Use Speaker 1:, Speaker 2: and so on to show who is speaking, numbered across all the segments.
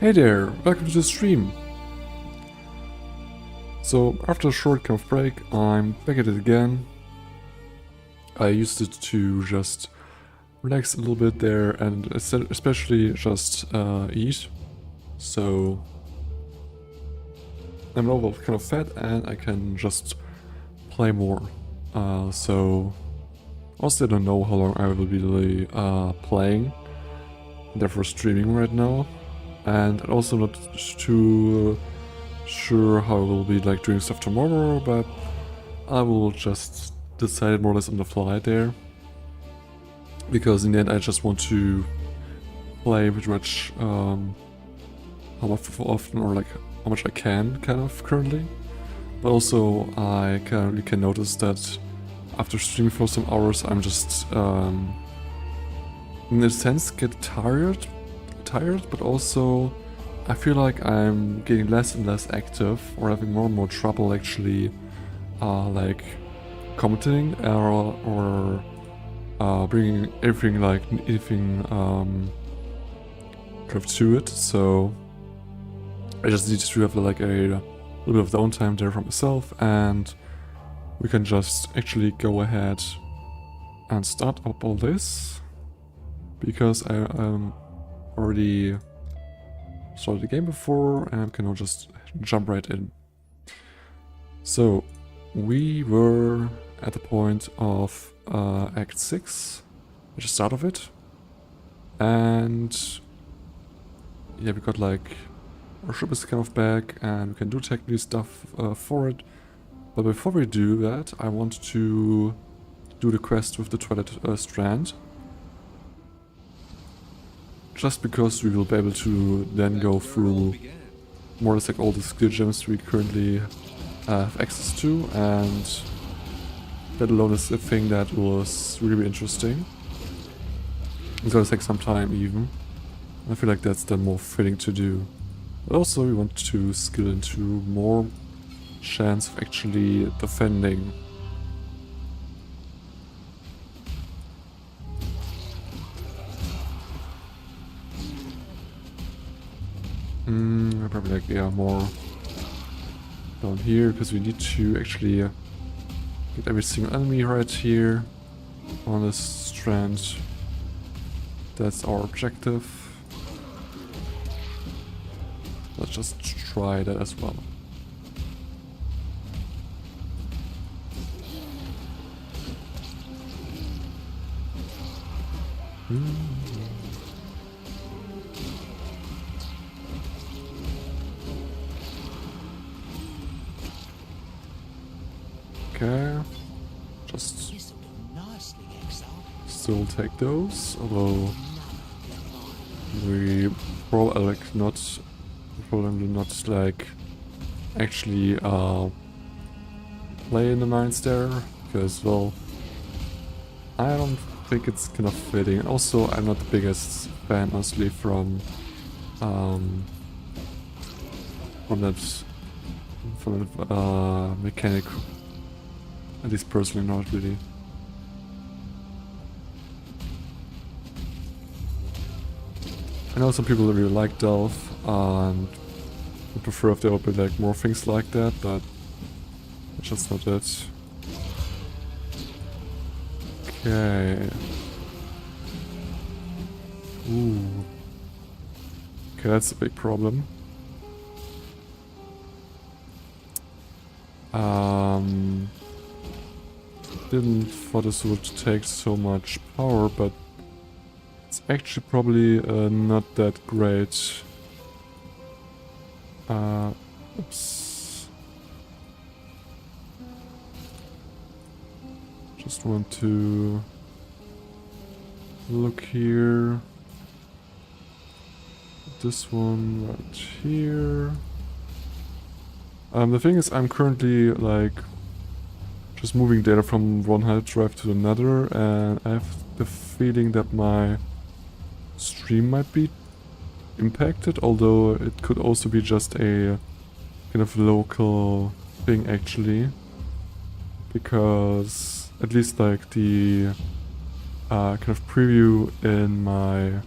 Speaker 1: Hey there, welcome to the stream. So after a short kind of break, I'm back at it again. I used it to just relax a little bit there and especially just eat. So I'm now kind of fat and I can just play more. So also I don't know how long I will be playing, therefore streaming right now. And also not too sure how I will be like doing stuff tomorrow, but I will just decide more or less on the fly there. Because in the end I just want to play pretty much how much often or like how much I can kind of currently. But also I currently can notice that after streaming for some hours I'm just in a sense get tired, but also I feel like I'm getting less and less active or having more and more trouble actually like commenting or bringing everything like anything kind of to it. So I just need to have like a little bit of downtime there for myself, and we can just actually go ahead and start up all this because I already started the game before and can now just jump right in. So we were at the point of Act 6, which is the start of it, and yeah, we got like our ship is kind of back and we can do technically stuff for it. But before we do that, I want to do the quest with the Twilight Strand. Just because we will be able to then go through more or less like all the skill gems we currently have access to, and that alone is a thing that was really interesting. It's gonna take some time even. I feel like that's then more fitting to do. But also we want to skill into more chance of actually defending. Probably like, yeah, more down here, because we need to actually get every single enemy right here on this strand. That's our objective. Let's just try that as well. Okay, just still take those, although we probably not like actually play in the mines there, because well, I don't think it's kind of fitting. And also I'm not the biggest fan honestly from that mechanic. At least personally, not really. I know some people really like Delve and would prefer if there would be like more things like that, but it's just not it. Okay. Ooh. Okay, that's a big problem. Didn't thought this would take so much power, but it's actually probably not that great. Oops. Just want to look here. This one right here. The thing is, I'm currently like just moving data from one hard drive to another, and I have the feeling that my stream might be impacted, although it could also be just a kind of local thing actually, because at least like the kind of preview in my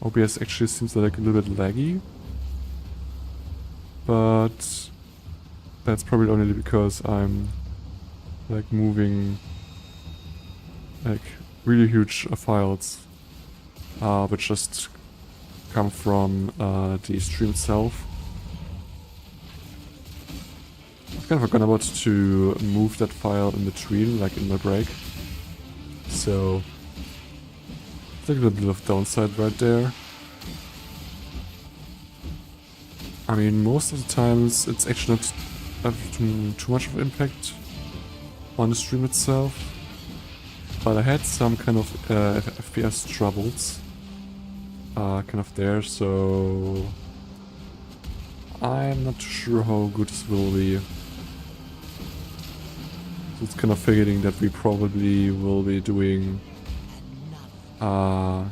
Speaker 1: OBS actually seems like a little bit laggy. but that's probably only because I'm like moving like really huge files, which just come from the stream itself. I kind of forgot about to move that file in between, like in my break. So it's like a little bit of downside right there. I mean, most of the times it's actually not having too much of an impact on the stream itself. But I had some kind of FPS troubles kind of there, so I'm not too sure how good this will be. So it's kind of figuring that we probably will be doing kind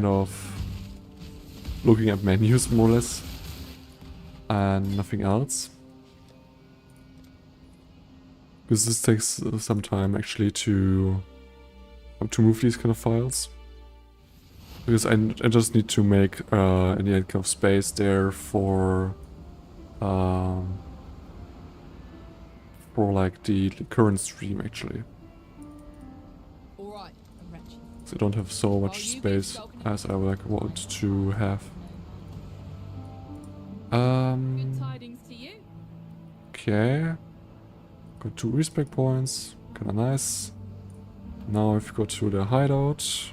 Speaker 1: of looking at menus more or less and nothing else. Because this takes some time actually to move these kind of files. Because I just need to make in the end kind of space there for like the current stream actually.
Speaker 2: Alright, wretched.
Speaker 1: So I don't have so much space as I like want to have.
Speaker 2: Good tidings to you.
Speaker 1: Okay. Got 2 respec points. Kinda nice. Now if we go to the hideout,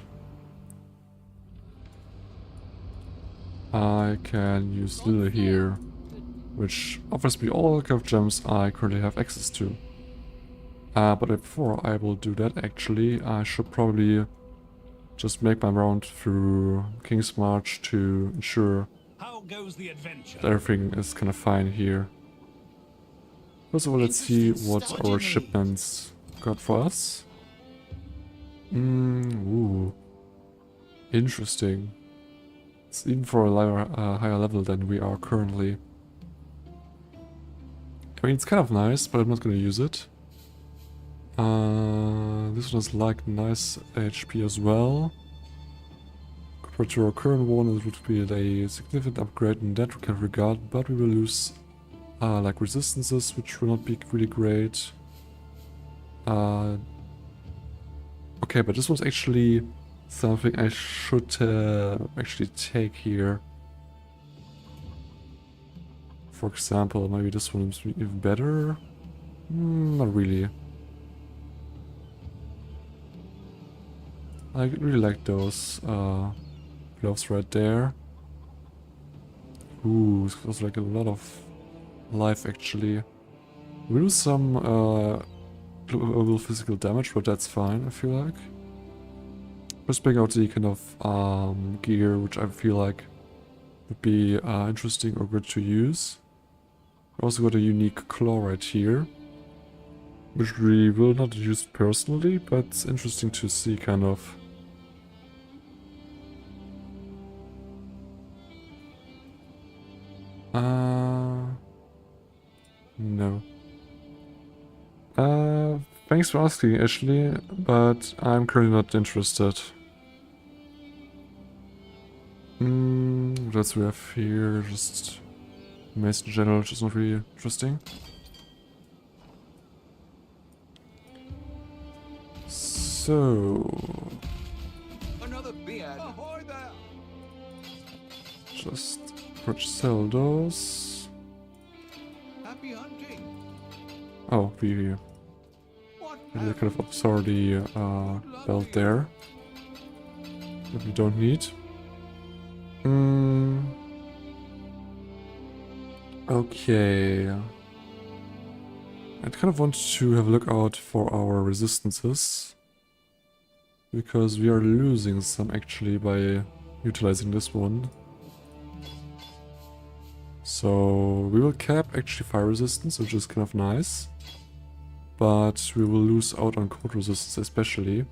Speaker 1: I can use Lily here, which offers me all kind of gems I currently have access to. But before I will do that actually, I should probably just make my round through Kingsmarch to ensure that everything is kind of fine here. First of all, let's see what our shipments got for us. Ooh. Interesting. It's even for a higher level than we are currently. I mean, it's kind of nice, but I'm not gonna use it. This one has like nice HP as well. Compared to our current one, it would be a significant upgrade in that regard, but we will lose like resistances, which will not be really great. Okay, but this was actually something I should actually take here. For example, maybe this one is even better? Not really. I really like those gloves right there. Ooh, this feels like a lot of life actually. We lose some global physical damage, but that's fine, I feel like. Let's pick out the kind of gear which I feel like would be interesting or good to use. I also got a unique claw right here, which we will not use personally, but it's interesting to see kind of. No. Thanks for asking, Ashley, but I'm currently not interested. What else we have here? Just Mace in general, which is not really interesting. So
Speaker 3: Another beard. Ahoy there.
Speaker 1: Just sell those.
Speaker 3: Happy hunting.
Speaker 1: Oh, we kind of absorb the belt there that we don't need. Okay. I kind of want to have a look out for our resistances, because we are losing some actually by utilizing this one. So we will cap actually fire resistance, which is kind of nice, but we will lose out on cold resistance especially.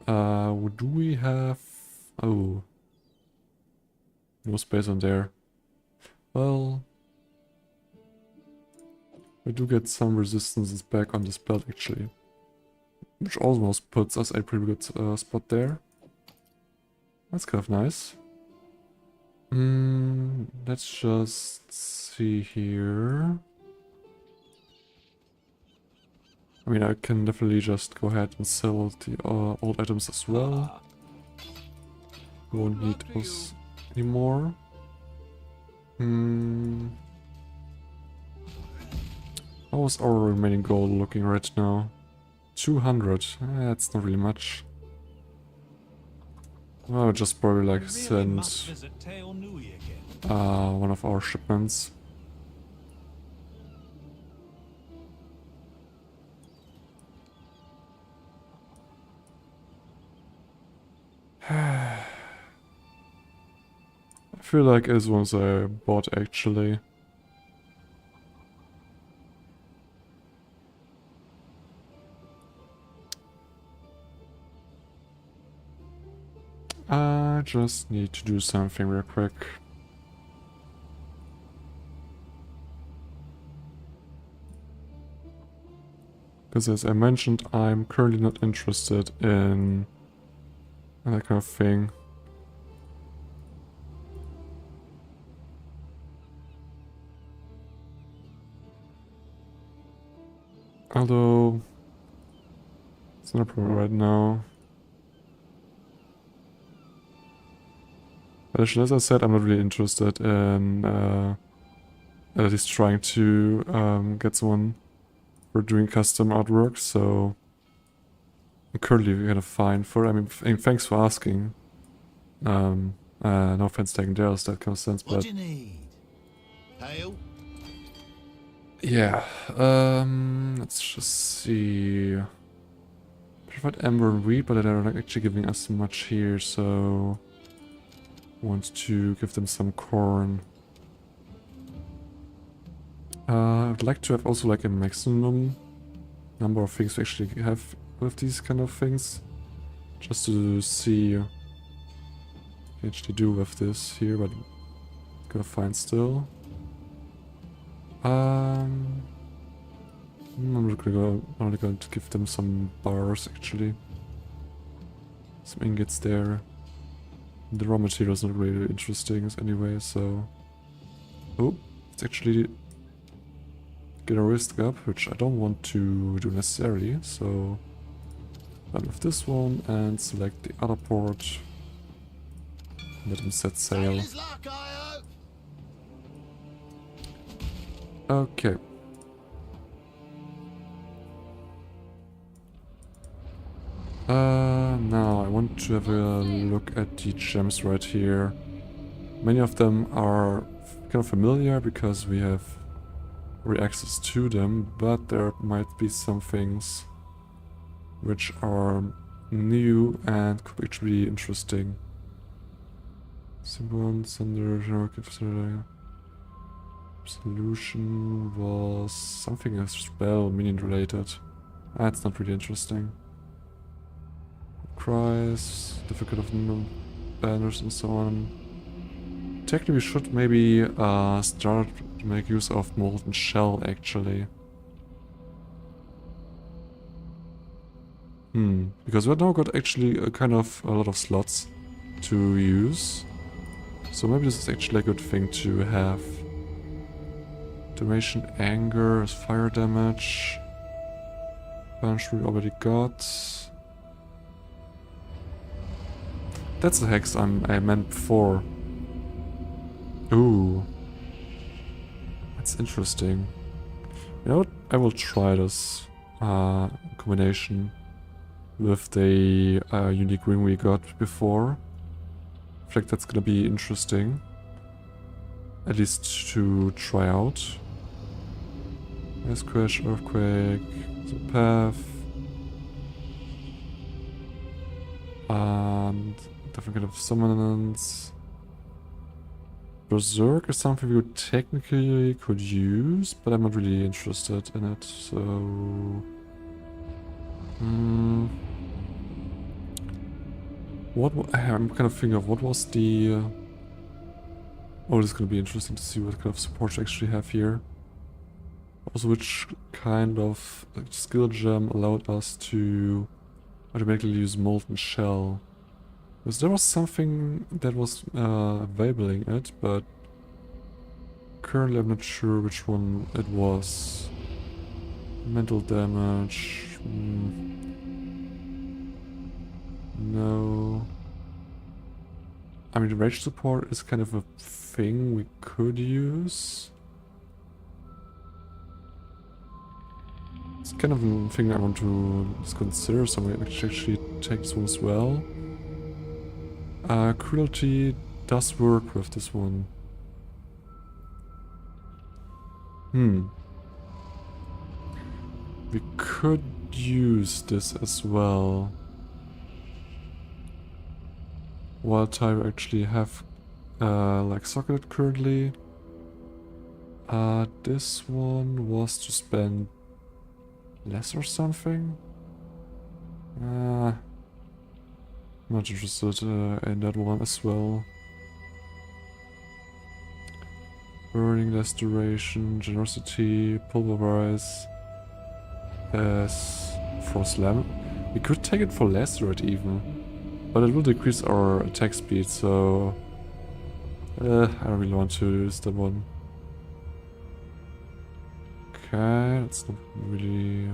Speaker 1: Do we have... Oh, no space on there. Well, we do get some resistances back on this belt actually, which almost puts us a pretty good spot there. That's kind of nice. let's just see here. I mean, I can definitely just go ahead and sell the old items as well. Won't need those anymore. How is our remaining gold looking right now? 200. That's not really much. I'll just probably like send one of our shipments. I feel like as ones I bought actually. I just need to do something real quick. Because as I mentioned, I'm currently not interested in that kind of thing. Although, it's not a problem right now. But actually, as I said, I'm not really interested in at least trying to get someone for doing custom artwork, so I'm currently kind of fine for it. I mean, thanks for asking. No offense taken there, that kind of sense, but...
Speaker 3: What do you need? Hail?
Speaker 1: Yeah, let's just see. Provide Ember and Wheat, but they're not actually giving us much here, so... want to give them some corn. I'd like to have also like a maximum number of things to actually have with these kind of things. Just to see what I actually do with this here, but gotta find still. I'm only going to give them some bars actually. Some ingots there. The raw material is not really interesting anyway, so... Oh, it's actually get a risk up, which I don't want to do necessarily, so... Done with this one, and select the other port. Let him set sail. Okay. Now I want to have a look at the gems right here. Many of them are kind of familiar because we have access to them, but there might be some things which are new and could actually be interesting. Someone's under solution was something a spell minion related. That's not really interesting. Cries, difficult of banners and so on. Technically we should maybe start to make use of molten shell actually. Because we've now got actually a kind of a lot of slots to use. So maybe this is actually a good thing to have. Duration, anger, fire damage. Bunch we already got. That's the hex I meant before. Ooh. That's interesting. You know what? I will try this combination with the unique ring we got before. I feel like that's gonna be interesting. At least to try out. Ice Crash, Earthquake, the Path. And different kind of summons. Berserk is something we would technically could use, but I'm not really interested in it, so... I'm kind of thinking of what was the... Oh, this is going to be interesting to see what kind of support we actually have here. Also, which kind of skill gem allowed us to automatically use Molten Shell. Because there was something that was available in it, but currently I'm not sure which one it was. Mental damage. No. I mean, rage support is kind of a thing we could use. It's kind of a thing I want to consider, so I actually take this one as well. Cruelty does work with this one. We could use this as well. Wild type actually have like socketed currently. This one was to spend less or something. Not interested in that one as well. Burning, restoration, generosity, pulverize. As for slam, we could take it for lacerate even, but it will decrease our attack speed. So I don't really want to use that one. Okay, that's not really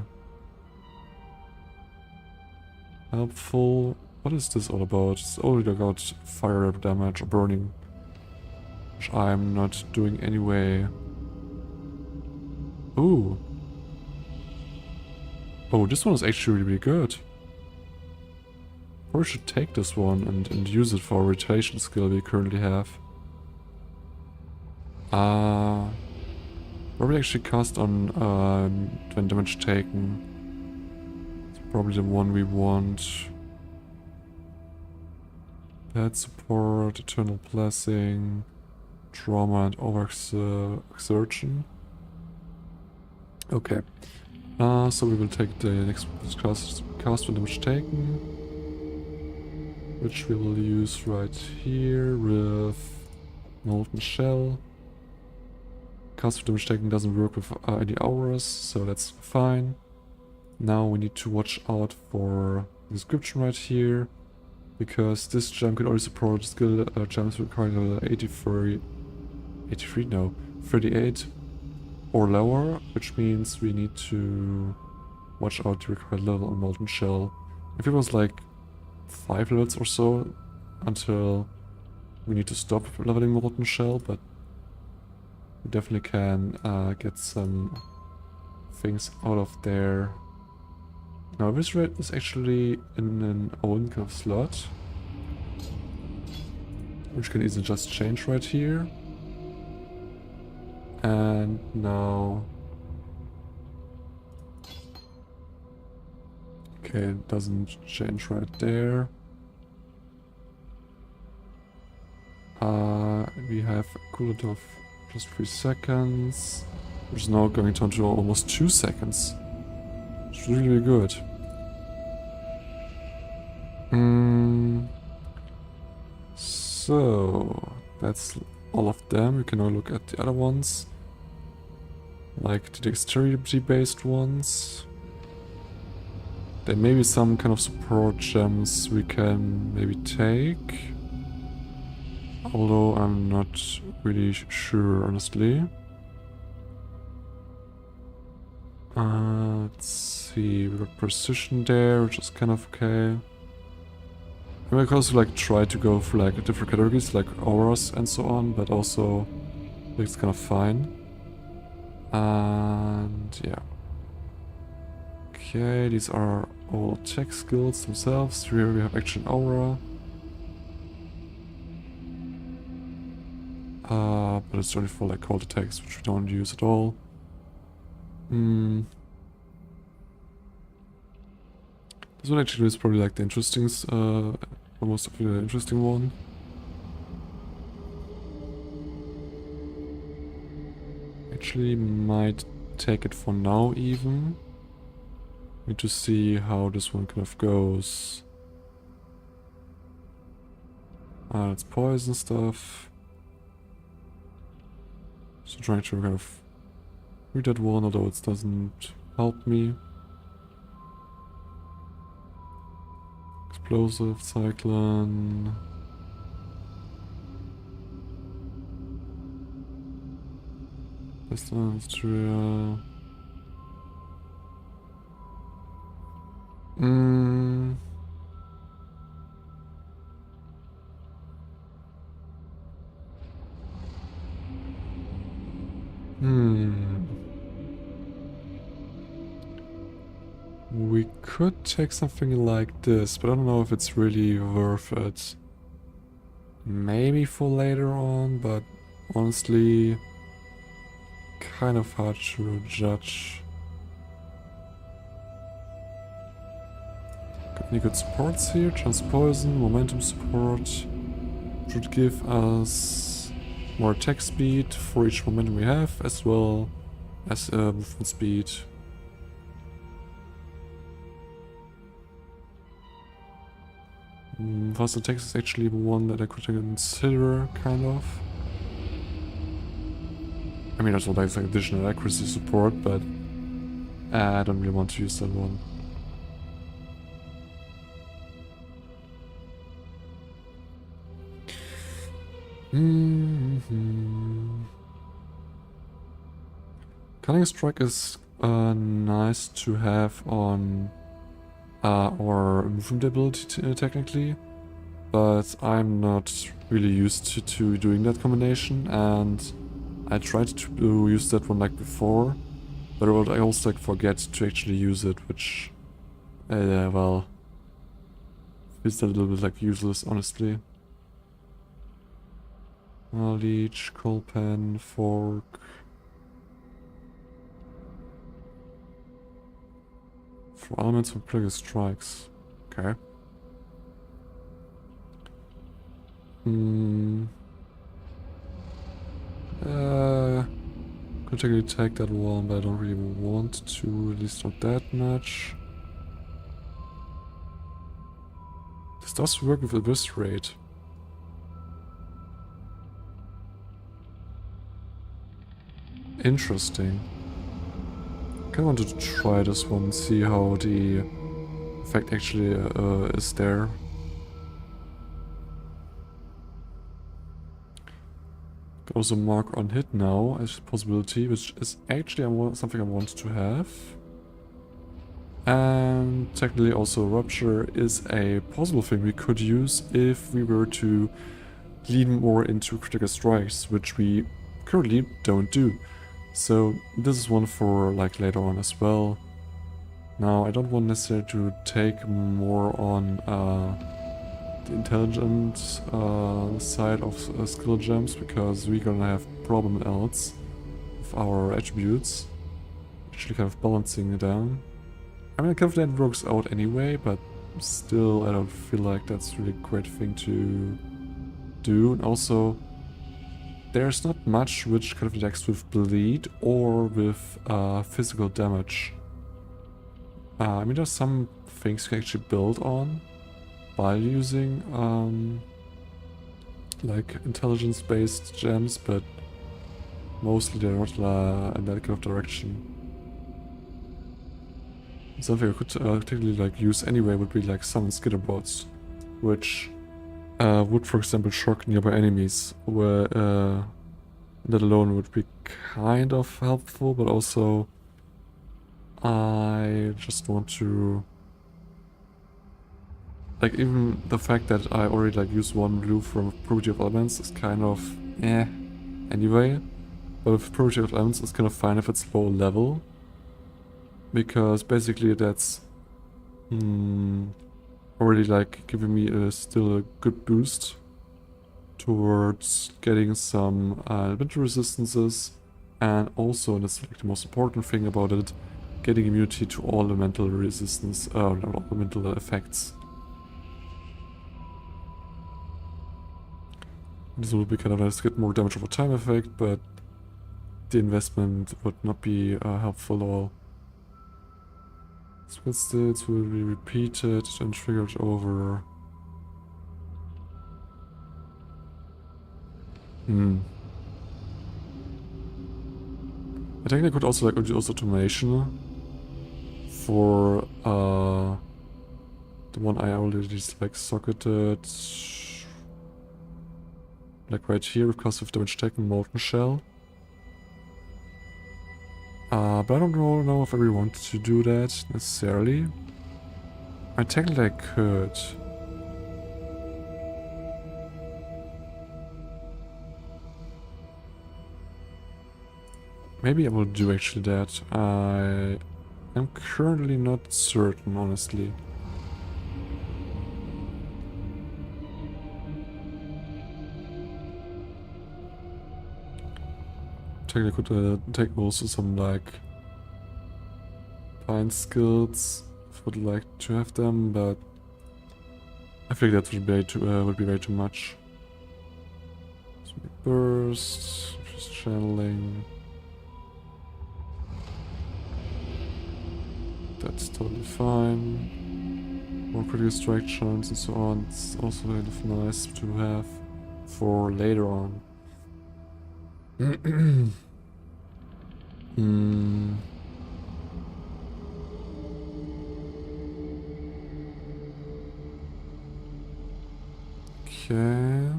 Speaker 1: helpful. What is this all about? It's only about fire damage or burning, which I'm not doing anyway. Ooh. Oh, this one is actually really good. Or we should take this one and use it for a rotation skill we currently have. Probably actually cast on when damage taken. It's probably the one we want. Bad support, eternal blessing, trauma and overexertion. Okay. So we will take the next cast for damage taken, which we will use right here with Molten Shell. Cast for damage taken doesn't work with any auras, so that's fine. Now we need to watch out for the description right here, because this gem can only support skill gems requiring level 38 or lower, which means we need to watch out the required level on Molten Shell. If it was like 5 levels or so until we need to stop leveling Molten Shell, but we definitely can get some things out of there. Now this red is actually in an own kind of slot, which can easily just change right here. And now... Okay, it doesn't change right there. We have a cooldown of just 3 seconds, which is now going down to almost 2 seconds. It's really, really good. So, that's all of them. We can now look at the other ones, like the dexterity based ones. There may be some kind of support gems we can maybe take, although I'm not really sure, honestly. Let's see, we got precision there, which is kind of okay. I might also like try to go for like different categories like auras and so on, but also it's kind of fine. And yeah. Okay, these are all attack skills themselves. Here we have action aura. But it's only for like cold attacks, which we don't use at all. This one actually is probably like the most of the interesting one. Actually might take it for now even. Need to see how this one kind of goes. It's poison stuff. So trying to kind of read that one, although it doesn't help me. Explosive, cyclone. This one's true. Hmm. We could take something like this, but I don't know if it's really worth it. Maybe for later on, but honestly, kind of hard to judge. Got any good supports here? Transpoison, momentum support. Should give us more attack speed for each momentum we have, as well as movement speed. Fast attacks is actually one that I could consider, kind of. I mean, also like additional accuracy support, but I don't really want to use that one. Cunning Strike is nice to have on our movement ability technically, but I'm not really used to doing that combination, and I tried to use that one like before, but I also like forget to actually use it, which well, feels a little bit like useless, honestly. Leech, Coal Pen, Fork. For elements with previous strikes. Okay. Could technically take that one, but I don't really want to, at least not that much. This does work with Abyss Rate. Interesting. I kinda want to try this one and see how the effect actually is there. Could also mark on hit now as a possibility, which is actually something I want to have. And technically also Rupture is a possible thing we could use if we were to lean more into critical strikes, which we currently don't do. So this is one for like later on as well. Now I don't want necessarily to take more on the intelligent side of skill gems, because we're gonna have problem else with our attributes. Actually kind of balancing it down. I mean, kind of that works out anyway, but still I don't feel like that's really a great thing to do. And also, there's not much which kind of attacks with bleed or with physical damage. I mean, there's some things you can actually build on by using like intelligence-based gems, but mostly they're not in that kind of direction. Something I could technically like use anyway would be like summon skitterbots, which would, for example, shock nearby enemies, where that alone would be kind of helpful, but also I just want to, like, even the fact that I already like use one blue from Property of Elements is kind of anyway, but with Property of Elements it's kind of fine if it's low level, because basically that's already like giving me still a good boost towards getting some elemental resistances, and also, and that's like the most important thing about it, getting immunity to all elemental resistance, all elemental effects. This will be kind of nice to get more damage over time effect, but the investment would not be helpful at all. Split states will be repeated and triggered over. I think I could also like use automation for the one I already like socketed, like right here, because of damage taken, Molten Shell. But I don't know if I really want to do that necessarily. I technically I could. Maybe I will do actually that. I am currently not certain, honestly. Technically I could take also some like fine skills if I would like to have them, but I think that would be way too much. So burst, just channeling. That's totally fine. More critical strike chance and so on. It's also kind of nice to have for later on. Hmm. Okay.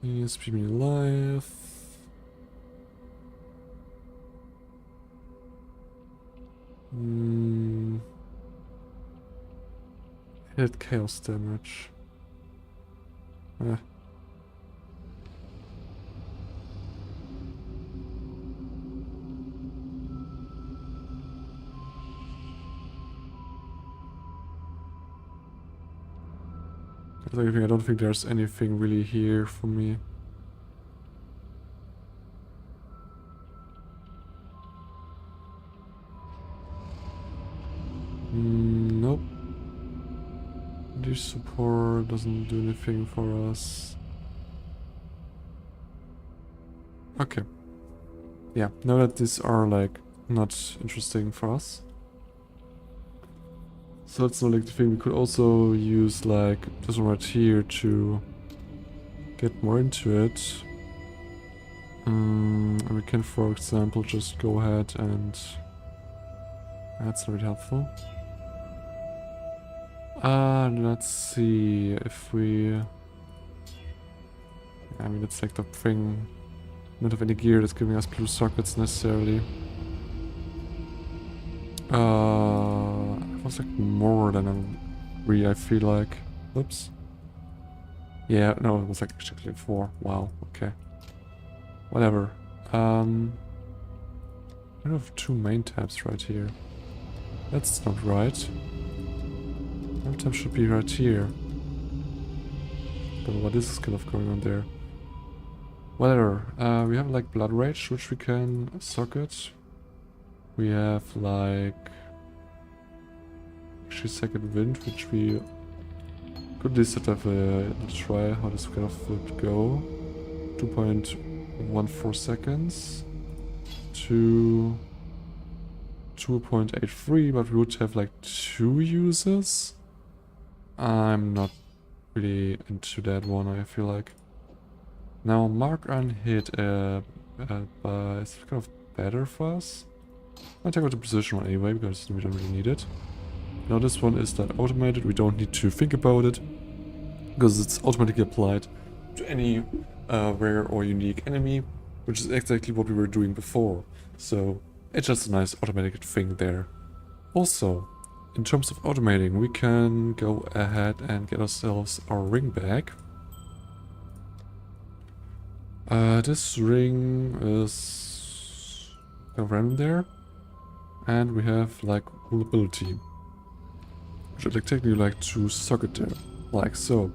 Speaker 1: Yes, keep me alive. Hit chaos damage. Eh. I don't think there's anything really here for me. Nope. This support doesn't do anything for us. Okay. Yeah, now that these are like not interesting for us. So that's not like the thing. We could also use like this one right here to get more into it. And we can, for example, just go ahead and that's not really helpful. Let's see if we... I mean, it's like the thing. Not have any gear that's giving us blue sockets necessarily. It was like more than a 3, I feel like. Oops. Yeah, no, it was like actually 4. Wow, okay. Whatever. I have 2 main tabs right here. That's not right. Main tab should be right here. Don't know what is kind of going on there. Whatever. We have like Blood Rage, which we can socket. We have like actually Second Wind, which we could at least have a try how this kind of would go. 2.14 seconds to 2.83, but we would have like 2 uses. I'm not really into that one, I feel like. Now mark unhit is kind of better for us. I'll take out the precision one anyway, because we don't really need it. Now this one is that automated, we don't need to think about it, because it's automatically applied to any rare or unique enemy, which is exactly what we were doing before. So it's just a nice automatic thing there. Also, in terms of automating, we can go ahead and get ourselves our ring back. This ring is kind of random there. And we have like vulnerability, which I'd like technically like to socket there, like so.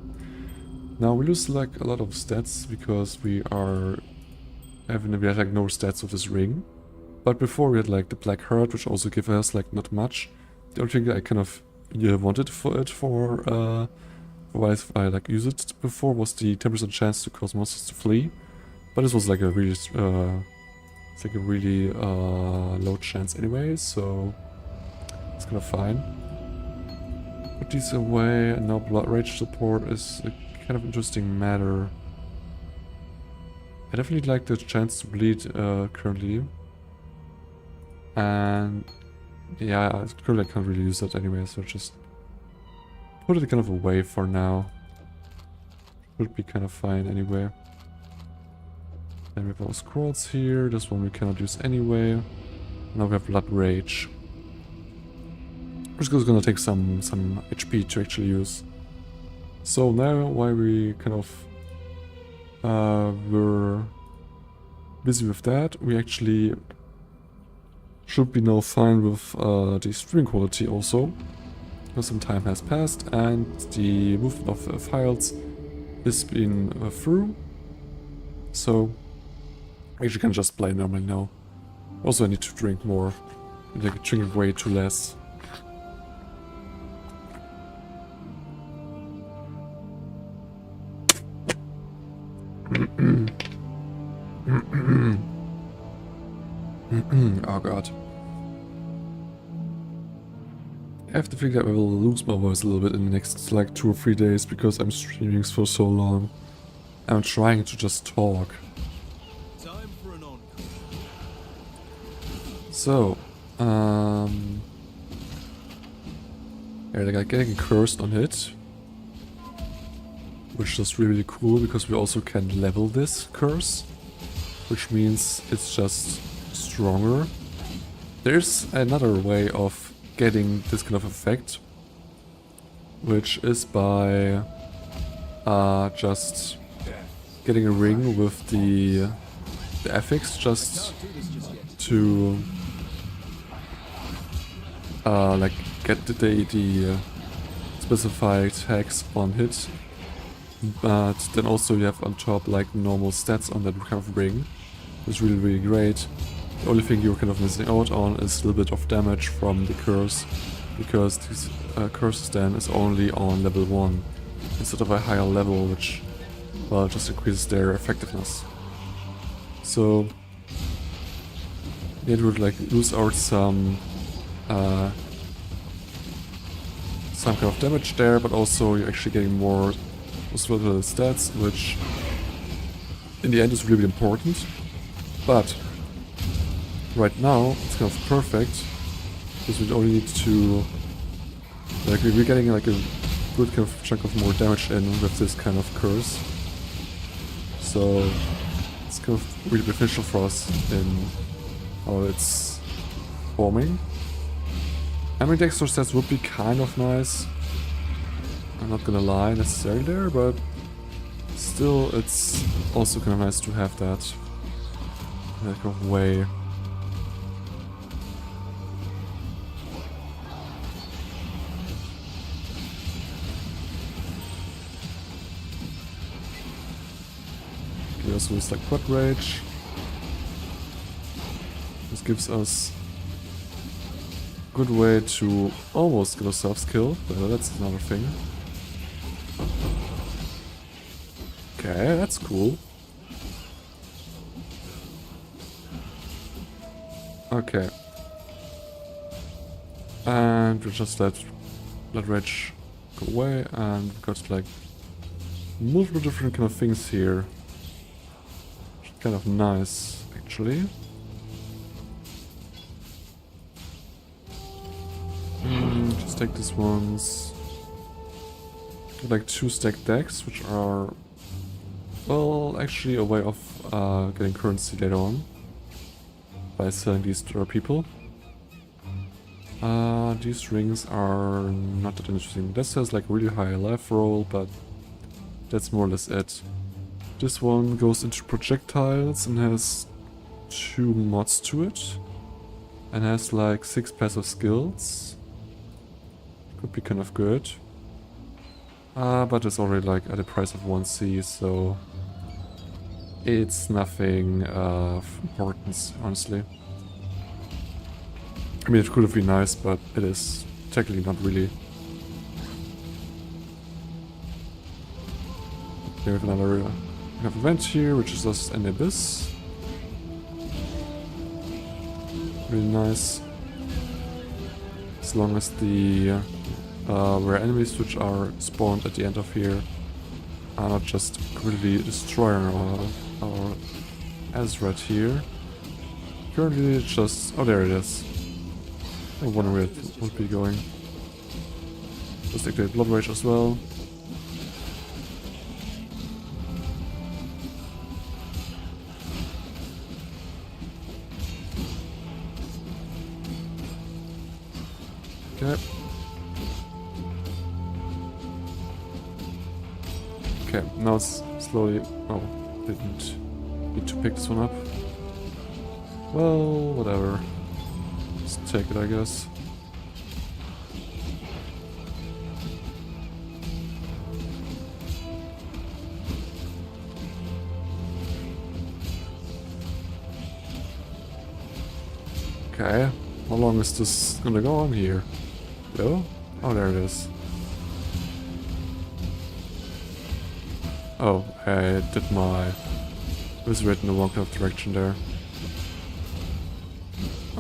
Speaker 1: Now we lose like a lot of stats because we have like no stats with this ring. But before we had like the Black Heart, which also gave us like not much. The only thing I kind of wanted for it why I like use it before was the 10% chance to cause monsters to flee. But this was like a really it's like a really low chance anyway, so it's kind of fine. Put these away, and now Blood Rage support is a kind of interesting matter. I definitely like the chance to bleed currently. And yeah, currently I can't really use that anyway, so just put it kind of away for now. Should be kind of fine anyway. Then we have our scrolls here. This one we cannot use anyway. Now we have Blood Rage. Which is gonna take some HP to actually use. So now while we kind of were busy with that, we actually should be now fine with the streaming quality also. Because some time has passed and the movement of files is been through. So I actually can just play normally now. Also I need to drink more. I'm like drinking way too less. Oh god. I have to think that I will lose my voice a little bit in the next like 2 or 3 days because I'm streaming for so long. I'm trying to just talk.
Speaker 3: Time for an encore.
Speaker 1: So, yeah, like getting cursed on hit. Which is really cool because we also can level this curse. Which means it's just stronger. There's another way of getting this kind of effect, which is by just getting a ring with the affix just to like get the specified hex on hit, but then also you have on top like normal stats on that kind of ring. It's really great. The only thing you're kind of missing out on is a little bit of damage from the curse, because these curses then is only on level 1 instead of a higher level, which, well, just increases their effectiveness. So, it would like lose out some kind of damage there, but also you're actually getting more little stats, which in the end is really important. But right now, it's kind of perfect, because we only need to, like, we're getting like a good kind of chunk of more damage in with this kind of curse. So, it's kind of really beneficial for us in how it's forming. Ambidextrous stats would be kind of nice. I'm not gonna lie necessarily there, but still, it's also kind of nice to have that kind of way. We also use like Blood Rage. This gives us a good way to almost get ourselves killed, but that's another thing. Okay, that's cool. Okay. And we just let Blood Rage go away, and we've got like multiple different kind of things here. Kind of nice, actually. Just take these ones. Like 2 stacked decks, which are, well, actually a way of getting currency later on by selling these to other people. These rings are not that interesting. This has like really high life roll, but that's more or less it. This one goes into projectiles and has 2 mods to it. And has like 6 passive skills. Could be kind of good. But it's already like at a price of 1C, so it's nothing of importance, honestly. I mean, it could have been nice, but it is technically not really. Here we have another event here, which is just an abyss. Really nice. As long as the rare enemies which are spawned at the end of here are not just completely destroying our Azrat here. Currently it's just... oh, there it is. I wonder where it would be going. Just activate Blood Rage as well. Okay. Okay, now it's slowly... Oh, didn't need to pick this one up. Well, whatever. Just take it, I guess. Okay, how long is this gonna go on here? Hello? Oh, there it is. Oh, I did my... It was written in the wrong kind of direction there.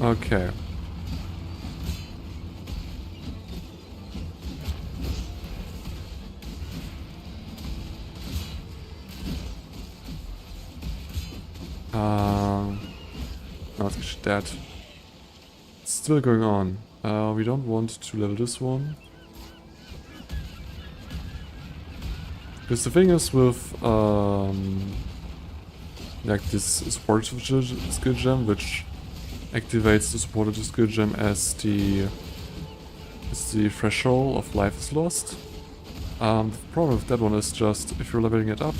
Speaker 1: Okay. No, it's actually dead. It's still going on. We don't want to level this one. Because the thing is with like this supported skill gem, which activates the supported skill gem as the threshold of life is lost. The problem with that one is just if you're leveling it up,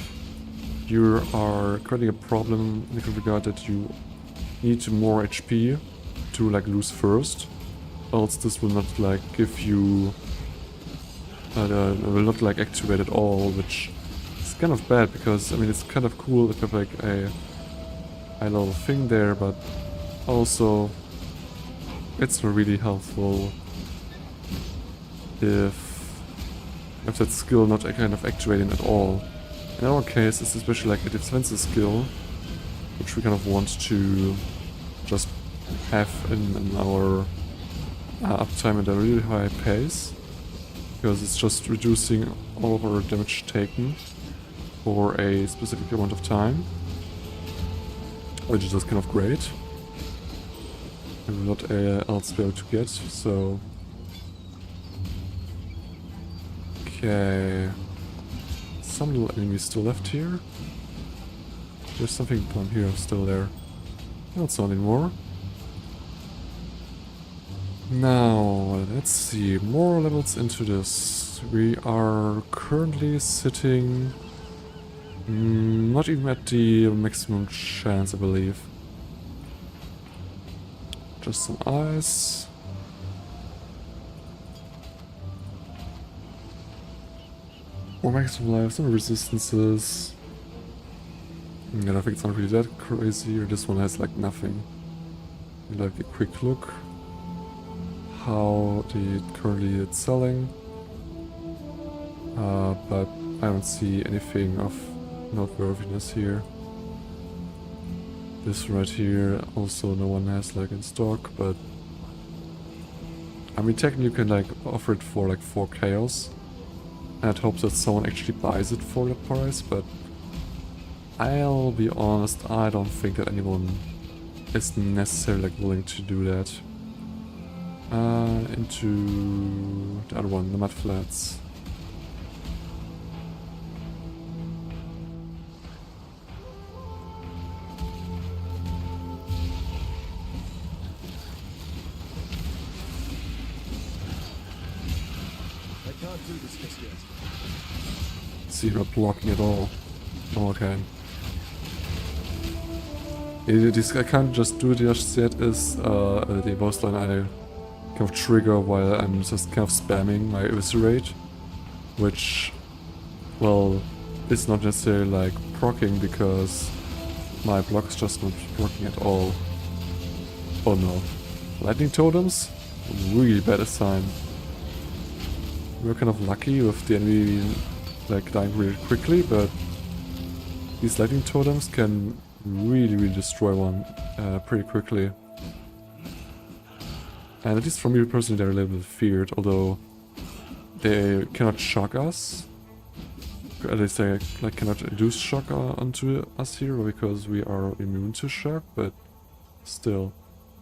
Speaker 1: you are creating a problem in the regard that you need more HP to like lose first, else this will not like give you will not like activate at all, which is kind of bad because I mean it's kind of cool if you have like a high level thing there, but also it's not really helpful if that skill not kind of activating at all. In our case, it's especially like a defensive skill, which we kind of want to just have in our uptime at a really high pace, because it's just reducing all of our damage taken for a specific amount of time, which is just kind of great. And not else be able to get, so... Okay... Some little enemies still left here. There's something down here still there. No, it's not anymore. Now, let's see, more levels into this. We are currently sitting... not even at the maximum chance, I believe. Just some ice. More maximum life, some resistances. Yeah, I think it's not really that crazy. Or this one has like nothing. Like a quick look. How currently it's selling. But I don't see anything of noteworthiness here. This right here also no one has like in stock, but I mean technically you can like offer it for like 4 chaos. And I'd hope that someone actually buys it for that price, but I'll be honest, I don't think that anyone is necessarily like willing to do that. Into the other one, the mud flats.
Speaker 3: I can't do this just yet.
Speaker 1: See, you're not blocking at all. Oh, okay. This I can't just do it just yet is the boss line I kind of trigger while I'm just kind of spamming my eviscerate, which, well, is not necessarily like proccing because my block is just not working at all. Oh no. Lightning totems? Really bad sign. We're kind of lucky with the enemy like dying really quickly, but these lightning totems can really destroy one pretty quickly. And at least for me personally they're a little bit feared, although they cannot shock us. At least they like cannot induce shock onto us here because we are immune to shock, but still.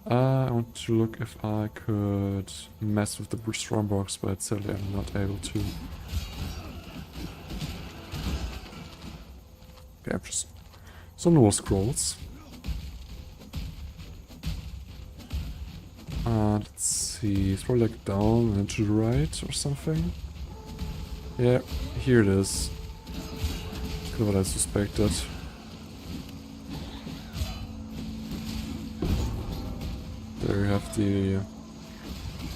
Speaker 1: I want to look if I could mess with the strong box, but sadly I'm not able to. Okay, just some more scrolls. Let's see. It's probably like down and to the right or something. Yeah, here it is. That's kind of what I suspected. There you have the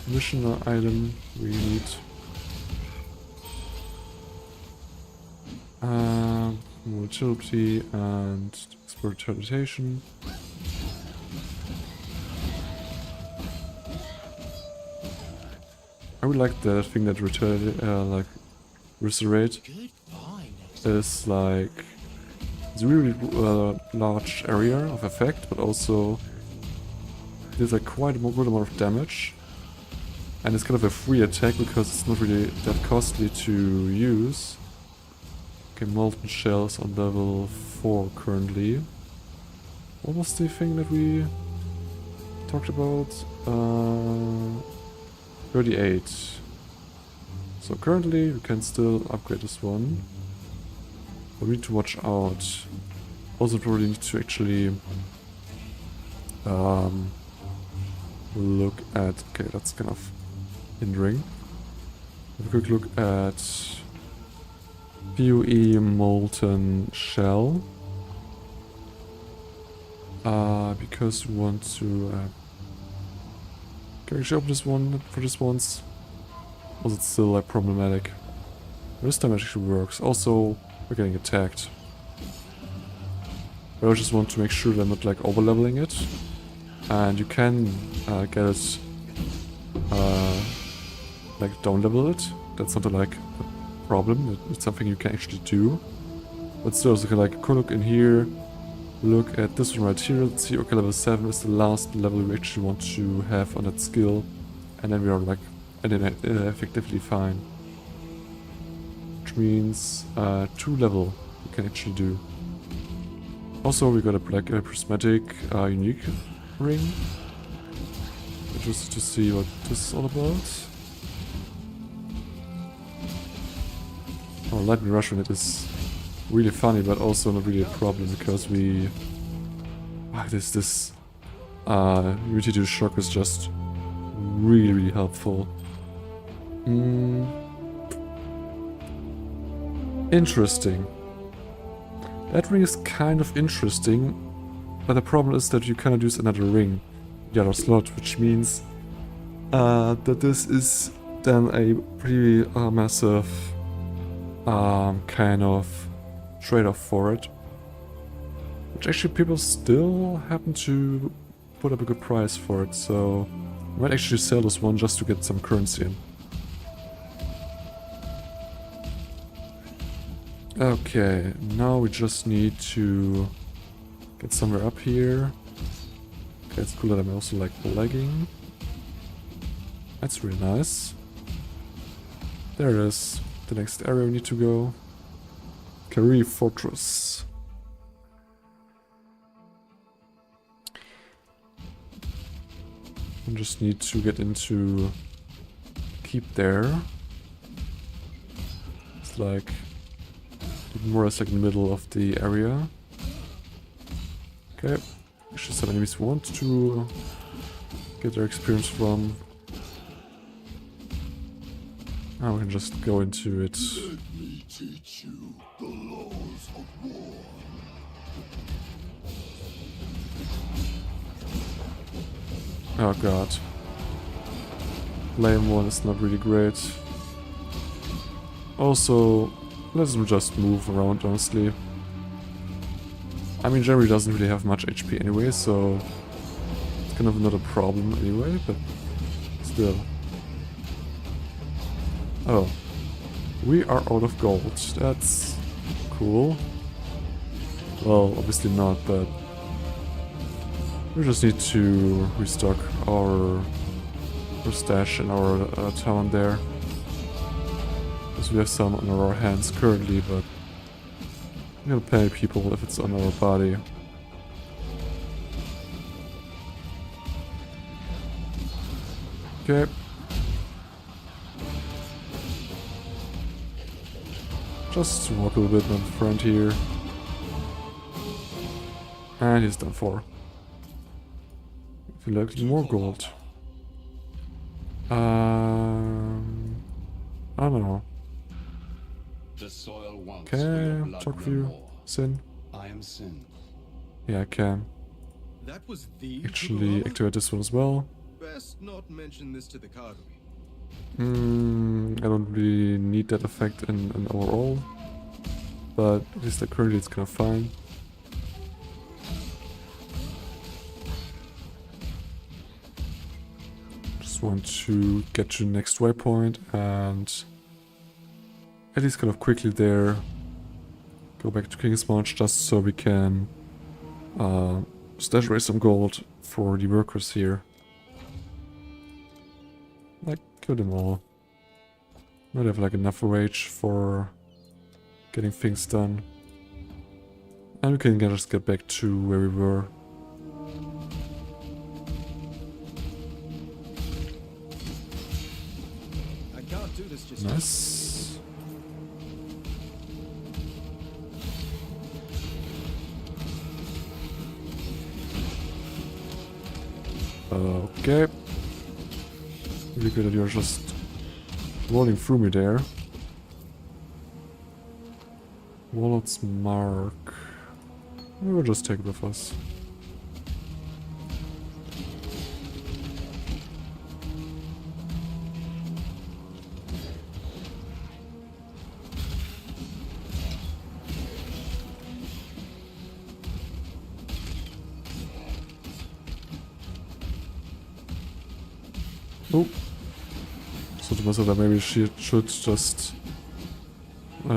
Speaker 1: mission item we need. Motility and exploitation. I would like the thing that like resurrect is like it's a really large area of effect, but also there's like quite a good amount of damage, and it's kind of a free attack because it's not really that costly to use. Okay, molten shells on level 4 currently. What was the thing that we talked about? 38. So currently we can still upgrade this one. But we need to watch out. Also probably need to actually look at... Okay, that's kind of hindering. Have a quick look at PoE molten shell. Because we want to can we actually open this one for this once? Was it still like problematic? This time it actually works. Also, we're getting attacked. But I just want to make sure that I'm not like over leveling it. And you can get it like down level it. That's not like a problem. It's something you can actually do. But still, so you can like go look in here. Look at this one right here. Let's see, okay, level 7 is the last level we actually want to have on that skill. And then we are like effectively fine. Which means 2 level we can actually do. Also, we got a prismatic unique ring. Just to see what this is all about. Oh, lightning rush on it is really funny, but also not really a problem because we... this Unity to Shock is just really helpful. Interesting. That ring is kind of interesting, but the problem is that you cannot use another ring, the other slot, which means that this is then a pretty massive kind of trade-off for it. Which actually people still happen to put up a good price for it, so I might actually sell this one just to get some currency in. Okay, now we just need to get somewhere up here. Okay, it's cool that I'm also like lagging. That's really nice. There it is, the next area we need to go. Career Fortress. I just need to get into keep there. It's like more or less like in the middle of the area. Okay, actually some enemies want to get their experience from. Now we can just go into it.
Speaker 4: Let me teach you the laws of war.
Speaker 1: Oh god. Lane 1 is not really great. Also, let's just move around, honestly. I mean, Jerry doesn't really have much HP anyway, so it's kind of not a problem anyway, but still. Oh. We are out of gold. That's cool. Well, obviously not, but we just need to restock our stash in our town there. Because we have some on our hands currently, but we're gonna pay people if it's on our body. Okay. Just walk a little bit on the front here. And he's done for. If you like more gold. I don't know.
Speaker 4: The soil wants for
Speaker 1: Can
Speaker 4: your
Speaker 1: I
Speaker 4: blood
Speaker 1: talk with
Speaker 4: no
Speaker 1: you,
Speaker 4: more.
Speaker 1: Sin?
Speaker 4: I am Sin.
Speaker 1: Yeah, I can.
Speaker 3: That was the
Speaker 1: Actually,
Speaker 3: Kugarama?
Speaker 1: activate this one as well.
Speaker 3: Best not mention this to the Kagami.
Speaker 1: I don't really need that effect in overall. But at least like currently it's kind of fine. Just want to get to the next waypoint and at least kind of quickly there go back to Kingsmarch just so we can stash away some gold for the workers here. Like, kill them all. Might have like enough rage for getting things done. And we can just get back to where we were.
Speaker 3: I can't do this just yet.
Speaker 1: Nice. Okay. Really good that you're just rolling through me there. Wallet's mark. We will just take it with us. Oh. So to myself that maybe she should just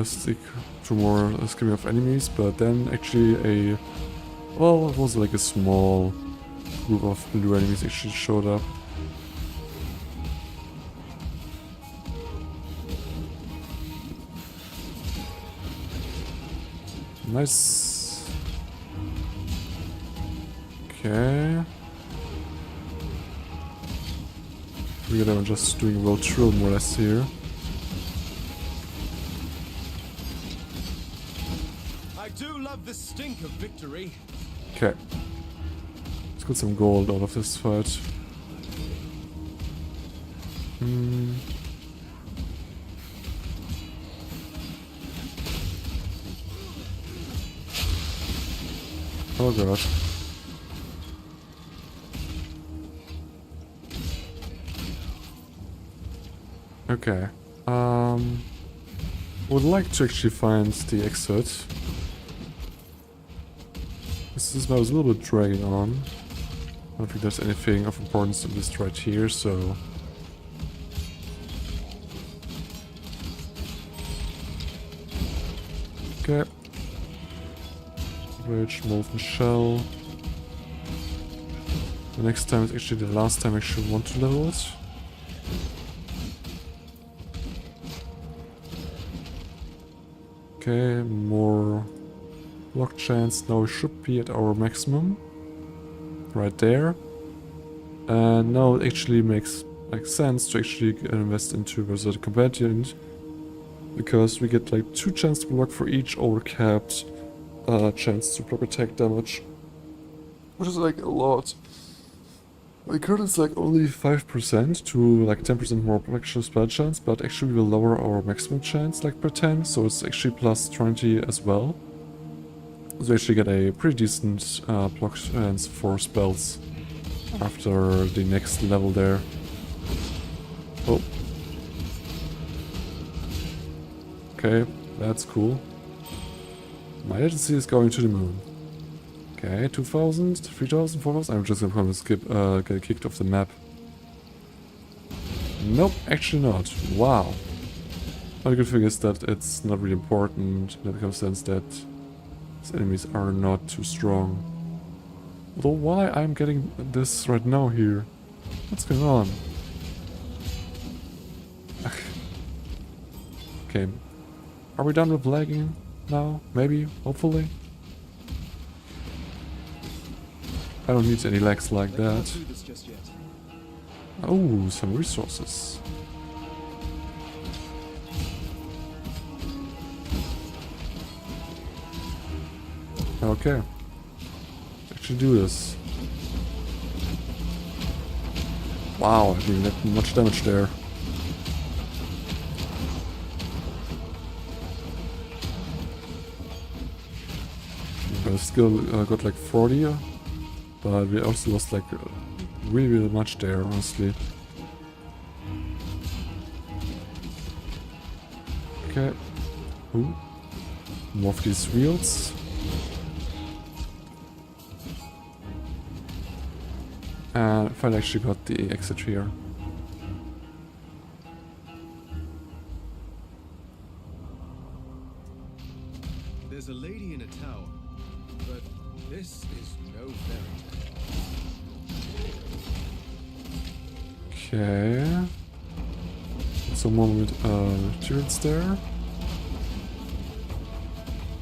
Speaker 1: stick to more skimming of enemies, but then actually well, it was like a small group of blue enemies actually showed up. Nice. Okay. We're gonna just doing a road drill more or less here.
Speaker 3: I do love the stink of victory.
Speaker 1: Okay. Let's get some gold out of this fight. Oh god. Okay. Would like to actually find the exit. This map is a little bit dragging on. I don't think there's anything of importance in this right here, so... Okay. Rage, molten shell. The next time is actually the last time I actually want to level it. Okay, more block chance. Now we should be at our maximum. Right there. And now it actually makes like sense to actually invest into Berserk Companion, because we get like 2 chances to block for each overcapped chance to block attack damage, which is like a lot. My current is like only 5% to like 10% more protection spell chance, but actually we will lower our maximum chance like per 10, so it's actually plus 20 as well. So we actually get a pretty decent block chance for spells after the next level there. Oh. Okay, that's cool. My agency is going to the moon. Okay, 2,000, 3,000, 4,000. I'm just gonna skip, get kicked off the map. Nope, actually not. Wow. But the good thing is that it's not really important in the kind of sense that these enemies are not too strong. Although why I'm getting this right now here? What's going on? Okay. Are we done with lagging now? Maybe? Hopefully? I don't need any lags like
Speaker 3: I
Speaker 1: that.
Speaker 3: can't do this just yet.
Speaker 1: Oh, some resources. Okay. Actually do this. Wow, I didn't get much damage there. But I still got like 40, but we also lost like really, really much there, honestly. Okay. Ooh. More of these wheels. And I finally actually got the exit here.
Speaker 3: There's a lady in a tower, but this is no fairy tale.
Speaker 1: Okay. Someone with materials there.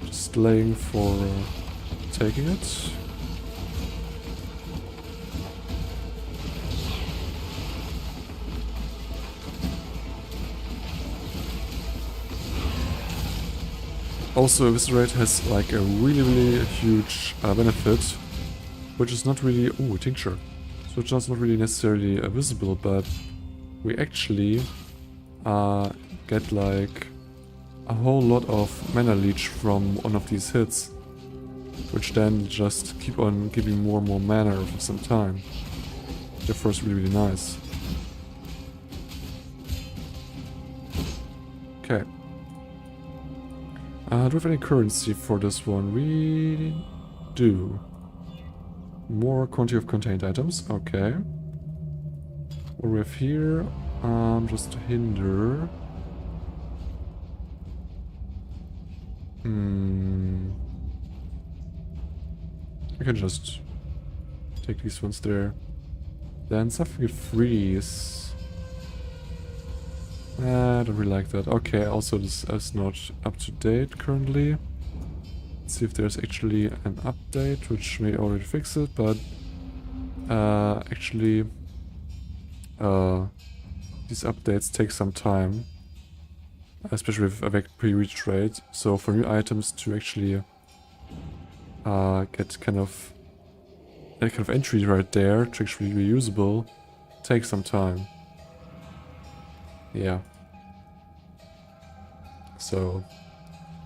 Speaker 1: Just laying for taking it. Also, Eviscerate has like a really, really huge benefit, which is not really... Ooh, tincture. So it's just not really necessarily visible, but we actually get like a whole lot of mana leech from one of these hits, which then just keep on giving more and more mana for some time. Therefore it's really, really nice. Okay. Do we have any currency for this one? We do. More quantity of contained items. Okay. What do we have here? Just to hinder. I can just take these ones there. Then something with freeze. I don't really like that. Okay, also this is not up to date currently. Let's see if there's actually an update, which may already fix it, but actually these updates take some time, especially with pre-reach rate. So for new items to actually get kind of entry right there to actually be reusable takes some time. Yeah. So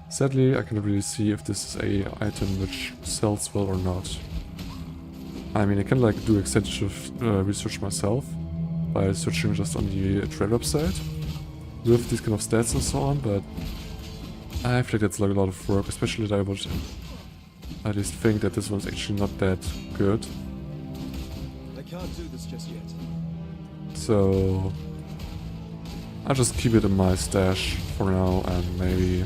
Speaker 1: sadly I cannot really see if this is a item which sells well or not. I mean, I can like do extensive research myself by searching just on the trade website with these kind of stats and so on, but I feel like that's like a lot of work, especially that I would at least think that this one's actually not that good.
Speaker 3: I can't do this just yet.
Speaker 1: So I'll just keep it in my stash for now and maybe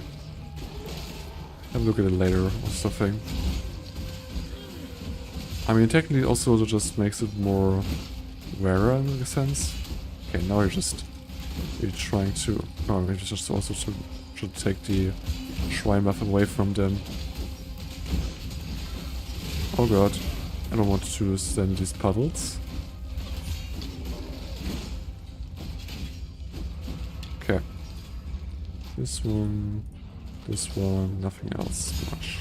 Speaker 1: have a look at it later or something. I mean, technically it also just makes it more rarer in a sense. Okay, now you're trying to... Oh, maybe just also should take the shrine buff away from them. Oh god, I don't want to send these puddles. Okay. This one, nothing else much.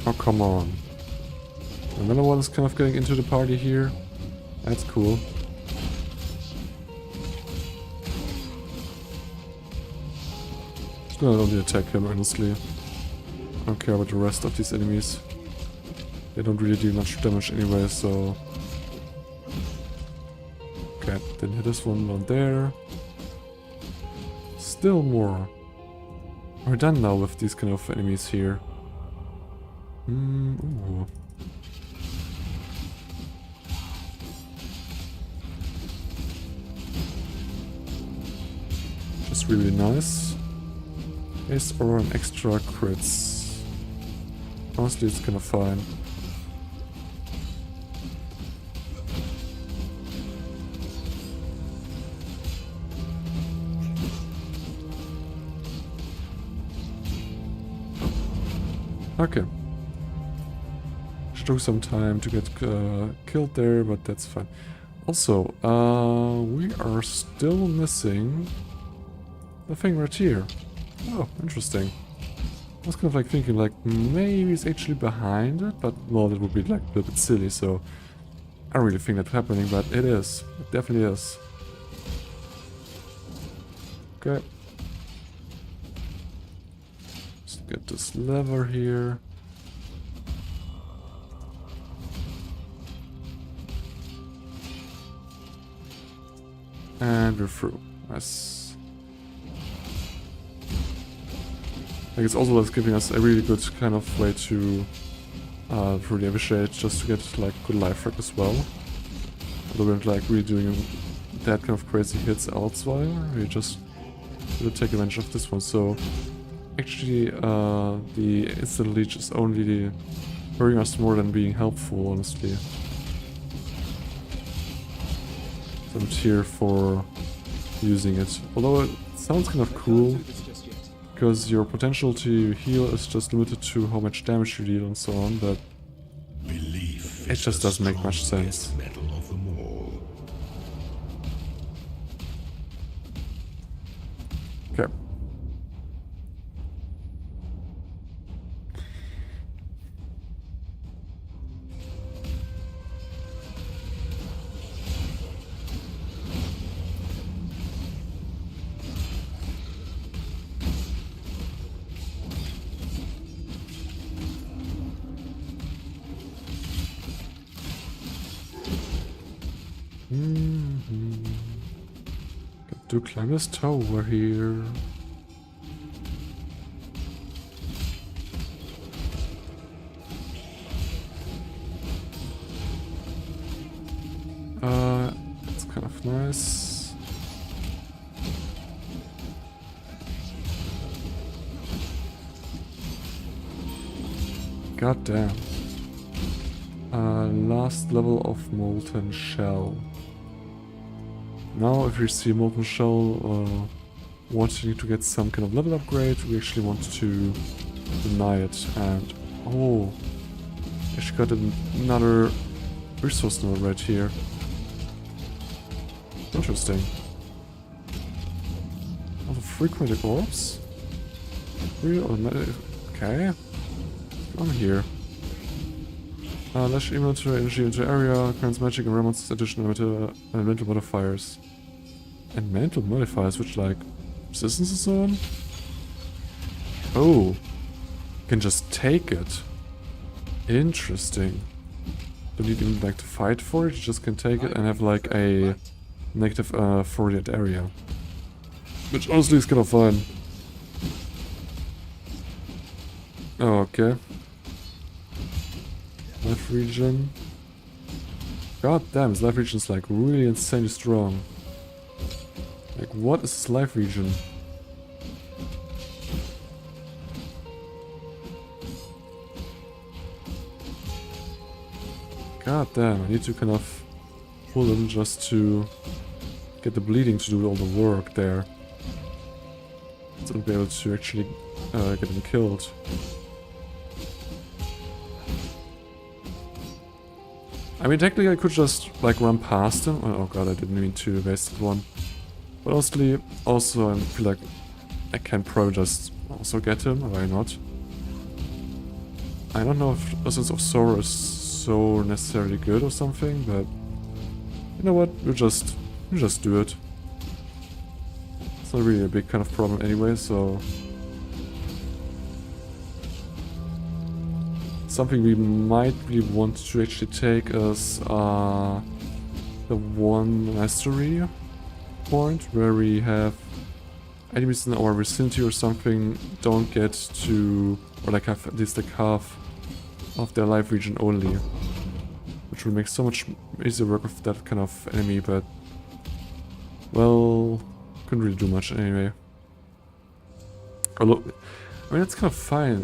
Speaker 1: Oh, come on. Another one is kind of getting into the party here. That's cool. Just gonna only attack him, honestly. I don't care about the rest of these enemies. They don't really do much damage anyway, so... Okay, then hit this one there. Still more. We're done now with these kind of enemies here. Ooh. Just really nice. Ace or an extra crits. Honestly, it's kind of fine. Okay. Took some time to get killed there, but that's fine. Also, we are still missing the thing right here. Oh, interesting. I was kind of like thinking like maybe he's actually behind it, but well, that would be like a little bit silly, so I don't really think that's happening, but it is. It definitely is. Okay. Let's get this lever here. And we're through. Nice. I think it's also like giving us a really good kind of way to really appreciate just to get like good life rack as well. Although we're like really doing that kind of crazy hits elsewhere, we just will take advantage of this one. So actually the instant leech is only hurting us more than being helpful, honestly. So I'm here for using it. Although it sounds kind of cool, because your potential to heal is just limited to how much damage you deal and so on, but it just doesn't make much sense. Okay. Got to climb this tower here. It's kind of nice. God damn. Last level of Molten Shell. Now if we see Molten Shell wanting to get some kind of level upgrade, we actually want to deny it. And oh, actually got another resource node right here. Interesting. Also 3 chromatic orbs? Okay. I'm here. Lash elemental energy into area, grants magic and removes additional elemental modifiers. And mental modifiers, which like resistance and so on? Oh. You can just take it. Interesting. Don't need even like to fight for it, you just can take it and have like a negative 48 area. Which honestly is kind of fun. Oh, okay. Life region. God damn, this life region is like really insanely strong. Like, what is this life region? God damn, I need to kind of pull him just to get the bleeding to do all the work there. So I'll be able to actually get him killed. I mean, technically I could just, like, run past him. Oh god, I didn't mean to waste one. But honestly, also I feel like I can probably just also get him, why not? I don't know if Essence of Sorrow is so necessarily good or something, but... You know what, we'll just do it. It's not really a big kind of problem anyway, so... Something we might really want to actually take is the one mastery point where we have enemies in our vicinity or something don't get to, or like have at least like half of their life region only, which will make so much easier work with that kind of enemy, but well, couldn't really do much anyway. Although, I mean, it's kind of fine.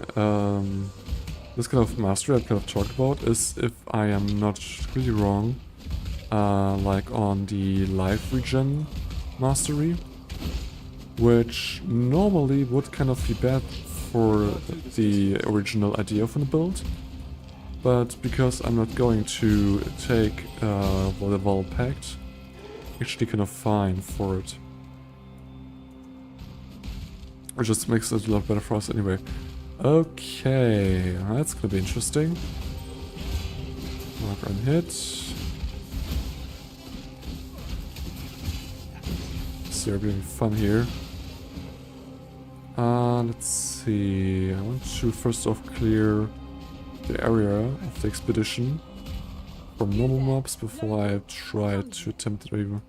Speaker 1: This kind of mastery I kind of talked about is, if I am not really wrong, like on the life regen mastery, which normally would kind of be bad for the original idea of the build, but because I'm not going to take the Val Pact, actually kind of fine for it. It just makes it a lot better for us anyway. Okay, that's gonna be interesting. Mark on hit. So we're having fun here. Let's see. I want to first off clear the area of the expedition from normal mobs before I try to attempt it over.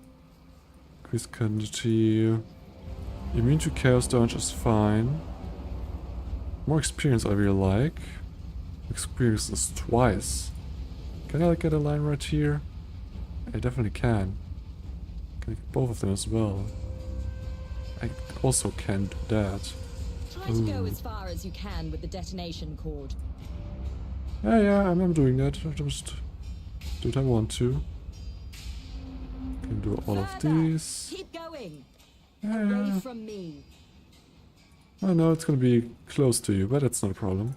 Speaker 1: Increase quantity. Immune to chaos damage is fine. More experience I really like. Experience is twice. Can I get a line right here? I definitely can. Can I get both of them as well? I also can do that.
Speaker 5: Try to go as far as you can with the detonation cord.
Speaker 1: Yeah, I'm doing that. I just do what I want to. Can do all of these.
Speaker 5: Keep going.
Speaker 1: Yeah.
Speaker 5: Away from me.
Speaker 1: I know it's gonna be close to you, but that's not a problem.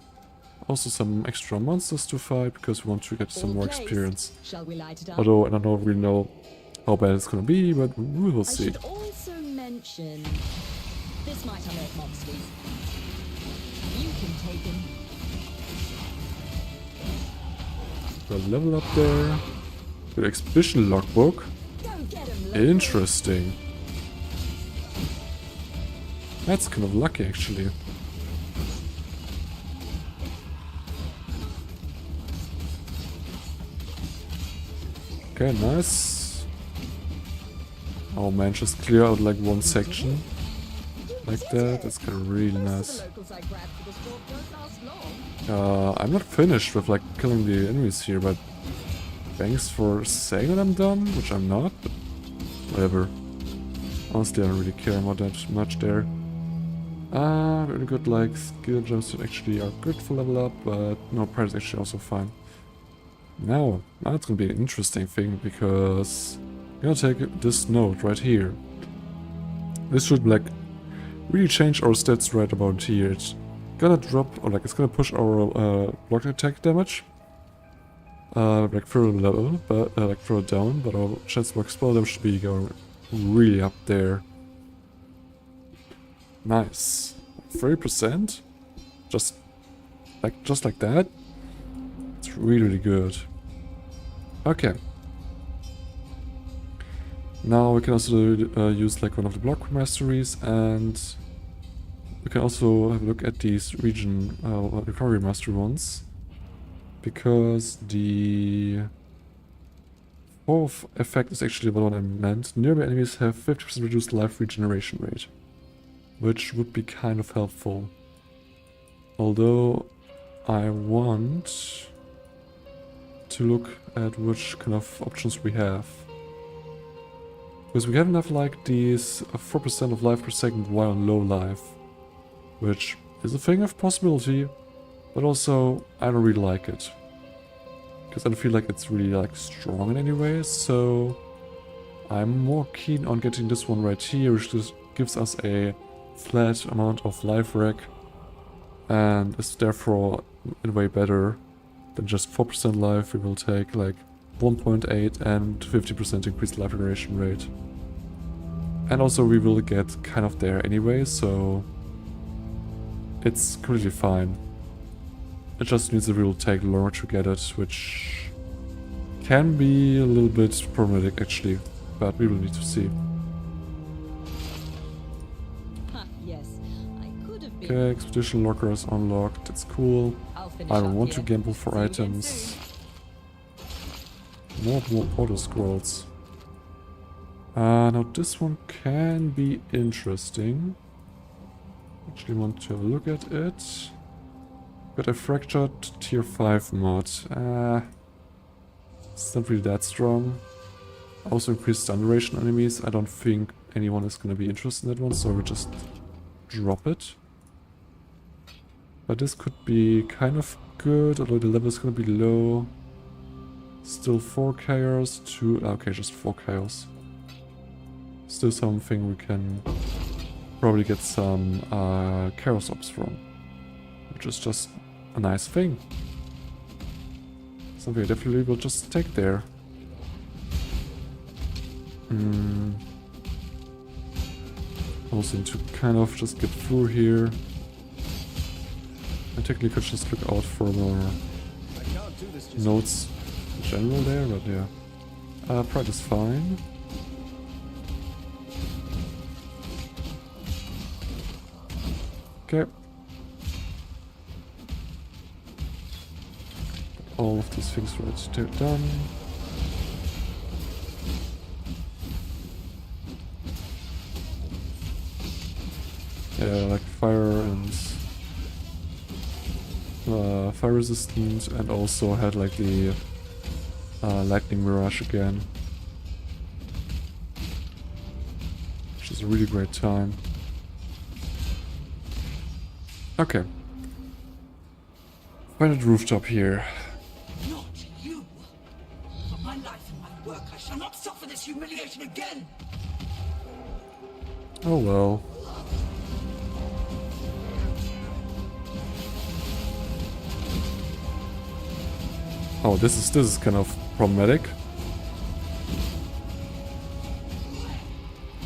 Speaker 1: Also some extra monsters to fight because we want to get some
Speaker 5: All
Speaker 1: more
Speaker 5: placed.
Speaker 1: experience.
Speaker 5: Shall we light it up?
Speaker 1: Although I don't really know how bad it's gonna be, but we will
Speaker 5: I
Speaker 1: see.
Speaker 5: should also mention this might unearth monsters. You can take him.
Speaker 1: Got a level up there. The expedition logbook.
Speaker 5: Go get him, local.
Speaker 1: Interesting. That's kind of lucky actually. Okay, nice. Oh man, just clear out like one section. Like that, that's kind of really
Speaker 5: Most
Speaker 1: nice.
Speaker 5: of the locals I grabbed for this job don't last long.
Speaker 1: I'm not finished with like killing the enemies here, but thanks for saying that I'm done, which I'm not, but whatever. Honestly, I don't really care about that much there. We only got like skill gems that actually are good for level up, but no, price is actually also fine. Now it's gonna be an interesting thing because I'm gonna take this node right here. This should like really change our stats right about here. It's gonna drop, or like it's gonna push our block attack damage like further level, but like further down, but our chance for spell damage should be going really up there. Nice. 30%? Just like that? It's really, really good. Okay. Now we can also use like one of the block masteries, and we can also have a look at these region recovery mastery ones, because the fourth effect is actually the one I meant. Nearby enemies have 50% reduced life regeneration rate, which would be kind of helpful. Although I want to look at which kind of options we have. Because we have like these 4% of life per second while on low life, which is a thing of possibility, but also I don't really like it. Because I don't feel like it's really like strong in any way, so I'm more keen on getting this one right here, which just gives us a flat amount of life rec, and is therefore in a way better than just 4% life. We will take like 1.8 and 50% increased life regeneration rate. And also we will get kind of there anyway, so it's completely fine. It just means that we will take longer to get it, which can be a little bit problematic actually, but we will need to see.
Speaker 5: Yes, I could have been.
Speaker 1: Okay, expedition locker is unlocked, that's cool.
Speaker 5: I'll finish
Speaker 1: I don't
Speaker 5: up
Speaker 1: want
Speaker 5: here.
Speaker 1: to gamble for
Speaker 5: See you again
Speaker 1: items.
Speaker 5: soon.
Speaker 1: More auto scrolls. Now this one can be interesting. Actually want to have a look at it. Got a fractured tier 5 mod. It's not really that strong. Also increased stun duration on enemies. I don't think anyone is going to be interested in that one, so we'll just drop it. But this could be kind of good, although the level is going to be low. Still 4 chaos, 2... okay, just 4 chaos. Still something we can probably get some chaos ops from. Which is just a nice thing. Something I definitely will just take there. Also need to kind of just get through here. I technically could just look out for more
Speaker 3: I can't do this just
Speaker 1: notes in general there, but yeah. Pride is fine. Okay. All of these things right there done. Yeah, like fire and fire resistant, and also had like the lightning mirage again, which is a really great time. Okay. Find a rooftop here.
Speaker 6: Not you! For my life and my work, I shall not suffer this humiliation again!
Speaker 1: Oh well. Oh, this is kind of problematic.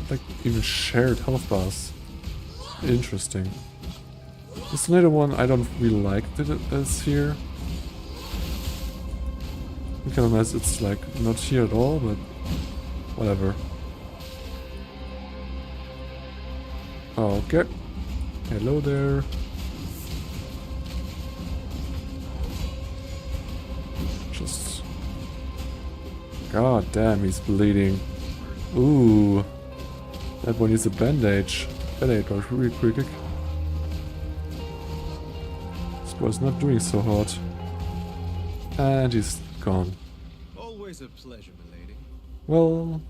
Speaker 1: Like even shared health bars. Interesting. This later one I don't really like that it is here. Kind of nice it's like not here at all, but whatever. Okay. Hello there. Just... God damn, he's bleeding. Ooh. That one needs a bandage. Band-aid was really quick. This boy's not doing so hot. And he's gone.
Speaker 3: always a pleasure, milady.
Speaker 1: Well...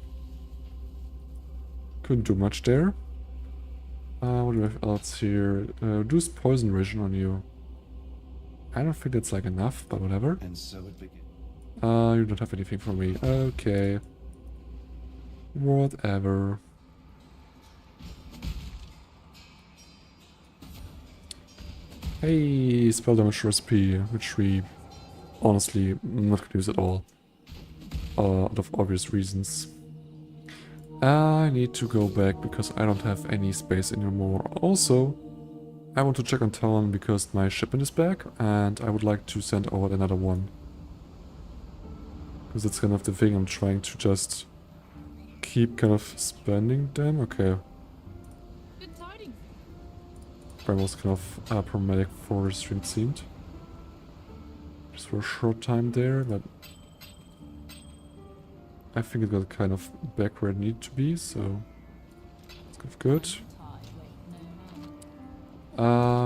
Speaker 1: Couldn't do much there. What do we have else here? Reduce poison ration on you. I don't think that's like enough, but whatever.
Speaker 4: And so it began.
Speaker 1: You don't have anything for me. Okay. Whatever. Hey, spell damage recipe, which we honestly not gonna use at all. Out of obvious reasons. I need to go back because I don't have any space anymore. Also, I want to check on town because my shipment is back and I would like to send out another one. Because that's kind of the thing, I'm trying to just keep kind of spending them. Okay.
Speaker 2: Good tidings.
Speaker 1: That was kind of problematic for the stream, it seemed. Just for a short time there, but I think it got kind of back where it needed to be, so it's kind of good.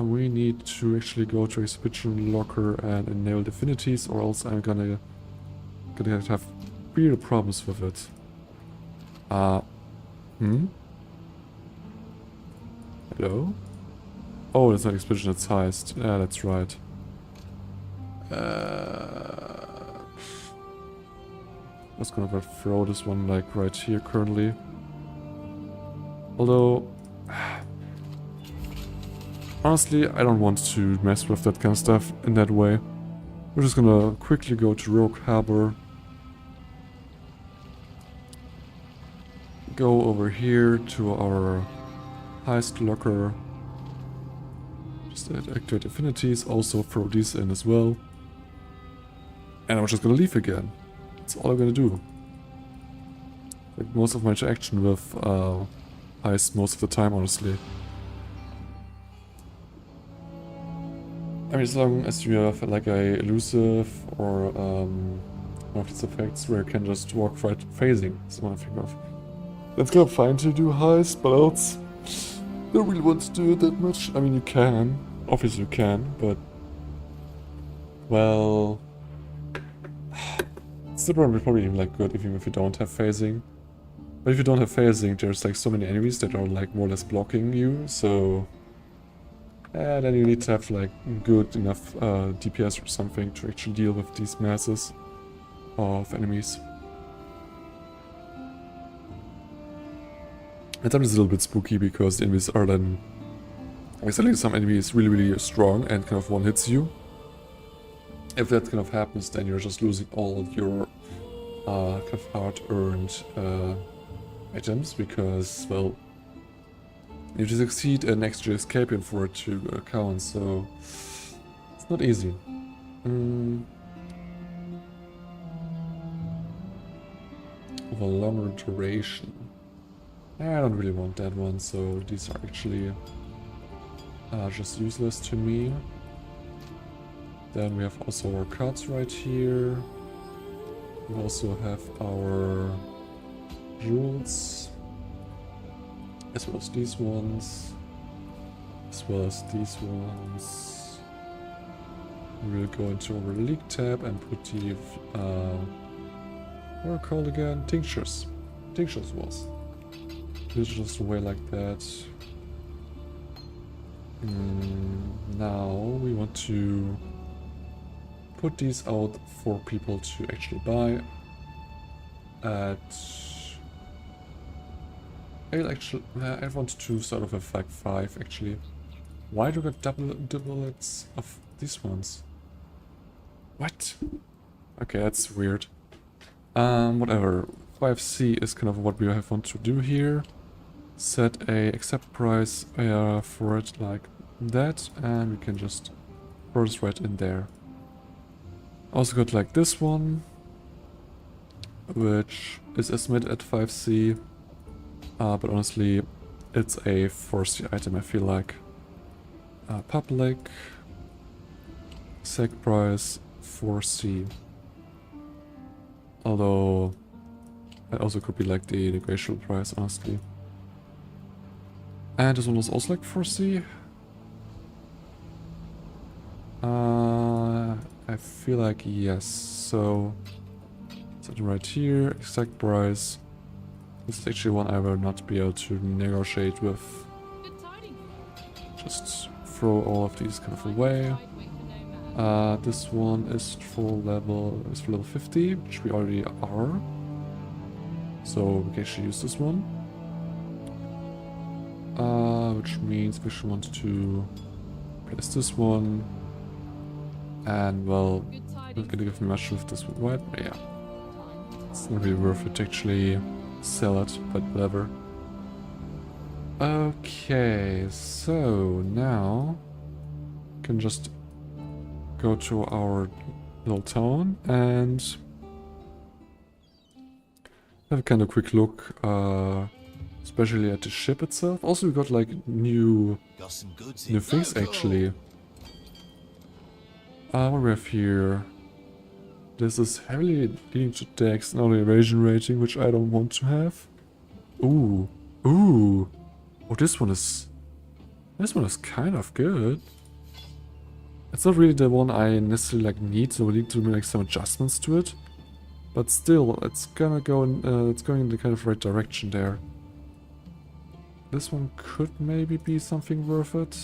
Speaker 1: We need to actually go to exhibition locker and enable affinities, or else I'm gonna have real problems with it. Hello? Oh, that's not exhibition, it's heist. Yeah, that's right. I was gonna throw this one like right here currently. Although, honestly, I don't want to mess with that kind of stuff in that way. We're just gonna quickly go to Rogue Harbor. Go over here to our heist locker. Just activate affinities, also throw these in as well. And I'm just gonna leave again. That's all I'm gonna do. Like most of my interaction with heist most of the time, honestly. I mean, as long as you have like a elusive or one of these effects where you can just walk right phasing, that's what I think of. That's kind of fine to do heist, but else don't really want to do it that much. I mean, you can, obviously you can, but well, it's still probably even like good even if you don't have phasing. But if you don't have phasing, there's like so many enemies that are like more or less blocking you, so then you need to have like good enough DPS or something to actually deal with these masses of enemies. And sometimes it's a little bit spooky because the enemies are then... Exactly, some enemy is really strong and kind of one hits you. If that kind of happens, then you're just losing all your kind of hard-earned items because, well, You have to succeed an extra escapion for it to count, so it's not easy. Of a longer duration. I don't really want that one, so these are actually just useless to me. Then we have also our cards right here. We also have our jewels, as well as these ones, as well as these ones. We will go into our league tab and put the what are called again? Tinctures. Tinctures was. Just away like that. Now we want to put these out for people to actually buy at... I want to sort of have like 5 actually. Why do I get doublets of these ones? What? Okay, that's weird. Whatever. 5C is kind of what we want to do here. Set a accept price for it like that, and we can just throw this right in there. Also got like this one, which is estimated at 5C, but honestly it's a 4C item, I feel like. Public, sec price 4C. Although it also could be like the negotiable price, honestly. And this one was also like 4C. I feel like yes. So set it right here, exact price. This is actually one I will not be able to negotiate with.
Speaker 2: Good tidings.
Speaker 1: Just throw all of these kind of away.
Speaker 2: I'd wait for no man.
Speaker 1: This one is for level 50, which we already are. So we can actually use this one. Which means we should want to place this one. And well,
Speaker 2: Good
Speaker 1: not
Speaker 2: tidings.
Speaker 1: gonna give me much with this one, right? Yeah. It's not really worth it to actually sell it, but whatever. Okay, so now we can just go to our little town and have a kind of quick look, especially at the ship itself. Also, we got like new
Speaker 4: Got some goods
Speaker 1: new
Speaker 4: in
Speaker 1: things
Speaker 4: Loco.
Speaker 1: actually. What we have here. This is heavily leading to dex and only evasion rating, which I don't want to have. Ooh. Ooh. Oh, this one is kind of good. It's not really the one I necessarily like need, so we need to make some adjustments to it. But still, it's gonna go in, it's going in the kind of right direction there. This one could maybe be something worth it.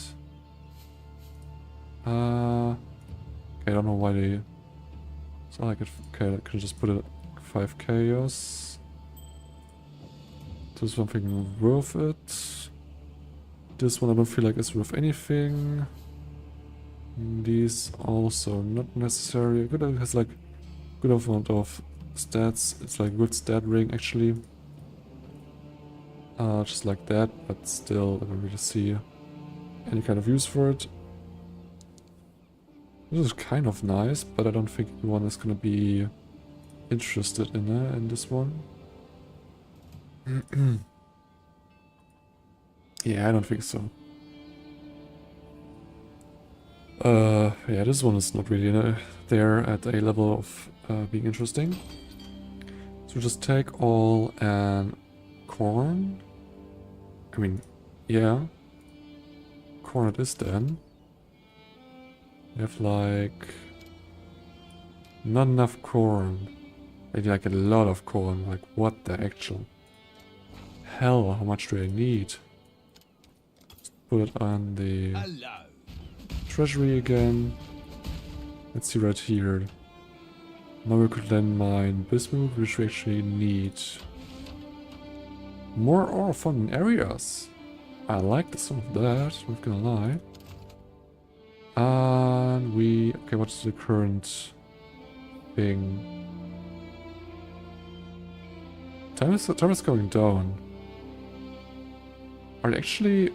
Speaker 1: I don't know why they... It's not like it... Okay, I can just put it at 5 chaos. Do something worth it. This one I don't feel like is worth anything. These also not necessary. Good, it has like good amount of stats. It's like good stat ring actually. Just like that, but still I don't really see any kind of use for it. This is kind of nice, but I don't think anyone is gonna be interested in this one. Yeah, I don't think so. Yeah, this one is not really there at a level of being interesting. So just take all and corn. I mean, yeah. Corn it is then. We have like... not enough corn. Maybe like a lot of corn. Like what the actual... hell, how much do I need? Let's put it on the
Speaker 3: Hello.
Speaker 1: treasury again. Let's see right here. Now we could then mine bismuth, which we actually need. More ore from areas. I like the sound of that, not gonna lie. And we... okay, what's the current thing? Time is going down. Are they actually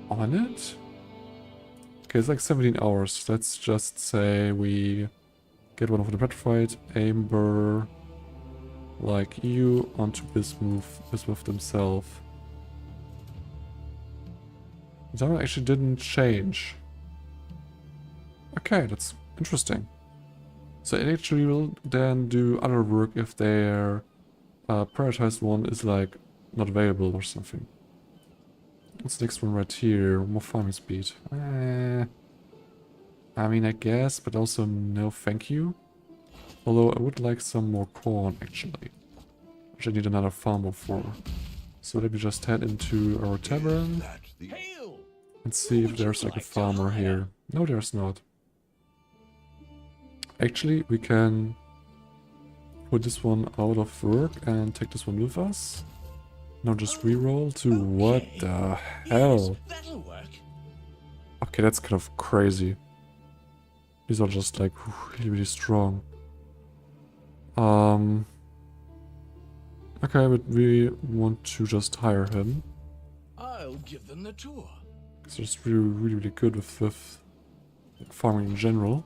Speaker 1: on it? Okay, it's like 17 hours. Let's just say we get one of the petrified amber, like you, onto Bismuth himself. That one actually didn't change. Okay, that's interesting. So it actually will then do other work if their prioritized one is like not available or something. What's the next one right here? More farming speed. I mean, I guess, but also no thank you. Although I would like some more corn, actually. Which I need another farmer for. So let me just head into our tavern and see if there's like a farmer here. No, there's not. Actually, we can put this one out of work and take this one with us. Now just reroll to what the hell? Okay, that's kind of crazy. These are just like really, really strong. Okay, but we want to just hire him.
Speaker 3: I'll give them the tour.
Speaker 1: So it's really, really, really good with like, farming in general.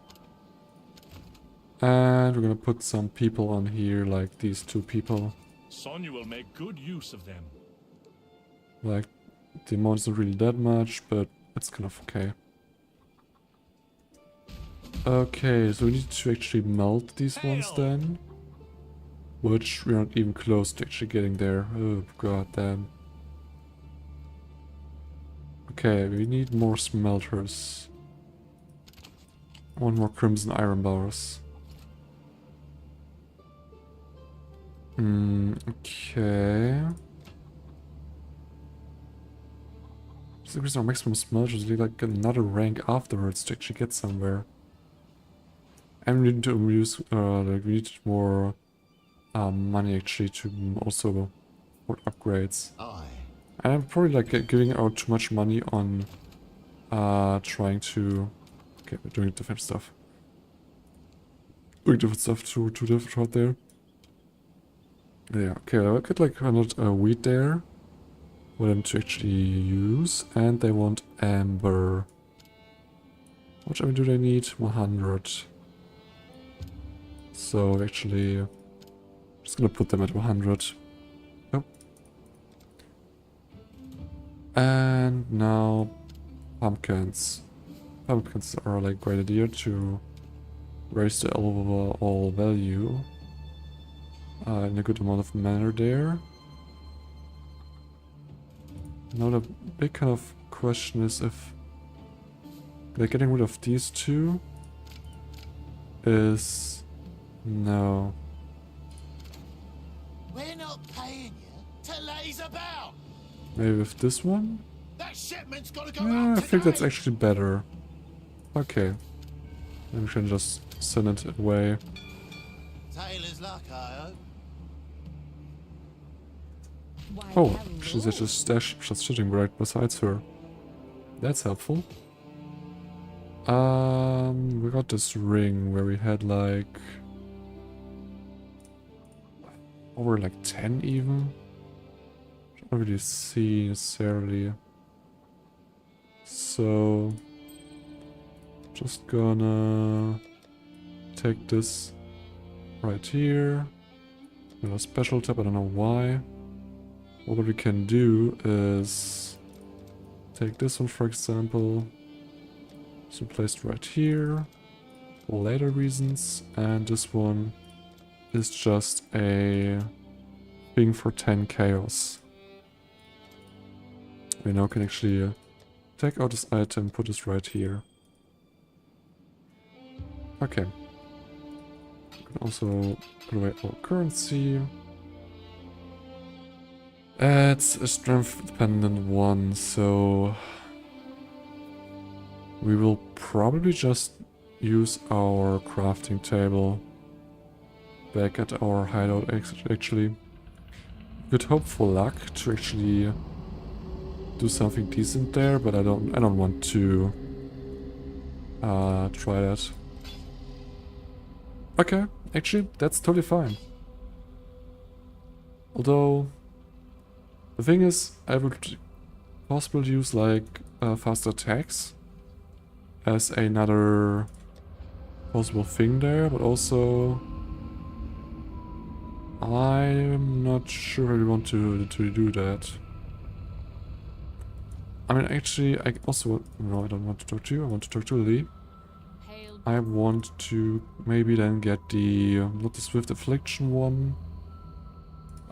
Speaker 1: And we're gonna put some people on here, like these two people.
Speaker 7: Sonya will make good use of them.
Speaker 1: Like, the amount isn't really that much, but it's kind of okay. Okay, so we need to actually melt these ones then. Which we're not even close to actually getting there. Oh god damn. Okay, we need more smelters. I want more crimson iron bars. Okay. So increase our maximum smelters, we like another rank afterwards to actually get somewhere. And we need to use like we need more money actually to also afford upgrades. And I'm probably like giving out too much money on trying to okay, we're doing different stuff. Doing different stuff too different out there. Yeah, okay, I'll get like 100 wheat there for them to actually use, and they want amber. How much amber do they need? 100. So actually, I'm just gonna put them at 100. Oh. And now pumpkins. Pumpkins are like great idea to raise the overall value. In a good amount of manner there. Now the big kind of question is if like getting rid of these two is no.
Speaker 4: We're not paying you to laze about.
Speaker 1: Maybe with this one?
Speaker 4: That shipment's gotta go
Speaker 1: Yeah,
Speaker 4: out
Speaker 1: I think that's
Speaker 4: today.
Speaker 1: actually better. Okay. Then we can just send it away.
Speaker 4: Taylor's luck, I hope.
Speaker 5: Why,
Speaker 1: Oh,
Speaker 5: hello.
Speaker 1: she's just sitting right beside her. That's helpful. We got this ring where we had like over like 10 even. Don't really see necessarily. So just gonna take this right here. A special tab, I don't know why. What we can do is take this one, for example, so placed right here for later reasons, and this one is just a thing for 10 chaos. We now can actually take out this item, put this right here. Okay. We can also put away our currency. It's a strength dependent one, so we will probably just use our crafting table back at our hideout actually. Could hope for luck to actually do something decent there, but I don't want to try that. Okay, actually that's totally fine. Although the thing is, I would possible to use like fast attacks as another possible thing there, but also I'm not sure I want to do that. I mean, actually, I also... No, I don't want to talk to you. I want to talk to Lily.
Speaker 2: Hail.
Speaker 1: I want to maybe then get the... not the Swift Affliction one.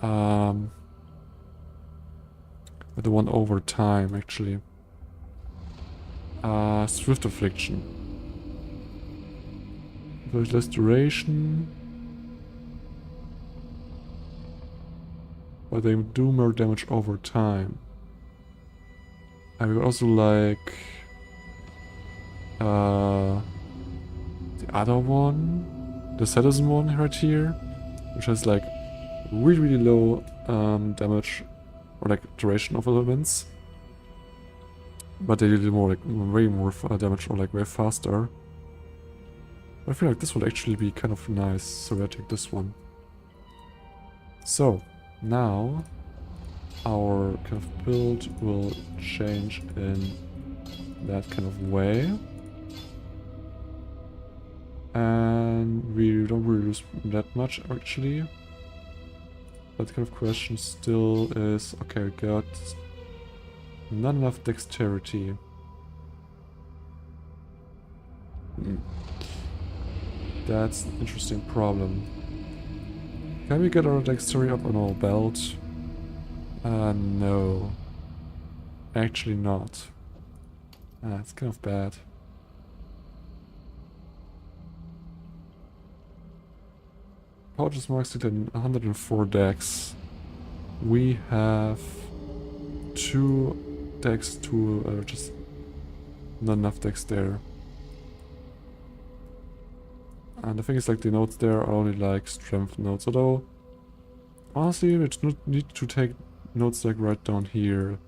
Speaker 1: But the one over time, actually. Swift Affliction. There's less duration. But they do more damage over time. I would also like the other one, the Citizen one right here, which has like really low damage or like duration of elements, but they do more like way more damage or like way faster. I feel like this would actually be kind of nice, so I take this one. So now our kind of build will change in that kind of way. And we don't really lose that much actually. But the kind of question still is, okay, we got not enough dexterity. That's an interesting problem. Can we get our dexterity up on our belt? No. Actually not. It's kind of bad. Power just marks it at 104 dex. We have 2 dex to just not enough dex there. And the thing is, like, the notes there are only like strength notes, although honestly we need to take notes like right down here.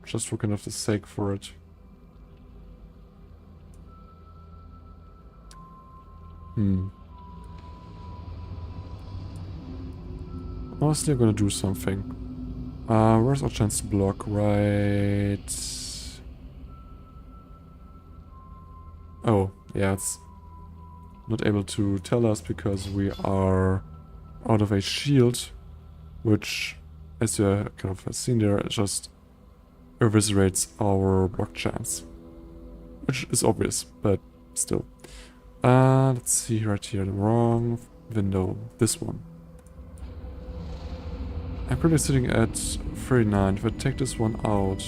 Speaker 1: Just for kind of the sake for it. Honestly, I'm gonna do something. Where's our chance to block? Right. Oh, yeah, it's not able to tell us because we are out of a shield, which, as you kind of have seen there, just eviscerates our block chance. Which is obvious, but still. Let's see right here, the wrong window, this one. I'm currently sitting at 39. If I take this one out...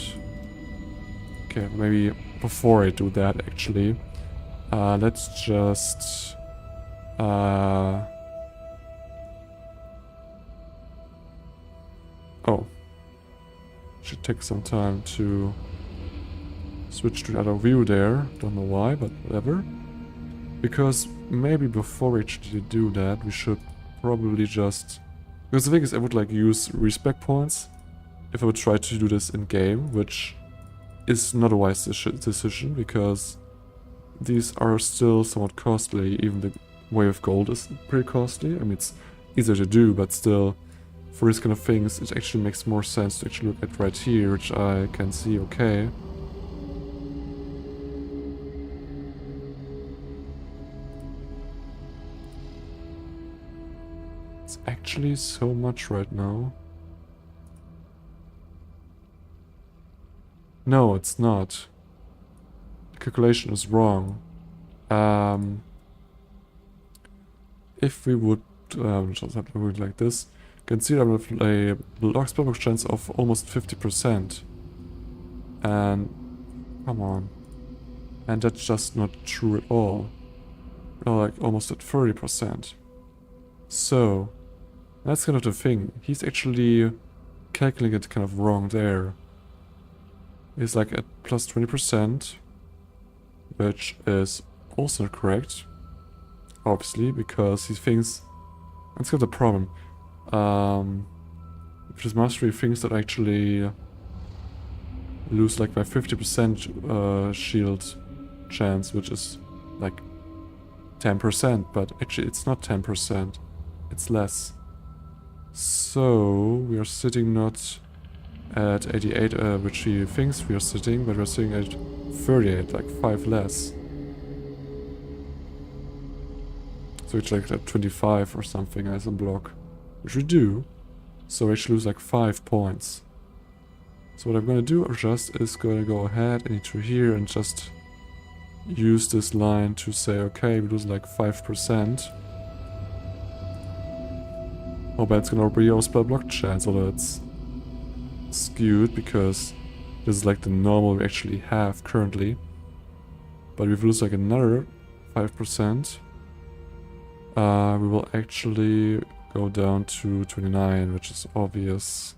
Speaker 1: Okay, maybe before I do that actually, let's just... Oh. Should take some time to switch to another view there. Don't know why, but whatever. Because maybe before we actually do that, we should probably just... Because the thing is, I would like use respec points if I would try to do this in game, which is not a wise decision because these are still somewhat costly. Even the way of gold is pretty costly. I mean, it's easier to do, but still, for these kind of things, it actually makes more sense to actually look at right here, which I can see okay. It's actually so much right now. No, it's not. The calculation is wrong. If we would just have to do it like this, consider with a block spellbox chance of almost 50%. And come on. And that's just not true at all. We're like almost at 30%. So that's kind of the thing. He's actually calculating it kind of wrong there. He's like at plus 20%, which is also correct, obviously, because he thinks that's got the problem. With his mastery, thinks that actually lose like by 50% shield chance, which is like 10%, but actually it's not 10%, it's less. So we are sitting not at 88, which he thinks we are sitting, but we're sitting at 38, like 5 less. So it's like at 25 or something as a block, which we do. So we actually lose like 5 points. So what I'm gonna do just is gonna go ahead into here and just use this line to say, okay, we lose like 5%. Oh, but it's gonna be our spell block chance, although it's skewed because this is like the normal we actually have currently. But if we lose like another 5%, we will actually go down to 29, which is obvious.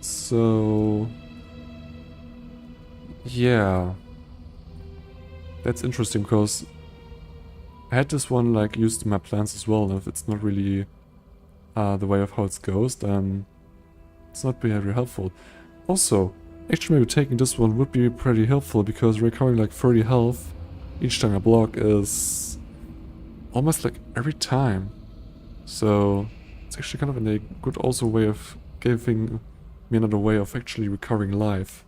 Speaker 1: So yeah, that's interesting because I had this one like used in my plans as well, and if it's not really the way of how it goes, then it's not very helpful. Also, actually maybe taking this one would be pretty helpful because recovering like 30 health each time I block is almost like every time. So it's actually kind of a good also way of giving me another way of actually recovering life.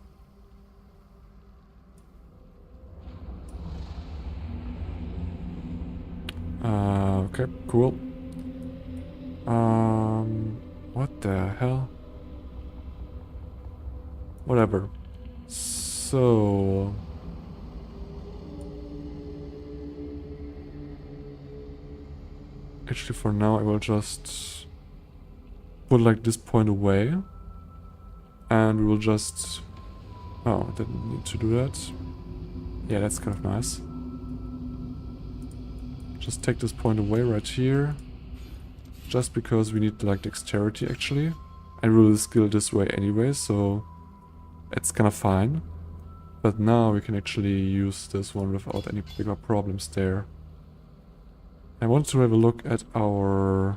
Speaker 1: Okay, cool. What the hell? Whatever. So actually for now I will just put like this point away. And we will just... Oh, I didn't need to do that. Yeah, that's kind of nice. Just take this point away right here. Just because we need like dexterity actually. And we will skill this way anyway, so it's kind of fine. But now we can actually use this one without any bigger problems there. I want to have a look at our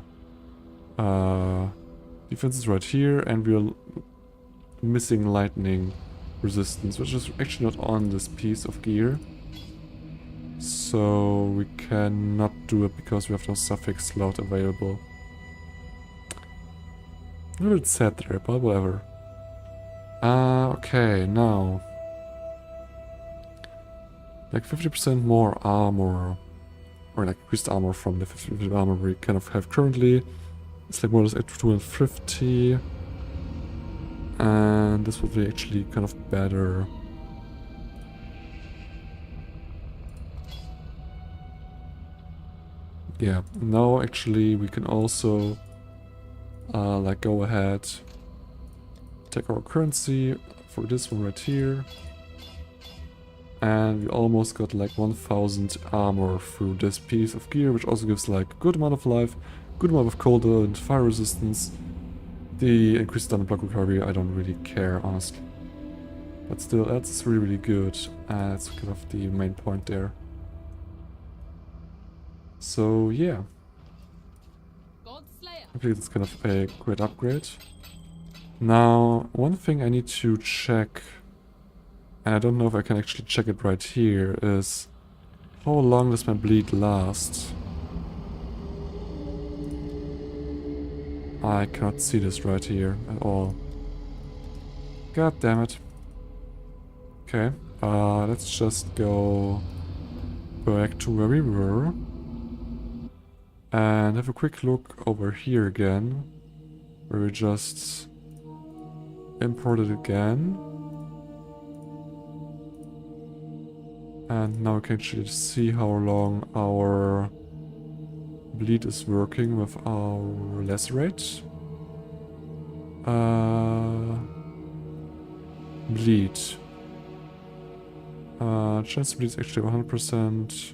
Speaker 1: defenses right here, and we're missing lightning resistance, which is actually not on this piece of gear. So we cannot do it because we have no suffix slot available. A little bit sad there, but whatever. Okay, now. Like 50% more armor. Or like increased armor from the 50% armor we kind of have currently. It's like more or less 250. And this would be actually kind of better. Yeah, now actually we can also like go ahead, take our currency for this one right here. And we almost got like 1000 armor through this piece of gear, which also gives like good amount of life, good amount of cold and fire resistance. The increased stun block recovery, I don't really care, honestly. But still, that's really, really good. That's kind of the main point there. So, yeah.
Speaker 2: Godslayer.
Speaker 1: I think that's kind of a great upgrade. Now, one thing I need to check, and I don't know if I can actually check it right here, is how long does my bleed last? I cannot see this right here at all. God damn it. Okay, let's just go back to where we were. And have a quick look over here again. Where we just imported again. And now we can actually see how long our bleed is working with our lacerate. Bleed. Chance to bleed is actually 100%.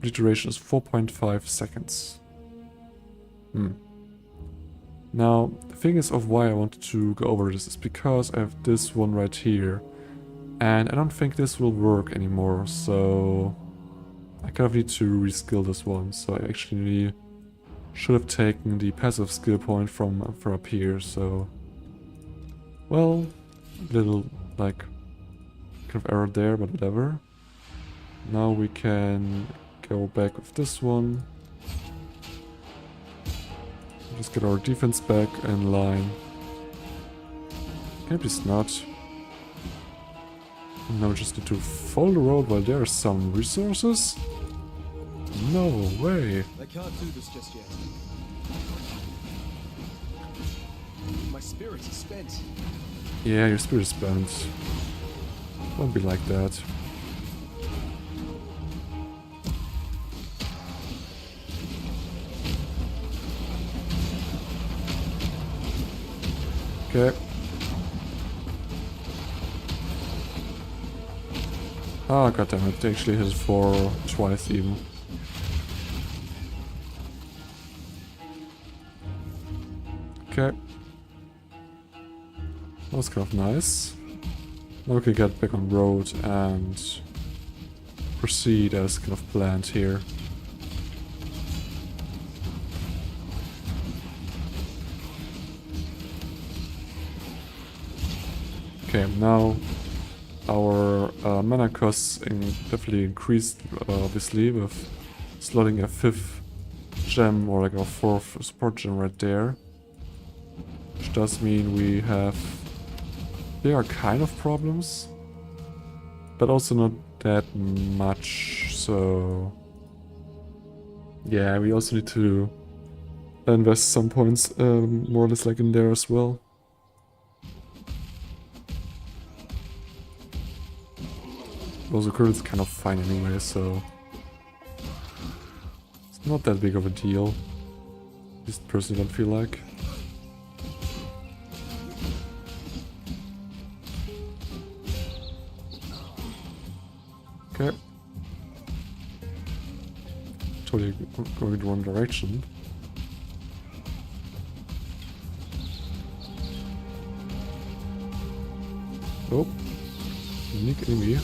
Speaker 1: Bleed duration is 4.5 seconds. Now, the thing is of why I wanted to go over this is because I have this one right here. And I don't think this will work anymore, so I kind of need to reskill this one. So I actually should have taken the passive skill point from up here, so... Well, little, like, kind of error there, but whatever. Now we can go back with this one. Just get our defense back in line. Can it be not? Now we just need to follow the road while there are some resources? No way.
Speaker 3: I can't do this just yet. My spirit is spent.
Speaker 1: Yeah, your spirit is spent. Won't be like that. Okay. Ah, goddammit, they actually hit it for twice even. Okay. That was kind of nice. Now we can get back on road and proceed as kind of planned here. Okay, now our mana costs definitely increased, obviously, with slotting a 5th gem or like a 4th support gem right there. Which does mean we have bigger kind of problems, but also not that much, so yeah, we also need to invest some points more or less like in there as well. Also, current's kind of fine anyway, so it's not that big of a deal. At least personally don't feel like. Okay. Totally going the wrong direction. Oh. Unique enemy.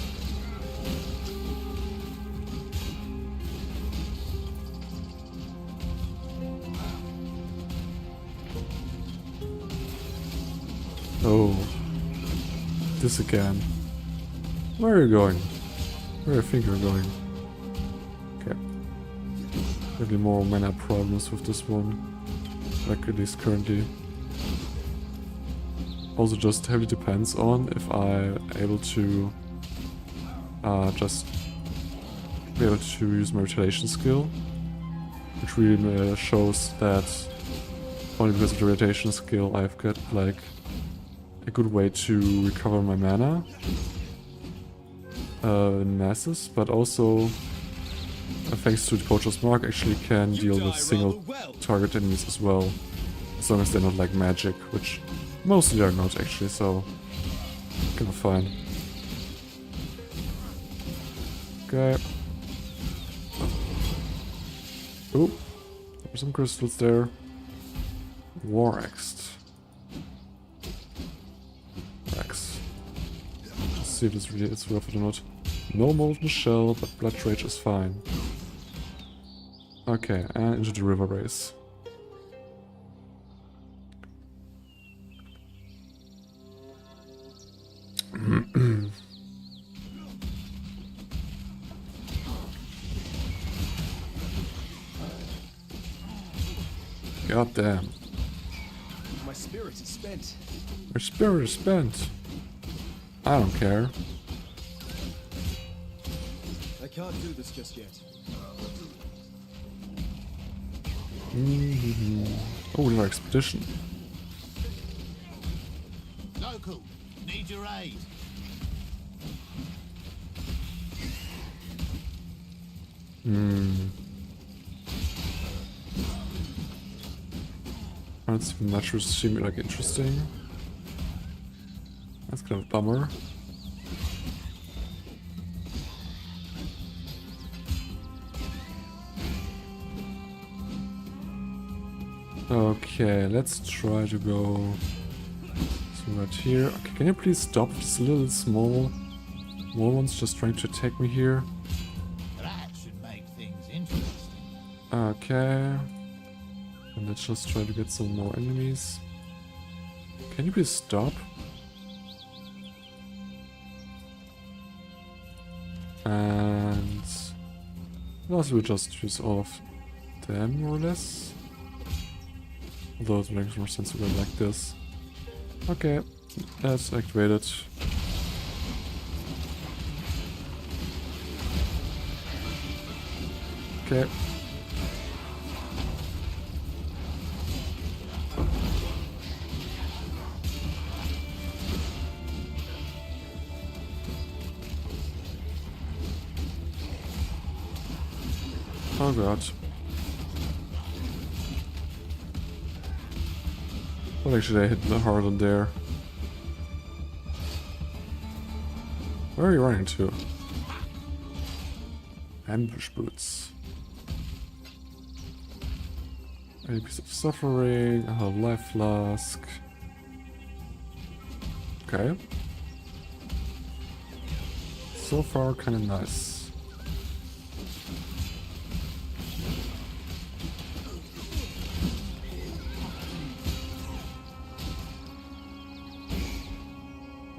Speaker 1: Oh, this again. Where are you going? Where do you think you're going? Okay. Maybe more mana problems with this one. Like at least currently. Also just heavily depends on if I'm able to just be able to use my retaliation skill. Which really shows that only because of the retaliation skill I've got like a good way to recover my mana in masses, but also thanks to the Poacher's Mark actually can deal with single target enemies as well, as long as they're not like magic, which mostly they're not actually, so kind of fine. Okay. Oh, there's some crystals there. War Axed. Just see if this really is worth it or not. No molten shell, but blood rage is fine. Okay, and into the river race. God damn.
Speaker 3: My spirit is spent.
Speaker 1: Your spirit is spent. I don't care.
Speaker 3: I can't do this just yet.
Speaker 1: Oh, another expedition.
Speaker 4: Local, need your aid. That's much seem like interesting. That's kind of a bummer. Okay, let's try to go right here. Okay, can you please stop this little small ones just trying to attack me here? That should make things interesting.
Speaker 1: Okay. And let's just try to get some more enemies. Can you please stop? And also we'll just use all of them more or less. Although it makes more sense to go like this. Okay, let's activate it. Okay. Oh god. Well, actually I hit hard on there. Where are you running to? Ambush boots. A piece of suffering, a whole life flask. Okay. So far kinda nice.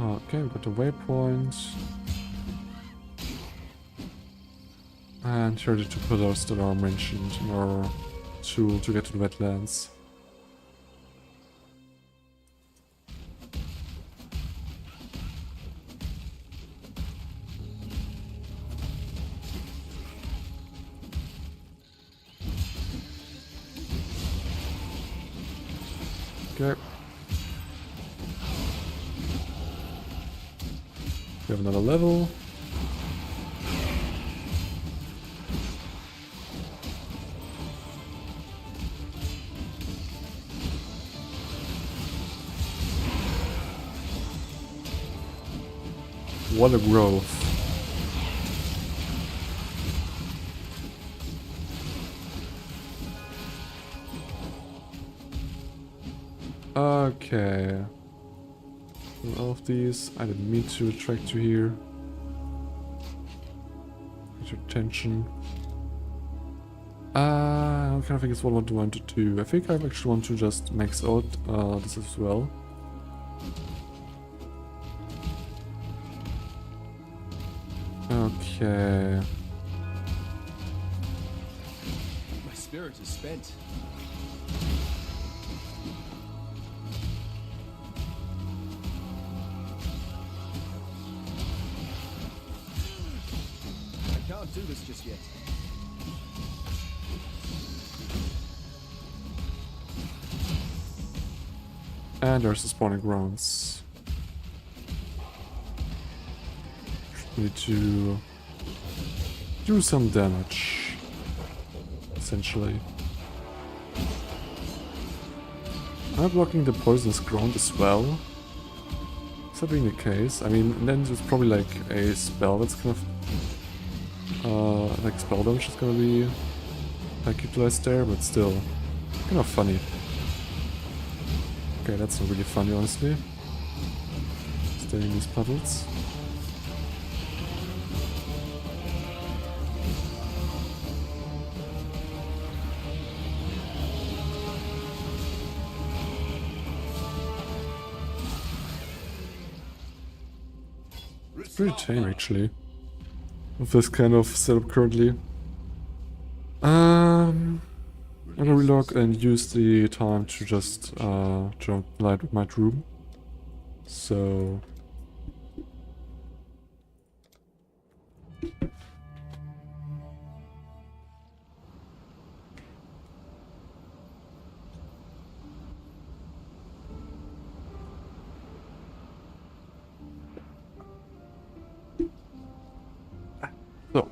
Speaker 1: Okay, we got the waypoint. And here are the two pillars that are mentioned in our tool to get to the wetlands. Okay. We have another level. What a growth. Okay. All of these, I didn't mean to attract you here. Get your attention. I kind of think it's what I want to do. I think I actually want to just max out this as well. Okay.
Speaker 3: My spirit is spent. I can't do this just yet.
Speaker 1: And there's the spawning grounds. Need to do some damage, essentially. Am I blocking the poisonous ground as well? Is that being the case? I mean, then there's probably like a spell that's kind of like spell damage is gonna be like utilized there, but still kind of funny. Okay, that's not really funny, honestly. Staying in these puddles. It's pretty tame, actually, with this kind of setup currently. I'm gonna relog and use the time to just jump light with my room. So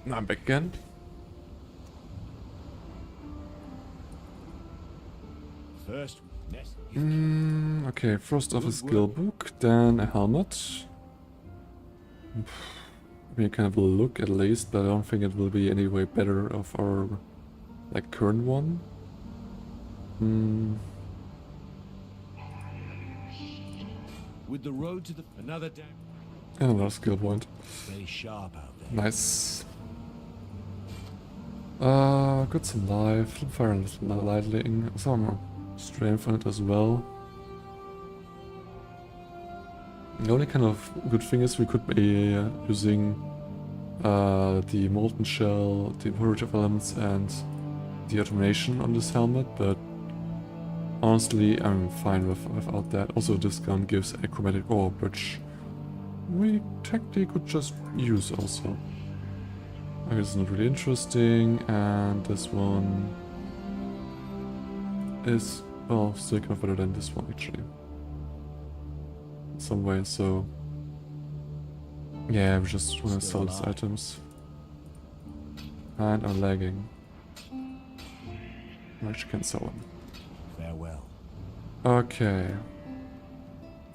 Speaker 1: now I'm back again.
Speaker 3: First, next.
Speaker 1: Okay, first off a skill book, then a helmet. Maybe kind of a look at least, but I don't think it will be any way better of our like current one.
Speaker 3: With the road to the another day.
Speaker 1: And another skill point.
Speaker 3: Stay sharp out there.
Speaker 1: Nice. Got some life, fire and lightning, some strength on it as well. The only kind of good thing is we could be using the molten shell, the impurity of elements, and the automation on this helmet, but honestly, I'm fine without that. Also, this gun gives a chromatic orb, which we technically could just use also. Okay, this is not really interesting, and this one is, well, still kind of better than this one actually. In some ways, so yeah, we just want to sell these items. And I'm lagging. I actually can't sell them.
Speaker 3: Farewell.
Speaker 1: Okay.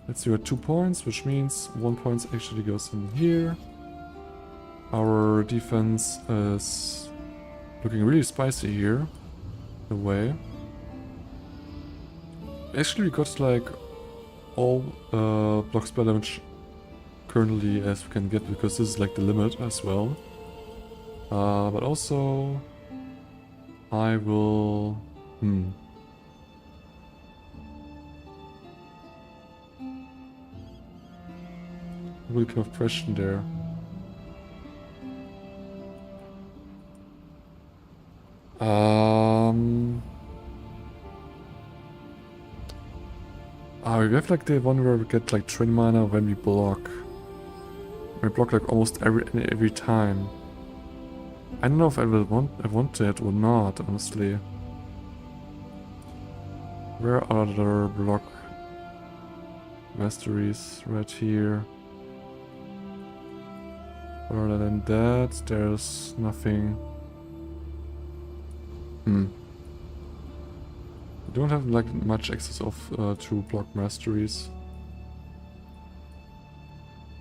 Speaker 1: Let's see, we're at 2 points, which means 1 point actually goes in here. Our defense is looking really spicy here. In a way. Actually, we got like all block spell damage currently as we can get, because this is like the limit as well. But also I will... Really kind of question there. We have like the one where we get like 20 mana when we block. We block like almost every time. I don't know if I want it or not, honestly. Where are the block masteries? Right here. Other than that, there's nothing. We don't have like much access of to block masteries,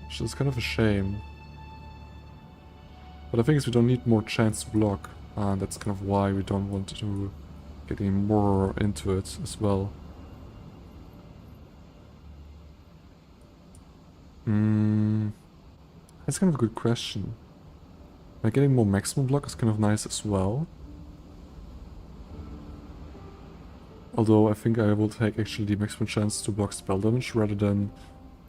Speaker 1: which is kind of a shame. But the thing is, we don't need more chance to block, and that's kind of why we don't want to get any more into it as well. That's kind of a good question. Like, getting more maximum block is kind of nice as well. Although I think I will take actually the maximum chance to block spell damage rather than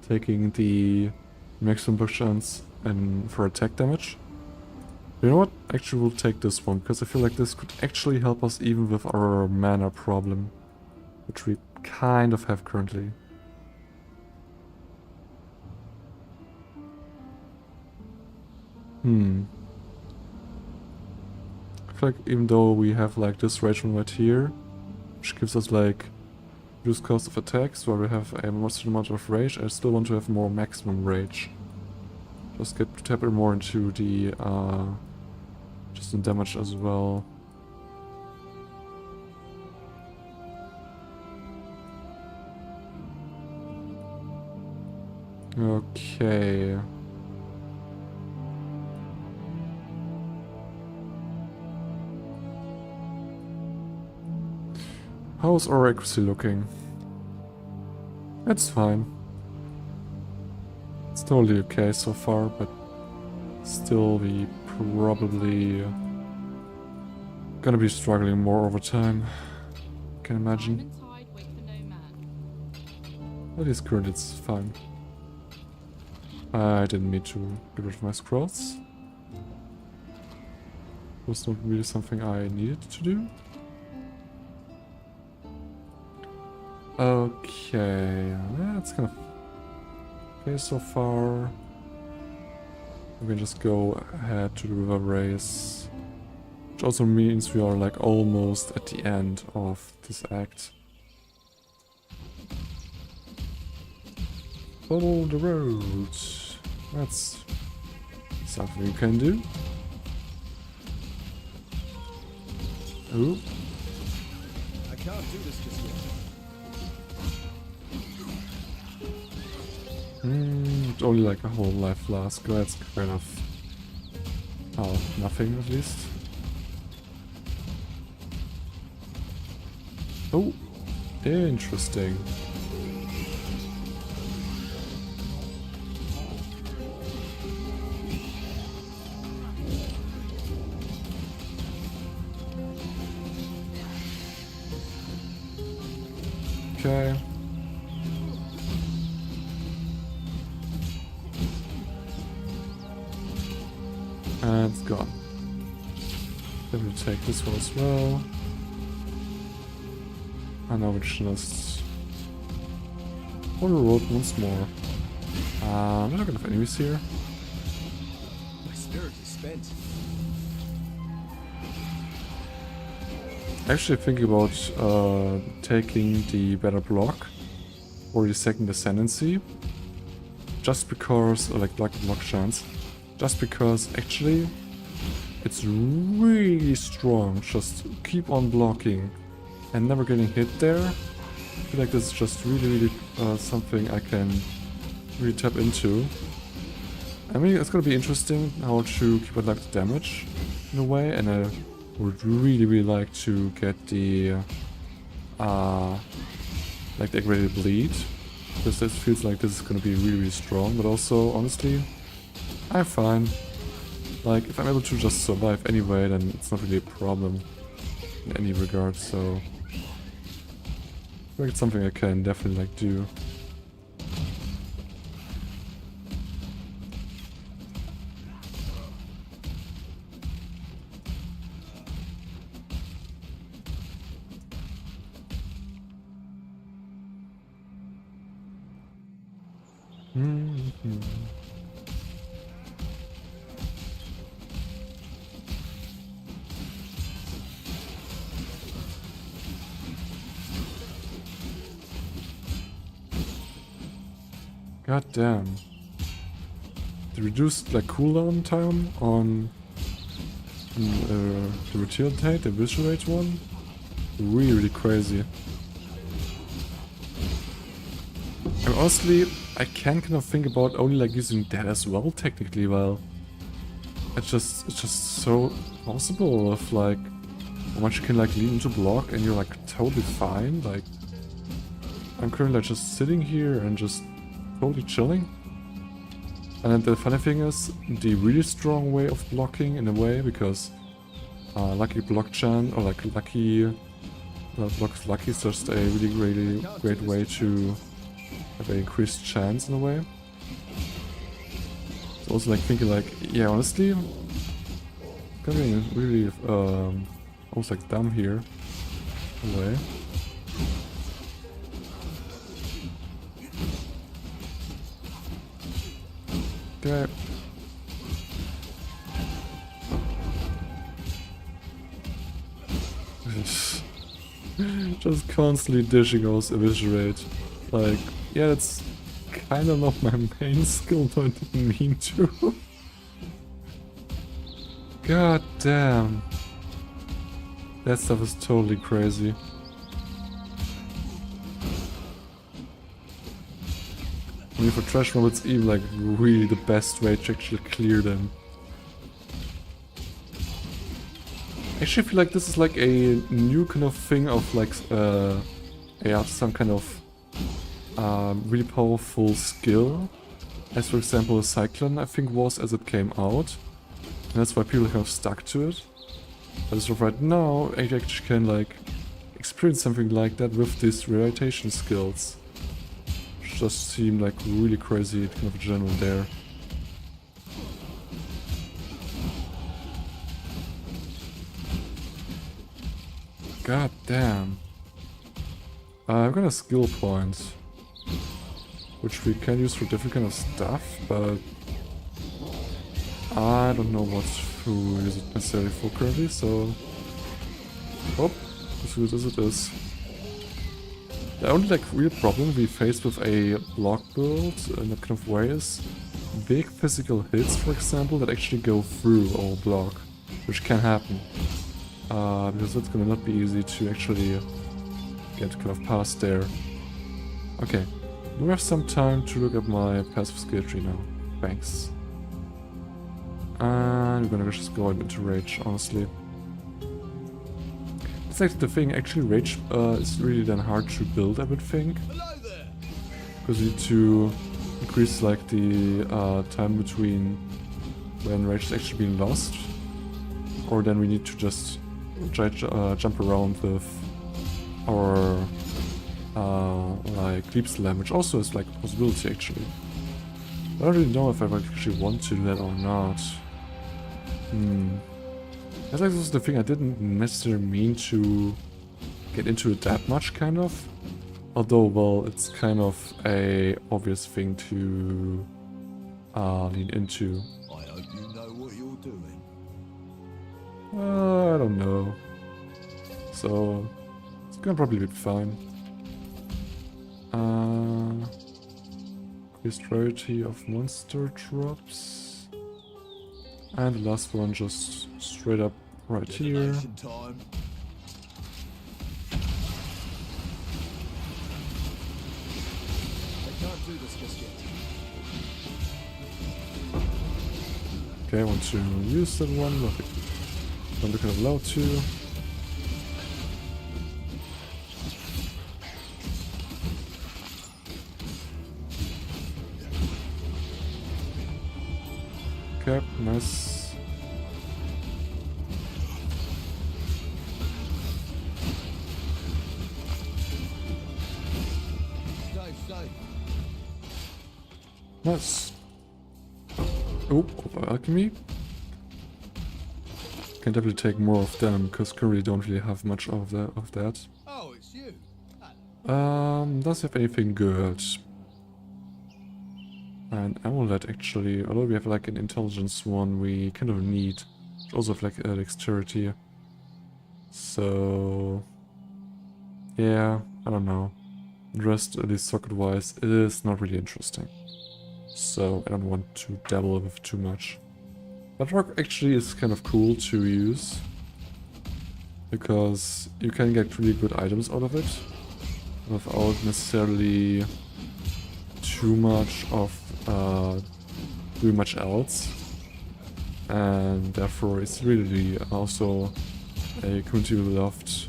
Speaker 1: taking the maximum block chance and for attack damage. You know what? Actually, we'll take this one, because I feel like this could actually help us even with our mana problem, which we kind of have currently. I feel like even though we have like this rage one right here, which gives us like reduced cost of attacks, where we have a certain amount of rage, I still want to have more maximum rage. Just tap it more into the just in damage as well. Okay. How's our accuracy looking? It's fine. It's totally okay so far, but still we probably gonna be struggling more over time. Can imagine.
Speaker 2: Time and tide wait for no man.
Speaker 1: At least currently it's fine. I didn't mean to get rid of my scrolls. It was not really something I needed to do. Okay, that's kind of okay so far. We can just go ahead to the river race, which also means we are like almost at the end of this act. Follow the road. That's something you can do. Oh.
Speaker 3: I can't do this just yet.
Speaker 1: It's only like a whole life flask. That's kind of... oh, nothing at least. Oh, interesting. Okay. And it's gone. Then we take this one as well. And now we just on the road once more. We're not gonna have enemies here.
Speaker 3: My spirit is spent.
Speaker 1: Actually thinking about taking the better block or the second ascendancy. Just because, or like block chance. Just because actually it's really strong. Just keep on blocking and never getting hit there. I feel like this is just really something I can really tap into. I mean, it's gonna be interesting how to keep it like the damage in a way, and I would really like to get the like the aggravated bleed, because this feels like this is gonna be really strong. But also, honestly, I'm fine. Like, if I'm able to just survive anyway, then it's not really a problem in any regard. So I think it's something I can definitely like do. God damn. The reduced like cooldown time on the Retaliate, the Eviscerate one, really crazy. And honestly, I can kind of think about only like using that as well technically. Well, it's just so possible of like how much you can like lean into block and you're like totally fine. Like, I'm currently like, just sitting here and just totally chilling. And then the funny thing is, the really strong way of blocking in a way, because Lucky Block Chan, or like Lucky Block is Lucky, is just a really great way to have an increased chance in a way. So also like thinking like, yeah, honestly, getting really almost like dumb here in a way. Okay. Just constantly dishing those Eviscerate. Like, yeah, that's kind of not my main skill, but I didn't mean to. God damn. That stuff is totally crazy. I mean, for trash mob, it's even like really the best way to actually clear them. Actually, I feel like this is like a new kind of thing of like, yeah, some kind of really powerful skill. As for example, Cyclone, I think, was as it came out. And that's why people kind of stuck to it. But as of right now, I actually can like experience something like that with these rehabilitation skills. Just seem like really crazy kind of general there. God damn. I've got a skill point, which we can use for different kind of stuff, but I don't know what to use it necessarily for currently, so oh, as good as it is. The only like real problem we face with a block build in that kind of way is big physical hits, for example, that actually go through our block, which can happen. Because it's gonna not be easy to actually get kind of past there. Okay, do we have some time to look at my passive skill tree now? Thanks. And we're gonna just go into Rage, honestly. It's like the thing, actually Rage is really then hard to build, I would think. Because you need to increase like the time between when Rage is actually being lost. Or then we need to just try jump around with our like Leap Slam, which also is like a possibility actually. I don't really know if I actually want to do that or not. That's like this is the thing, I didn't necessarily mean to get into it that much, kind of. Although, well, it's kind of a obvious thing to lean into.
Speaker 8: I hope you know what you're doing.
Speaker 1: I don't know. So, it's gonna probably be fine. Increased rarity of monster drops. And the last one just straight up right here.
Speaker 8: Divination time.
Speaker 3: I can't do this just yet.
Speaker 1: Okay, I want to use that one, but I'm not kind of allowed to. Okay, nice.
Speaker 8: Stay safe.
Speaker 1: Nice. Oh, over alchemy. Can definitely take more of them, because currently don't really have much of that.
Speaker 8: Oh, it's you.
Speaker 1: Does he have anything good? An amulet actually, although we have like an intelligence one we kind of need. Also have like a dexterity. So yeah, I don't know. The rest, at least socket wise, is not really interesting. So I don't want to dabble with too much. But rock actually is kind of cool to use. Because you can get really good items out of it. Without necessarily too much of doing much else. And therefore it's really also a community loved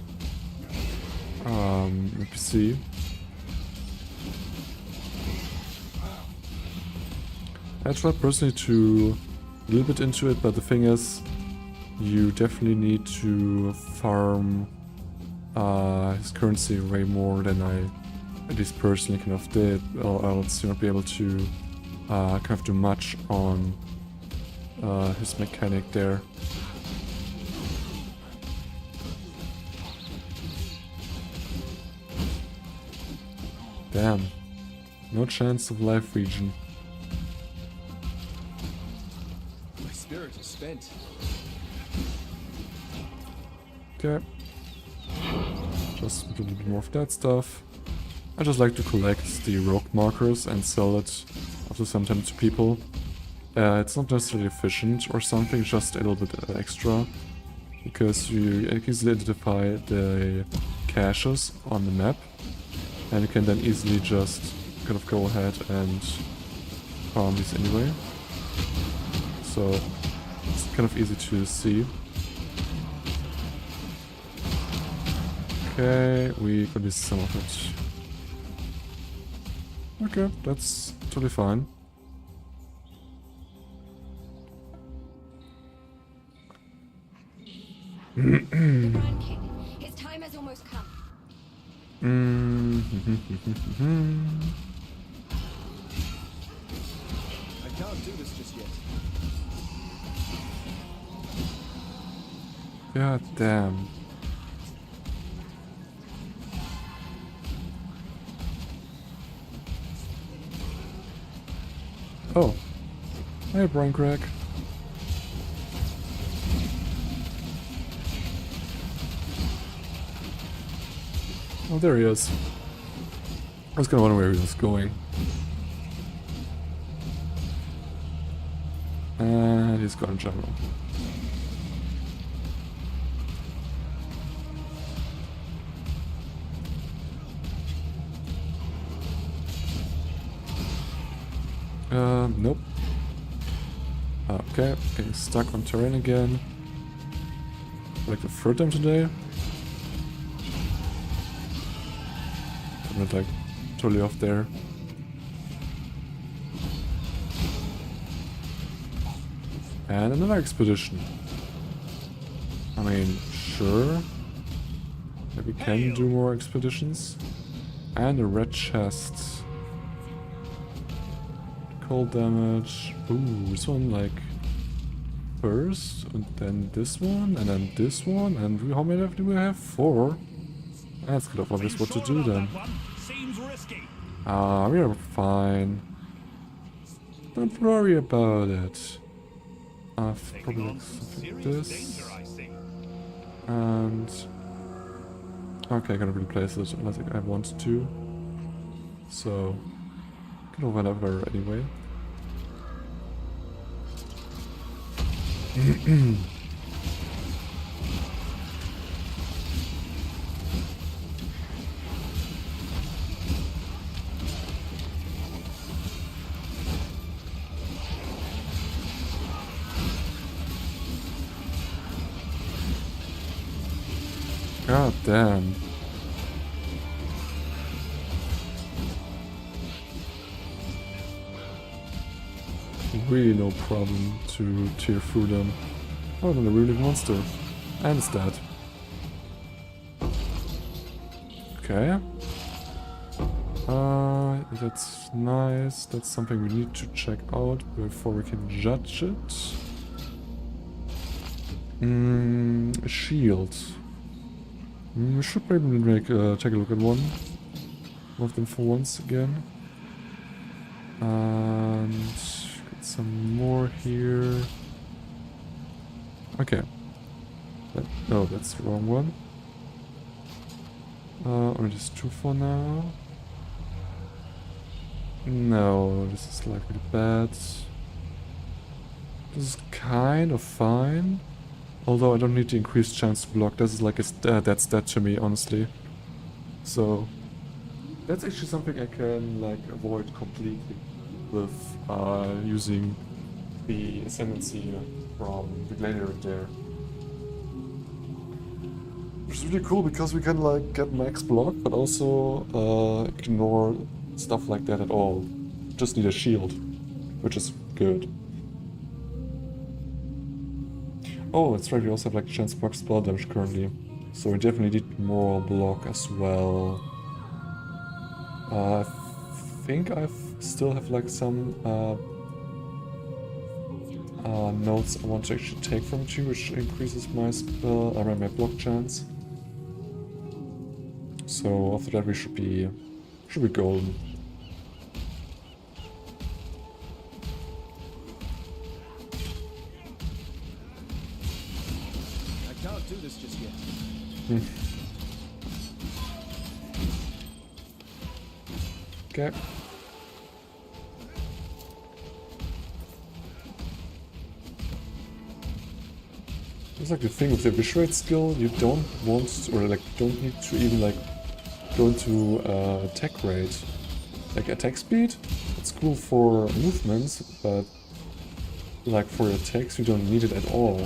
Speaker 1: NPC. I tried personally to a little bit into it, but the thing is, you definitely need to farm his currency way more than I at least personally kind of did, or else you won't be able to kind of do much on his mechanic there. Damn. No chance of life regen.
Speaker 3: My spirit is spent.
Speaker 1: Okay. Just a little bit more of that stuff. I just like to collect the rogue markers and sell it after some time to people. It's not necessarily efficient or something, just a little bit extra. Because you can easily identify the caches on the map. And you can then easily just kind of go ahead and farm these anyway. So it's kind of easy to see. Okay, we got this some of it. Okay, that's totally fine.
Speaker 9: The Grand King. His time has almost come.
Speaker 3: I can't do this just yet.
Speaker 1: God damn. Oh. Hey, Brian Craig. Oh, there he is. I was gonna wonder where he was going. And he's gone in general. Nope. Okay, getting stuck on terrain again. Like the third time today. I'm not like totally off there. And another expedition. I mean, sure. Maybe we can do more expeditions. And a red chest. Cold damage. Ooh, this one like first, and then this one, and then this one, and how many do we have? 4. That's kind of obvious what to do then.
Speaker 7: Seems risky.
Speaker 1: We're fine. Don't worry about it. I've probably like something like this. And... okay, I can replace it unless I want to. So... can go whenever anyway. God damn. Really no problem to tear through them. Oh, then a really monster. And it's dead. Okay. That's nice. That's something we need to check out before we can judge it. A shield. We should probably take a look at one of them for once again. And get some more here. Okay. No, that's the wrong one. Only just 2 for now. No, this is like really bad. This is kind of fine. Although I don't need the increased chance to block. This is like that's dead to me, honestly. So that's actually something I can like avoid completely with using the ascendancy from the Gladiator there. Which is really cool because we can like get max block, but also ignore stuff like that at all. Just need a shield, which is good. Oh, that's right, we also have like chance to block spell damage currently. So we definitely need more block as well. I think I still have like some notes I want to actually take from you, which increases my spell, my block chance. So after that we should be golden.
Speaker 3: I can't do this just yet.
Speaker 1: Okay. It's like the thing with the wish rate skill, you don't want or like don't need to even like go into attack rate. Like attack speed, it's cool for movements, but like for attacks you don't need it at all.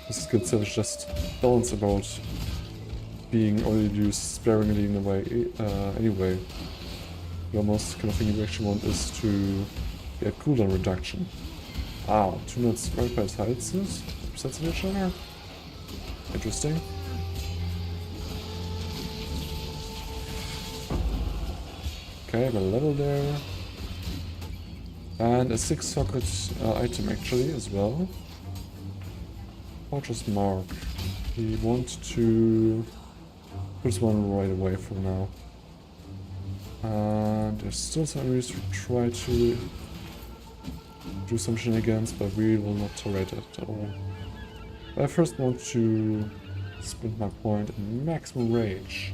Speaker 1: This is considered just balance about being only used sparingly in a way anyway. The most kind of thing you actually want is to get cooldown reduction. Ah, 2 notes right by sides of each other? Interesting. Okay, I have a level there. And a 6-socket item actually as well. Fortress Mark. We want to put this one right away for now. And there's still some enemies to try to do some shenanigans, but we will not tolerate it at all. But I first want to spend my point in maximum rage.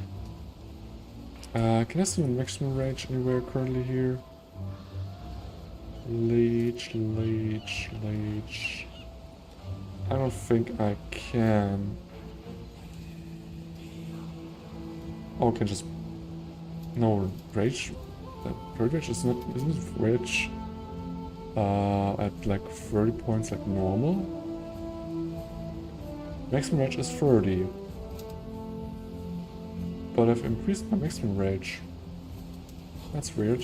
Speaker 1: Can I see maximum rage anywhere currently here? Leech. I don't think I can. Oh, I can just... No, rage? Rage is not... Isn't it rage at like 30 points like normal? Maximum rage is 30. But I've increased my maximum rage. That's weird.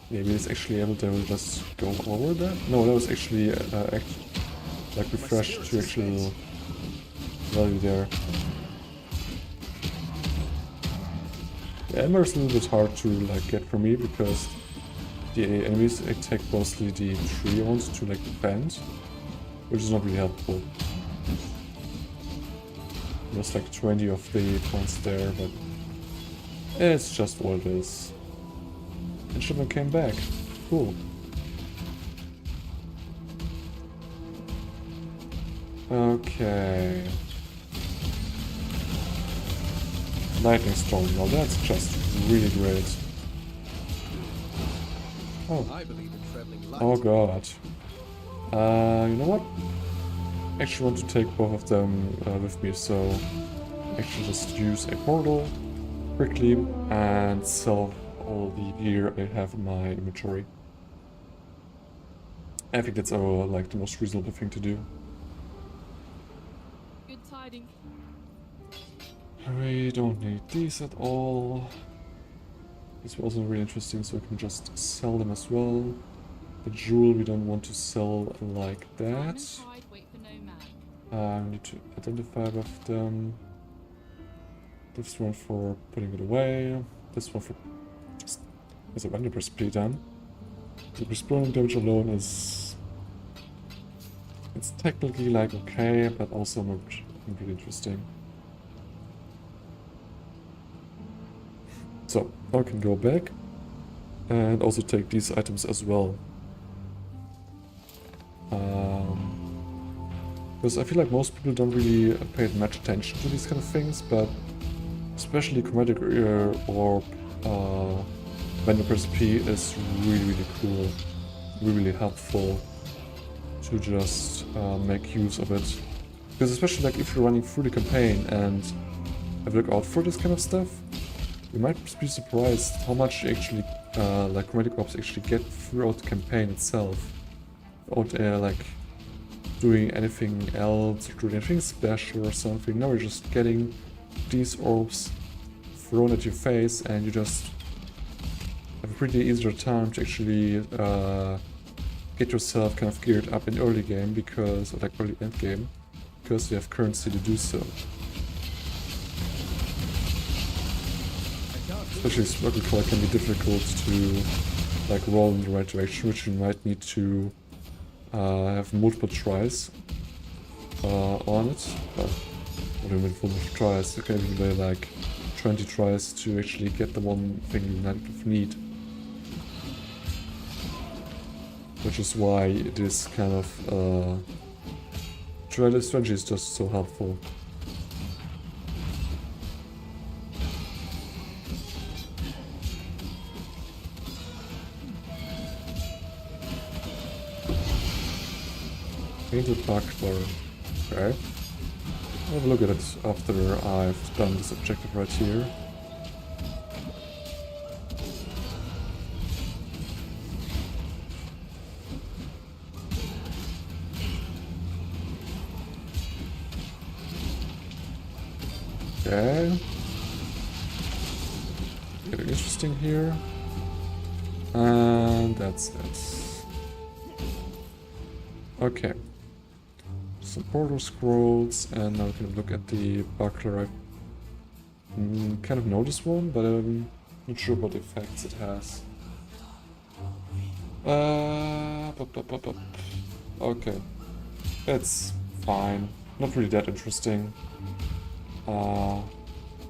Speaker 1: Maybe it's actually able to just go over that? No, that was actually like refreshed to actual value there. The Ember is a little bit hard to like get for me because the enemies attack mostly the tree ones to like defend, which is not really helpful. There's like 20 of the points there, but it's just what it is. And shipment came back. Cool. Okay. Lightning storm. Now that's just really great. Oh.
Speaker 3: I believe in traveling light.
Speaker 1: Oh god. You know what? I actually want to take both of them with me, so actually just use a portal quickly and sell all the gear I have in my inventory. I think that's like the most reasonable thing to do.
Speaker 2: Good tidings.
Speaker 1: We don't need these at all. This was also really interesting, so we can just sell them as well. The jewel we don't want to sell like that.
Speaker 2: Pride, wait for no man.
Speaker 1: I need to identify with them. This one for putting it away. This one for... Is a 100% done. The responding damage alone is... It's technically like okay, but also not really interesting. So, now I can go back and also take these items as well. Because I feel like most people don't really pay much attention to these kind of things, but especially chromatic or vendor recipe is really cool, really helpful to just make use of it. Because especially like if you're running through the campaign and have a look out for this kind of stuff, you might be surprised how much you actually like chromatic orbs actually get throughout the campaign itself, without like doing anything else or doing anything special or something. Now you're just getting these orbs thrown at your face and you just have a pretty easier time to actually get yourself kind of geared up in early game, because, or like early end game, because you have currency to do so. Especially struggle call can be difficult to like roll in the right direction, which you might need to have multiple tries on it. But what do you mean for multiple tries? You can even do like 20 tries to actually get the one thing you might need. Which is why this kind of strategy is just so helpful. Painted buckler. Okay. I'll have a look at it after I've done this objective right here. Okay. Getting interesting here. And that's it. Okay. Some portal scrolls, and now we can look at the buckler. I kind of know this one, but I'm not sure what effects it has. Okay. It's fine. Not really that interesting.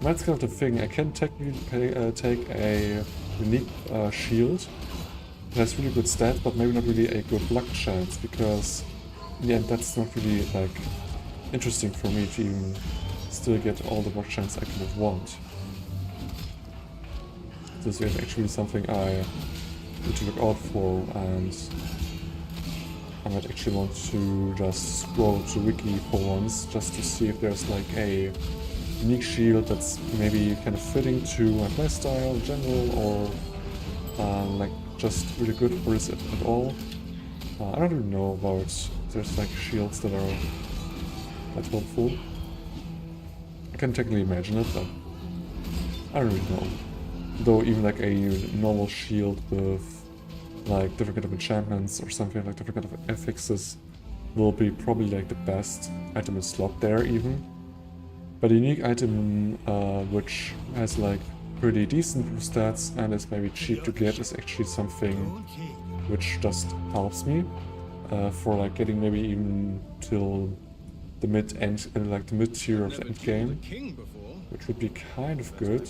Speaker 1: That's kind of the thing. I can technically take a unique shield. It has really good stats, but maybe not really a good luck chance, because in the end that's not really like interesting for me to even still get all the luck chance I kind of want. This is actually something I need to look out for, and I might actually want to just scroll to wiki for once, just to see if there's like a unique shield that's maybe kind of fitting to my playstyle in general, or like just really good for this at all. I don't really know about there's like shields that are that helpful. I can technically imagine it, but I don't really know. Though even like a normal shield with like different kind of enchantments or something, like different kind of affixes, will be probably like the best item in slot there even. But a unique item which has like pretty decent stats and is maybe cheap to get is actually something which just helps me for like getting maybe even till the mid-end, like the mid-tier of the end game, which would be kind of good.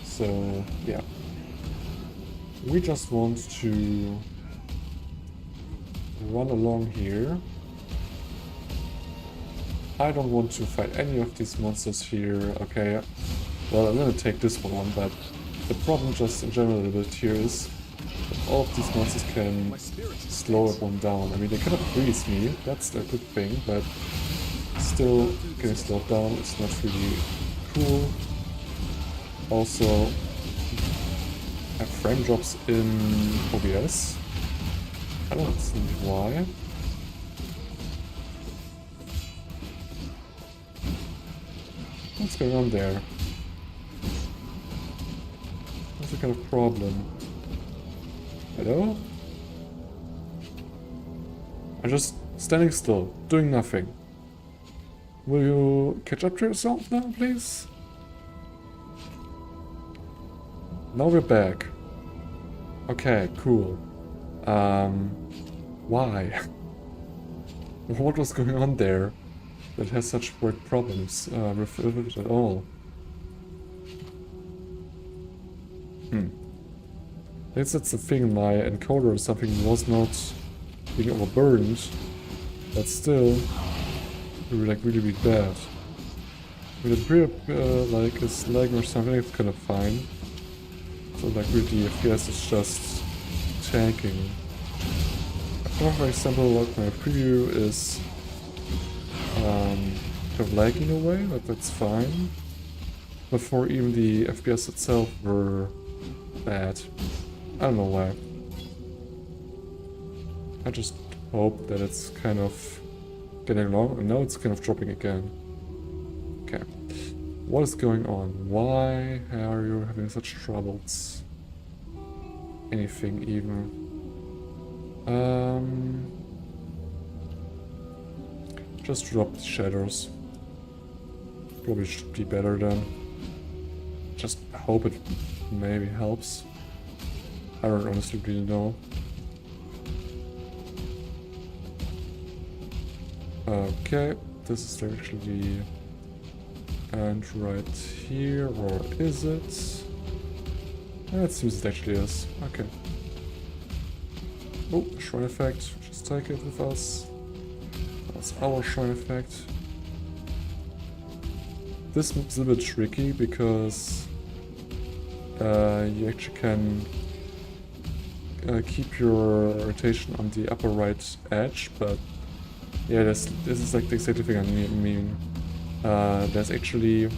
Speaker 1: So yeah, we just want to run along here. I don't want to fight any of these monsters here. Okay, well, I'm gonna take this one on, but the problem just in general a bit here is that all of these monsters can slow everyone down. I mean, they cannot freeze me, that's a good thing, but still getting slowed down is not really cool. Also, I have frame drops in OBS. I don't see why. What's going on there? What's the kind of problem? Hello? I'm just standing still, doing nothing. Will you catch up to yourself now, please? Now we're back. Okay, cool. Why? What was going on there that has such weird problems with it at all? I guess that's the thing, my encoder or something was not being overburdened, but still, it was like really bad. With a pretty, like a lag or something, it's kind of fine. So like really, FPS is just tanking. For example, like my preview is kind of lagging away, but that's fine. Before even the FPS itself were bad. I don't know why. I just hope that it's kind of getting along, and now it's kind of dropping again. Okay. What is going on? Why are you having such troubles? Anything even? Just drop the shadows. Probably should be better then. Just hope it maybe helps. I don't honestly really know. Okay, this is actually the end right here, or is it? It seems it actually is. Okay. Oh, shrine effect. Just take it with us. That's our shrine effect. This is a bit tricky because you actually can keep your rotation on the upper right edge, but yeah, this is like the exact thing I mean. There's actually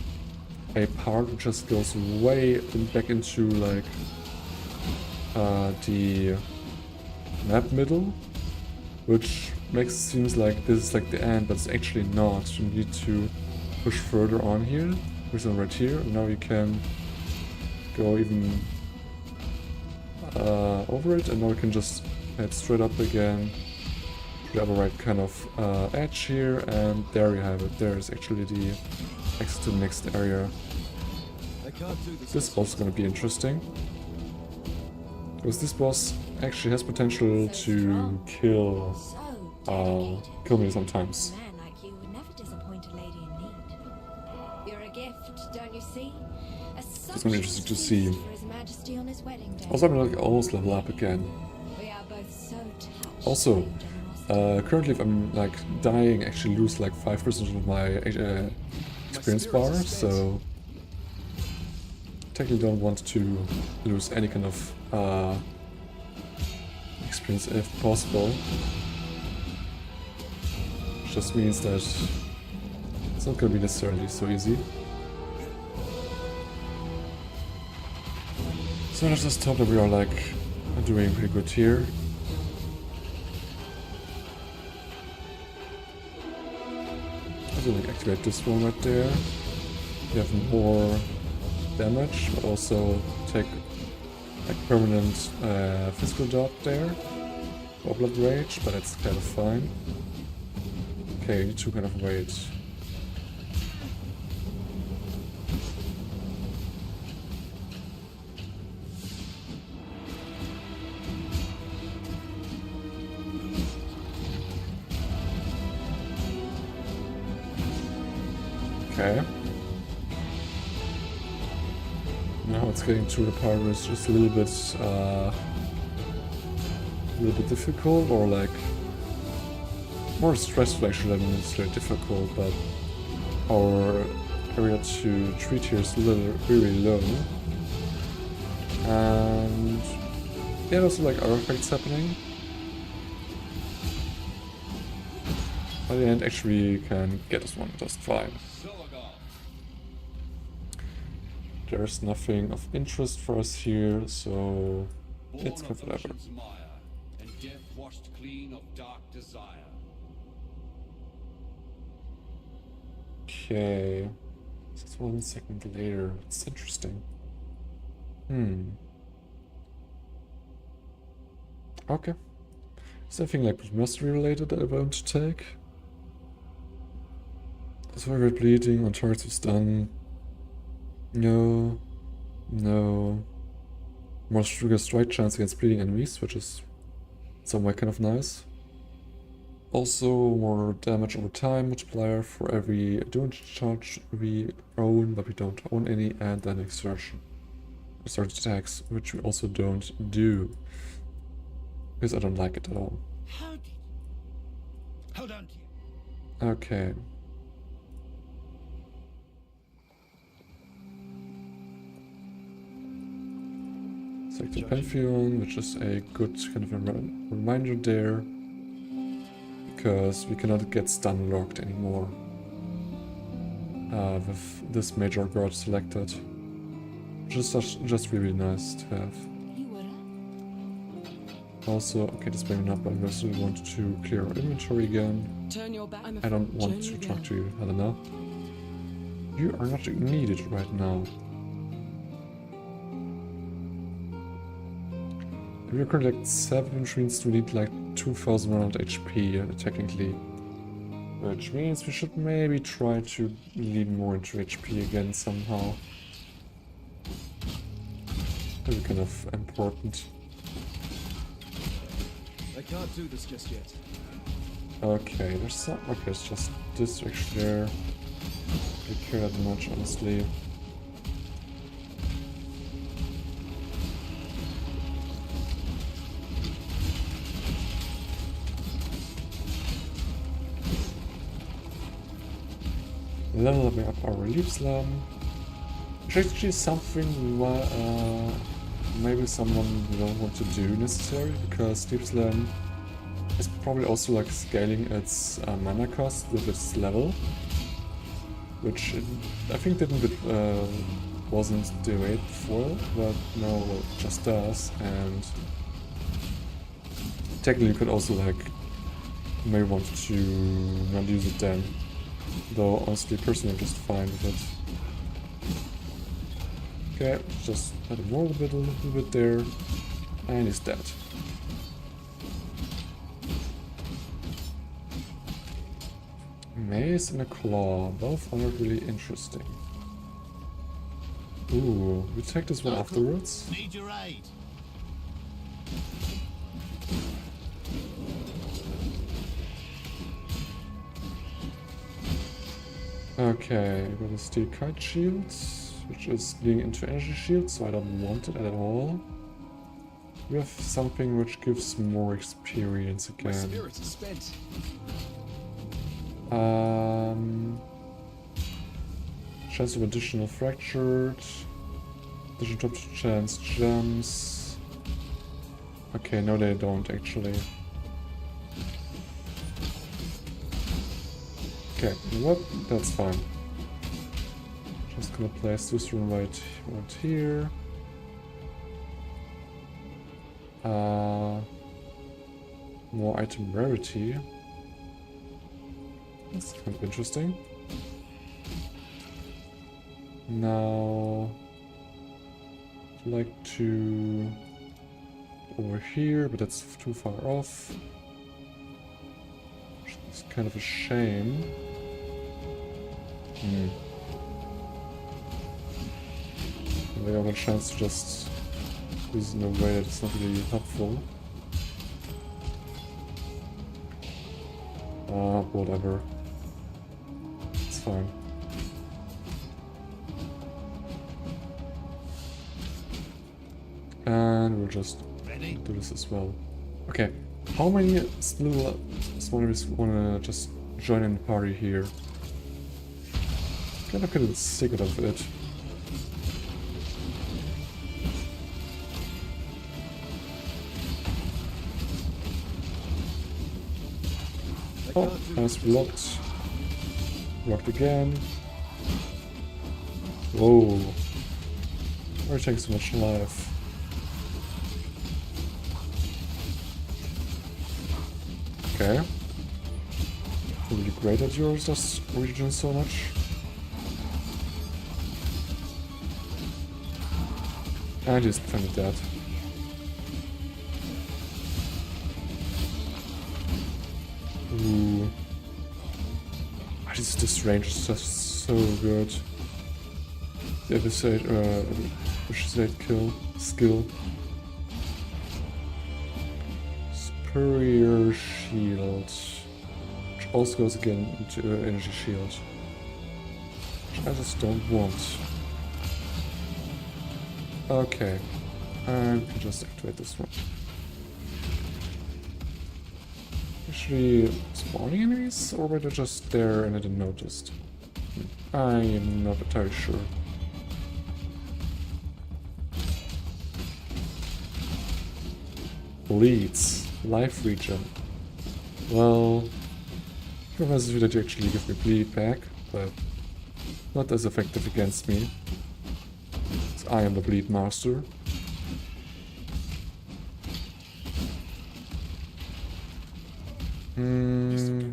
Speaker 1: a part which just goes way back into like the map middle, which makes it seems like this is like the end, but it's actually not. You need to push further on here, which is right here, and now you can go even over it, and now we can just head straight up again to the upper right kind of edge here, and there you have it. There is actually the exit to the next area. This boss is going to be interesting, because this boss actually has potential to kill me sometimes.
Speaker 9: A man like you would never disappoint a lady in need. You're a gift, don't you see?
Speaker 1: It's going to be interesting to see.
Speaker 9: For His Majesty on his wedding day.
Speaker 1: Also, I'm going to almost level up again.
Speaker 9: We are both so touched.
Speaker 1: Also,
Speaker 9: by your generosity.
Speaker 1: currently if I'm like dying, I actually lose like 5% of my experience bar, so technically don't want to lose any kind of experience if possible. Which just means that it's not going to be necessarily so easy. So let's just hope that we are like doing pretty good here. I will activate this one right there. You have more damage, but also take like permanent physical dot there. Or blood rage, but it's kind of fine. Okay, you need to kind of wait. Okay. Now it's getting to the part where it's just a little bit difficult, or like more stressful actually than necessarily difficult, but our area to treat here is really low. And yeah, there's like other effects happening. By the end, actually, we can get this one just fine. There's nothing of interest for us here, so it's kind of whatever.
Speaker 10: And death washed clean of dark desire.
Speaker 1: Okay, this is 1 second later. It's interesting. Okay. Something like mystery related that I want to take. Target bleeding on targets is done. No. No. More trigger strike chance against bleeding enemies, which is some way kind of nice. Also, more damage over time multiplier for every advantage charge we own, but we don't own any, and then exertion. Start attacks, which we also don't do. Because I don't like it at all.
Speaker 6: Hold on to you.
Speaker 1: Okay. Select the Pantheon, which is a good kind of a reminder there. Because we cannot get stun locked anymore. With this major guard selected. Which is just really nice to have. Also, okay, this may not, but I also want to clear our inventory again.
Speaker 6: Turn your back.
Speaker 1: I don't want to talk to you, Helena. You are not needed right now. We're currently like 7, which means we need like 2100 HP technically. Which means we should maybe try to lean more into HP again somehow. That'd be kind of important.
Speaker 3: I can't do this just yet.
Speaker 1: Okay, there's some. Okay, it's just this actually there. I don't care that much, honestly. Leveling up our relief slam. Which actually is something maybe someone will want to do necessarily, because Sleep Slam is probably also like scaling its mana cost with its level, which I think wasn't the way before, but now it just does. And technically you could also like maybe want to not use it then, though honestly personally I'm just fine with it. Okay, just let him roll a little bit there, and he's dead. Mace and a claw, both are really interesting. Ooh, we take this one afterwards.
Speaker 6: Need your aid.
Speaker 1: Okay, we got a steel kite shield, which is leading into energy shield, so I don't want it at all. We have something which gives more experience
Speaker 3: My
Speaker 1: again.
Speaker 3: spirit is spent.
Speaker 1: Chance of additional fractured. Additional top chance gems. Okay, no they don't actually. Okay, you know what? That's fine. Just gonna place this one right here. More item rarity. That's kind of interesting. Now, I'd like to over here, but that's too far off. It's kind of a shame. We have a chance to just use it in a way that's not really helpful. Whatever. It's fine. And we'll just do this as well. Okay, how many little smallers wanna just join in the party here? Kind of getting sick of it. Oh, that's blocked. Blocked again. Whoa. Why taking so much life? Okay. Really great that yours does regen so much. I just defended that. Ooh. This range is just so good. The eviscerate kill skill. Superior shield. Which also goes again into energy shield. Which I just don't want. Okay. And we can just activate this one. Actually spawning enemies, or were they just there and I didn't notice? I am not entirely sure. Bleeds. Life regen. Well, it reminds me that you actually give me bleed back, but not as effective against me. So I am the bleed master.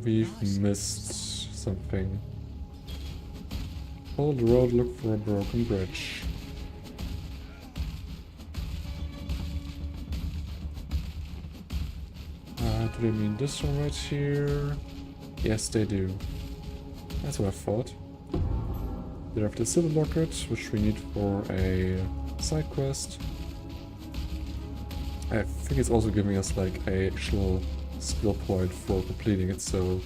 Speaker 1: We've missed something. Follow the road, look for a broken bridge. Do they mean this one right here? Yes, they do. That's what I thought. They have the silver locket, which we need for a side quest. I think it's also giving us like a actual skill point for completing it, so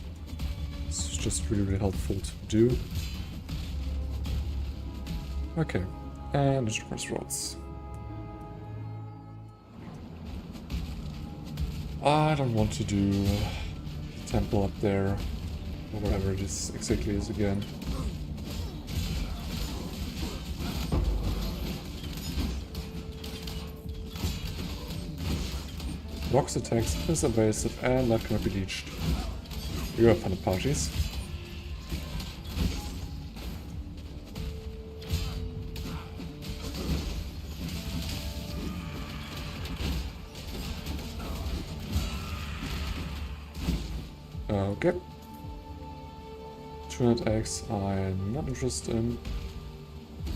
Speaker 1: it's just really helpful to do. Okay, and it's crossroads. I don't want to do temple up there, or whatever this exactly is again. Box attacks is evasive and that cannot be leached. You have fun at parties. Okay. 200x I'm not interested in.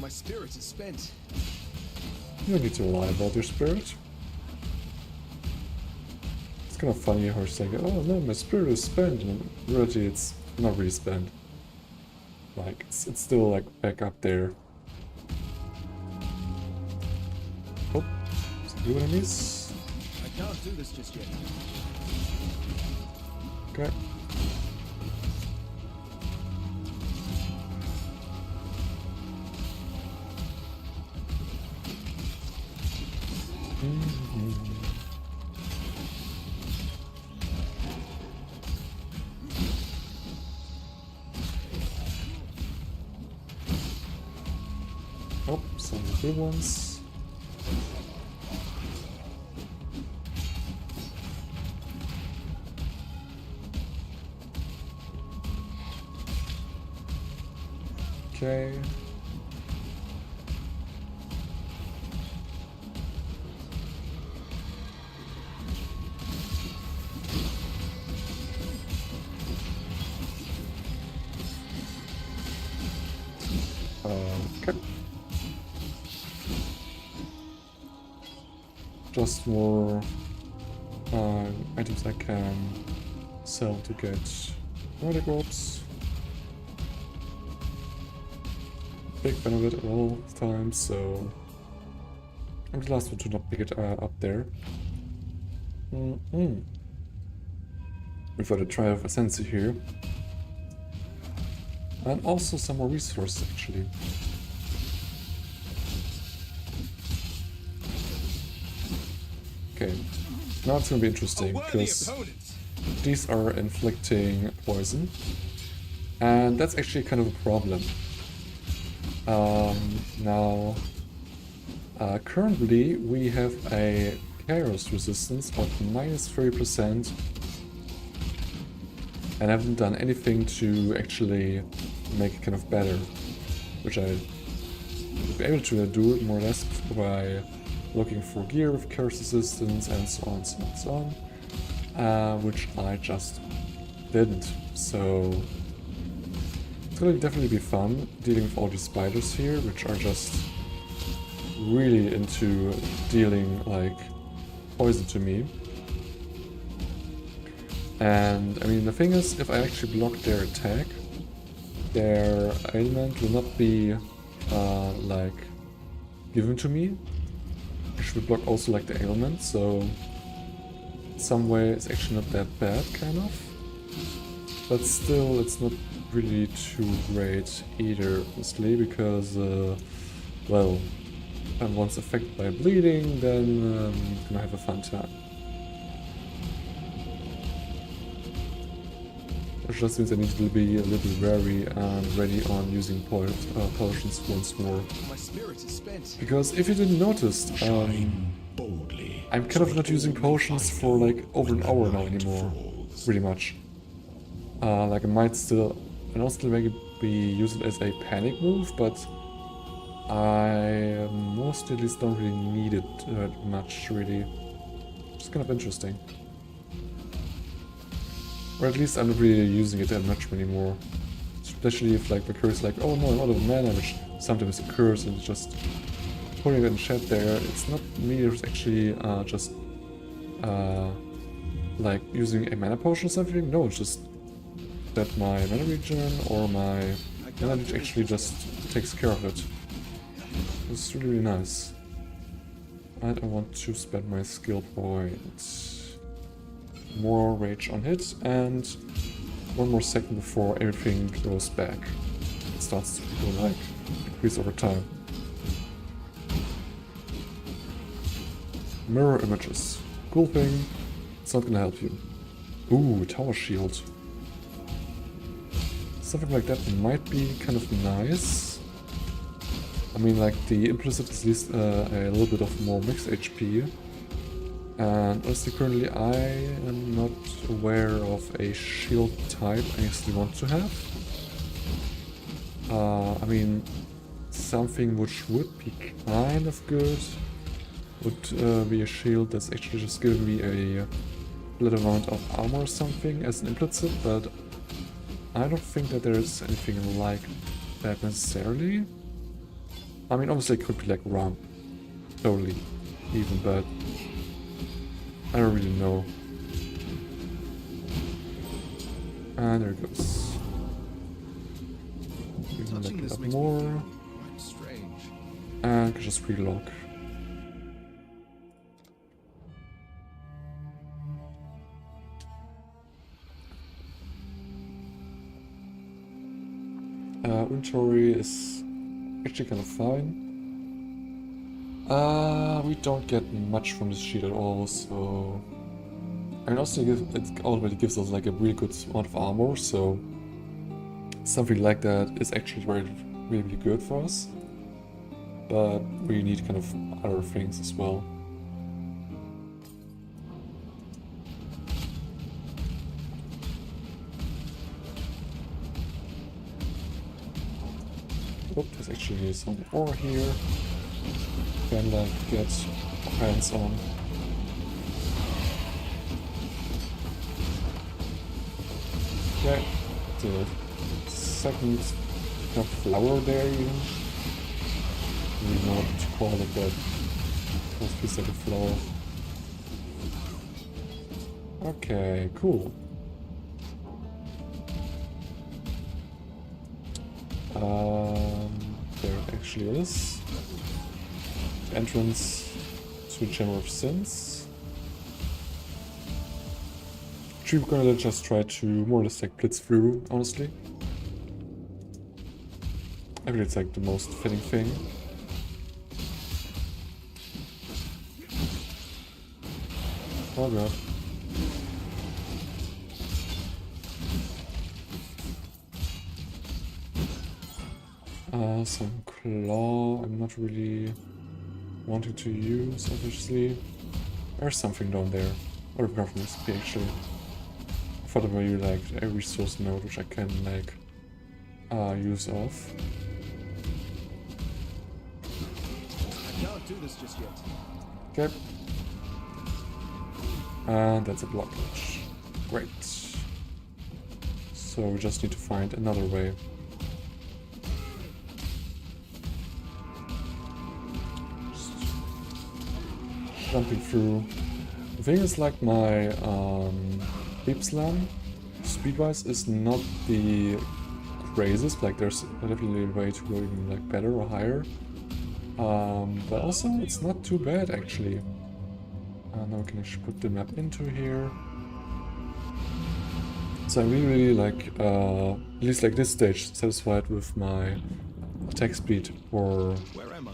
Speaker 3: My spirit is spent.
Speaker 1: You don't need to lie about your spirit. It's kind of funny how she's like, oh no, my spirit is spent, and in reality it's not really spent. Like, it's still like back up there. Oh, some new enemies.
Speaker 3: I can't do this just yet.
Speaker 1: Okay. Oh, some big ones. Okay. Okay. Just more items I can sell to get Bauerbobs. Big fan of it at all times, so I'm the last one to not pick it up there. We've got a Trial of Ascension here. And also some more resources, actually. Okay, now it's gonna be interesting, because these are inflicting poison. And that's actually kind of a problem. Now, currently we have a chaos resistance of -30%. And I haven't done anything to actually make it kind of better. Which I would be able to do it more or less by looking for gear with chaos resistance and so on, so on, so on. Which I just didn't. So it's gonna definitely be fun dealing with all these spiders here, which are just really into dealing like poison to me. And I mean, the thing is, if I actually block their attack, their ailment will not be like given to me. I should block also like the ailment, so in some way it's actually not that bad, kind of. But still, it's not really too great either, honestly, because, well, if I'm once affected by bleeding, then I'm gonna have a fun time. Which just means I need to be a little wary and ready on using potions once more.
Speaker 3: My spirit is spent.
Speaker 1: Because if you didn't notice, I'm kind of not using potions for like over an hour now anymore, pretty much. Like I might still, and also maybe use it as a panic move, but I mostly at least don't really need it much, really. It's kind of interesting. Or at least I'm not really using it that much anymore. Especially if like the curse like, oh no, I'm out of mana, which sometimes occurs and just putting it in chat there. It's not me, it's actually just like using a mana potion or something. No, it's just that my mana regen or my mana regen actually just takes care of it. It's really, really nice. And I want to spend my skill points. More rage on hit, and one more second before everything goes back. It starts to go like increase over time. Mirror images. Cool thing. It's not gonna help you. Ooh, tower shield. Something like that might be kind of nice. I mean, like the implicit is at least a little bit of more mixed HP. And honestly, currently I am not aware of a shield type I actually want to have. I mean, something which would be kind of good would be a shield that's actually just giving me a little amount of armor or something as an implicit, but I don't think that there's anything like that necessarily. I mean, obviously it could be like RAM, totally, even, but I don't really know. And there it goes. We can look it up more.
Speaker 3: Strange.
Speaker 1: And just relock. Inventory is actually kind of fine. We don't get much from this sheet at all, so... I mean, also it already gives us like a really good amount of armor, so... Something like that is actually really good for us. But we need kind of other things as well. Oh, there's actually some ore here. Can like get hands on. Okay, the second kind of flower there even. I don't know what to call it, but it feels like a flower. Okay, cool. There it actually is. The entrance to the Chamber of Sins. We're gonna just try to more or less like blitz through, honestly. I think it's like the most fitting thing. Oh god. Some claw I'm not really wanting to use, obviously. There's something down there. Or apart from this actually. I thought it was like a resource node which I can like use off.
Speaker 3: I can't do this just yet.
Speaker 1: Okay. And that's a blockage. Great. So we just need to find another way. Just jumping through. The thing is, like, my Deep Slam, speed-wise, is not the craziest. Like, there's definitely a way to go even like better or higher. But also, it's not too bad, actually. Now we can actually put the map into here. So I'm really like, at least like this stage, satisfied with my attack speed for
Speaker 3: Where am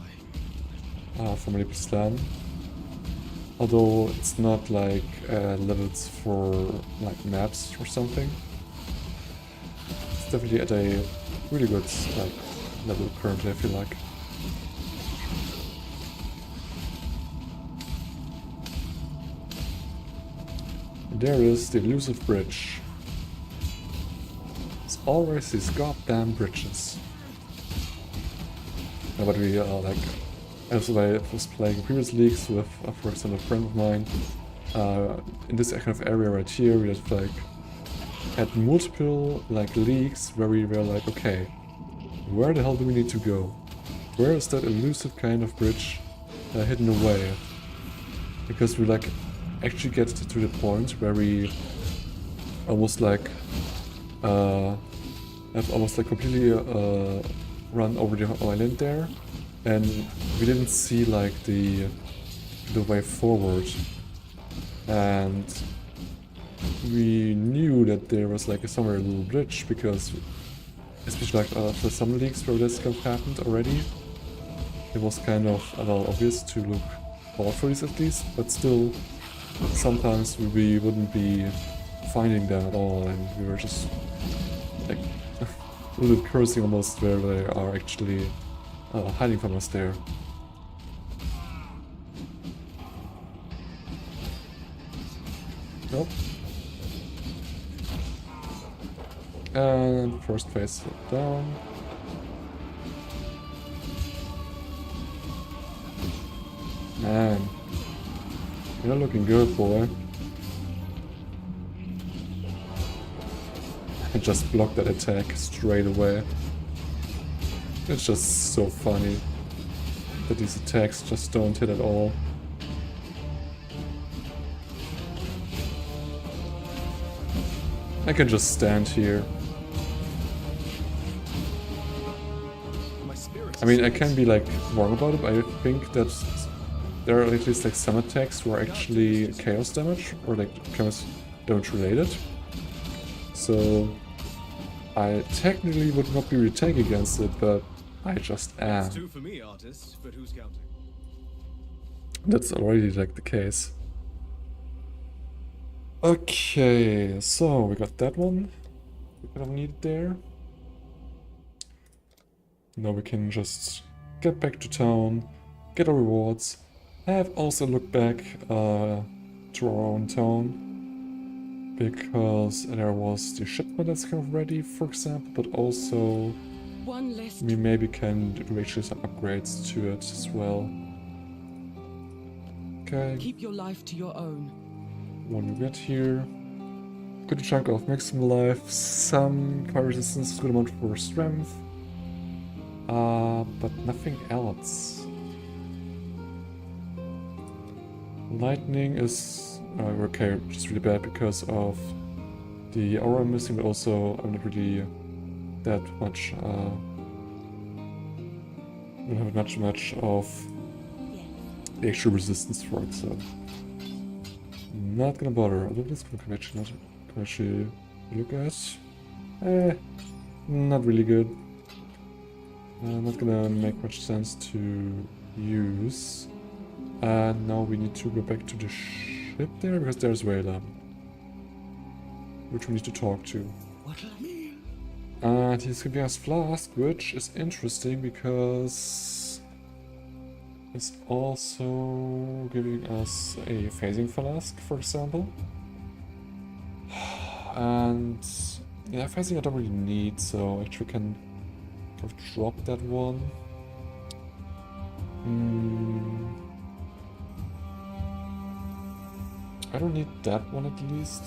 Speaker 1: for my Deep Slam. Although it's not like levels for like maps or something. It's definitely at a really good like level currently, I feel like. There is the elusive bridge. It's always these goddamn bridges. Yeah, but we like, as I was playing previous leagues with, for example, a friend of mine, in this kind of area right here, we had multiple like leagues where we were like, okay, where the hell do we need to go? Where is that elusive kind of bridge hidden away? Because we like actually get to the point where we almost like have almost like completely run over the island there, and we didn't see like the way forward, and we knew that there was like somewhere a little bridge, because especially like for some leagues where this kind of happened already, it was kind of well obvious to look out for these at least, but still sometimes we wouldn't be finding them at all, and we were just like a little bit cursing almost where they are actually hiding from us there. Nope. And first phase down. Man, you're looking good, boy. I just blocked that attack straight away. It's just so funny that these attacks just don't hit at all. I can just stand here. I mean, I can be like wrong about it, but I think that there are at least like some attacks who are actually chaos damage or like chaos damage related. So I technically would not be retake against it, but I just am.
Speaker 3: It's two for me, artist, but who's counting?
Speaker 1: That's already like the case. Okay, so we got that one. We kind of need it there. Now we can just get back to town, get our rewards. Have also looked back to our own town, because there was the shipment that's kind of ready, for example, but also we maybe can do actually some upgrades to it as well. Okay.
Speaker 6: Keep your life to your own.
Speaker 1: When we get here, good chunk of maximum life, some fire resistance, good amount for strength, but nothing else. Lightning is okay, just really bad because of the aura I'm missing, but also I'm not really that much. Don't have much of the actual resistance for it, so not gonna bother. Although this one can actually look at. Not really good. Not gonna make much sense to use. And now we need to go back to the ship there? Because there's Wayla, which we need to talk to.
Speaker 6: What'll I mean?
Speaker 1: And he's giving us Flask, which is interesting because it's also giving us a Phasing Flask, for example. And yeah, Phasing I don't really need, so actually can kind of drop that one. I don't need that one at least.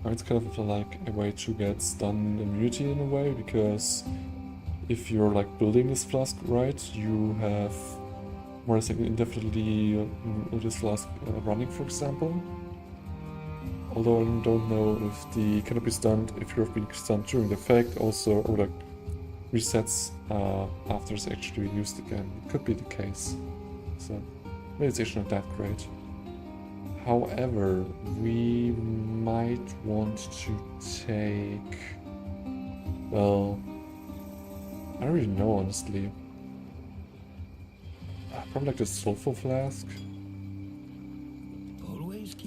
Speaker 1: It's kind of like a way to get stun immunity in a way, because if you're like building this flask right, you have more or less like indefinitely this flask running, for example. Although I don't know if the cannot be stunned if you have been stunned during the effect also, or like resets after it's actually used again. It could be the case. So maybe it's actually not that great. However, we might want to take... Well, I don't really know, honestly. Probably like the sulfur flask.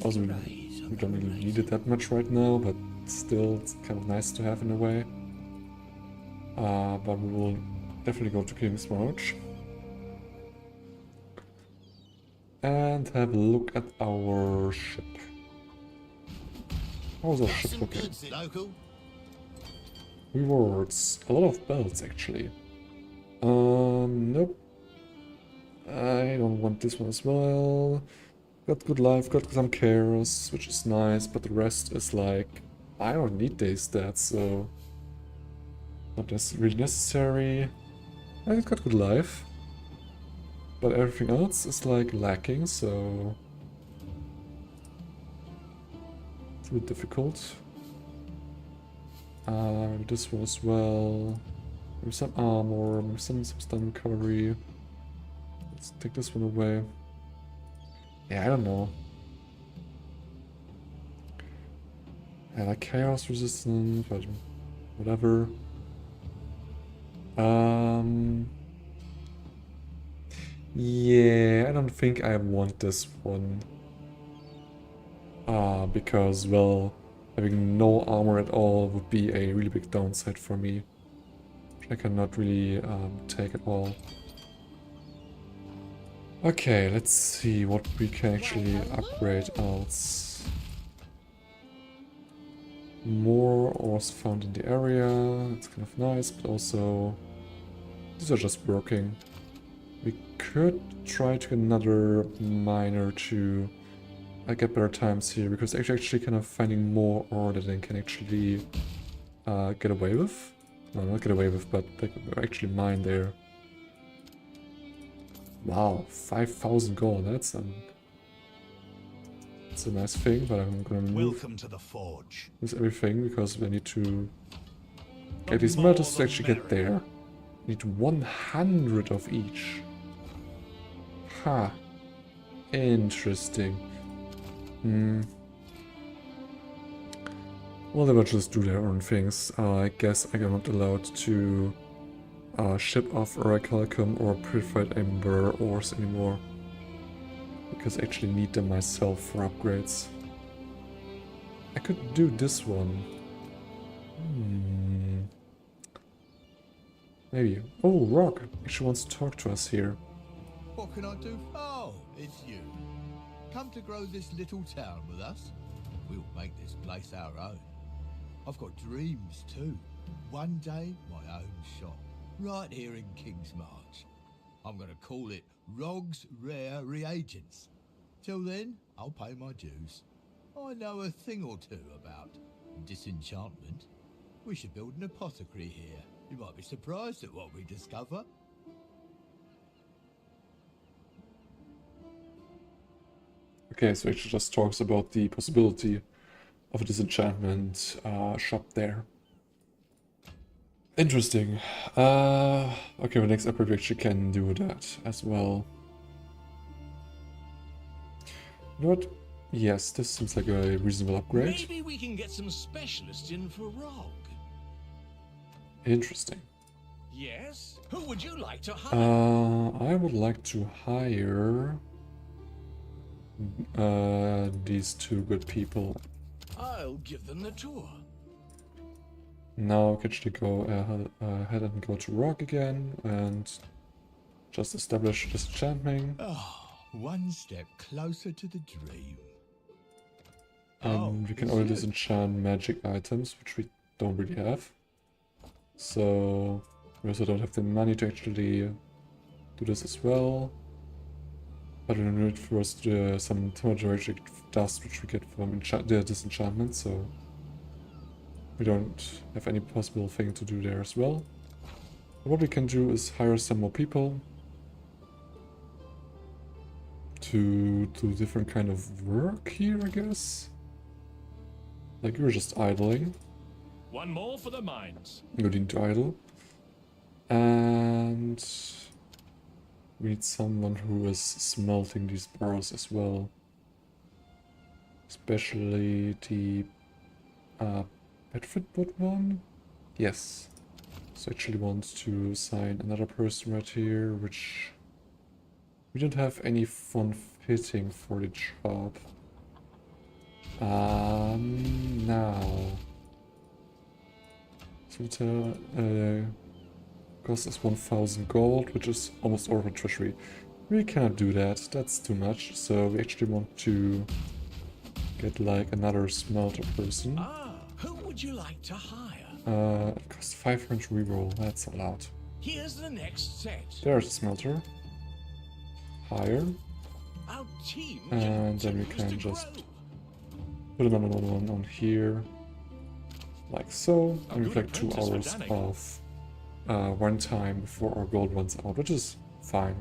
Speaker 1: Also, we don't really need it that much right now, but still, it's kind of nice to have in a way. But we will definitely go to Kingsmarch. And have a look at our ship. How's our ship looking? Rewards. A lot of belts, actually. Nope. I don't want this one as well. Got good life, got some cares, which is nice, but the rest is like... I don't need these stats, so... Not really necessary. I got good life. But everything else is like lacking, so it's a bit difficult. This one as well. Maybe some armor, maybe some stun recovery. Let's take this one away. Yeah, I don't know. I like chaos resistant, but whatever. Yeah, I don't think I want this one. Because, well, having no armor at all would be a really big downside for me. Which I cannot really take at all. Okay, let's see what we can actually upgrade else. More ores found in the area, it's kind of nice, but also these are just working. We could try to get another miner to get better times here, because actually kind of finding more ore that they can actually get away with. No, not get away with, but like actually mine there. Wow, 5,000 gold, that's a nice thing, but I'm gonna move
Speaker 6: to the forge.
Speaker 1: this everything because we need to get these metals to actually get there. We need 100 of each. Ha. Interesting. Well, they will just do their own things. I guess I am not allowed to ship off Orichalcum or Purified Ember ores anymore. Because I actually need them myself for upgrades. I could do this one. Maybe. Oh, Rock actually wants to talk to us here.
Speaker 8: What can I do? Oh, it's you. Come to grow this little town with us? We'll make this place our own. I've got dreams too. One day, my own shop. Right here in Kingsmarch. I'm gonna call it Rog's Rare Reagents. Till then, I'll pay my dues. I know a thing or two about disenchantment. We should build an apothecary here. You might be surprised at what we discover.
Speaker 1: Okay, so it just talks about the possibility of a disenchantment shop there. Interesting. Okay, the next upgrade we actually can do that as well. You know what? Yes, this seems like a reasonable upgrade.
Speaker 10: Maybe we can get some specialists in for Rog.
Speaker 1: Interesting.
Speaker 10: Yes? Who would you like to hire?
Speaker 1: I would like to hire... these two good people.
Speaker 6: I'll give them the tour.
Speaker 1: Now I can actually go ahead and go to Rock again and just establish disenchanting.
Speaker 8: Oh, one step closer to the dream.
Speaker 1: We can only disenchant magic items, which we don't really have. So we also don't have the money to actually do this as well. But we need first some thermodynamic dust, which we get from the disenchantment, so we don't have any possible thing to do there as well. What we can do is hire some more people to do different kind of work here, I guess. Like, you're just idling.
Speaker 7: One more for the mines.
Speaker 1: You need to idle. And we need someone who is smelting these bars as well. Especially the Bedford wood one? Yes. So I actually want to assign another person right here, which we don't have any fun fitting for the job. Now. So cost us 1000 gold, which is almost over treasury. We cannot do that, that's too much, so we actually want to get like another smelter person.
Speaker 6: Who would you like to hire?
Speaker 1: It costs 500 reroll, that's a lot.
Speaker 6: Here's the next set.
Speaker 1: There's a smelter. Hire.
Speaker 6: Our team
Speaker 1: And then we
Speaker 6: continues
Speaker 1: can
Speaker 6: to
Speaker 1: just
Speaker 6: grow.
Speaker 1: put another one on here. Like so.
Speaker 7: A
Speaker 1: And we have
Speaker 7: good
Speaker 1: like 2
Speaker 7: apprentice for
Speaker 1: hours
Speaker 7: Danik.
Speaker 1: of one time before our gold runs out, which is fine.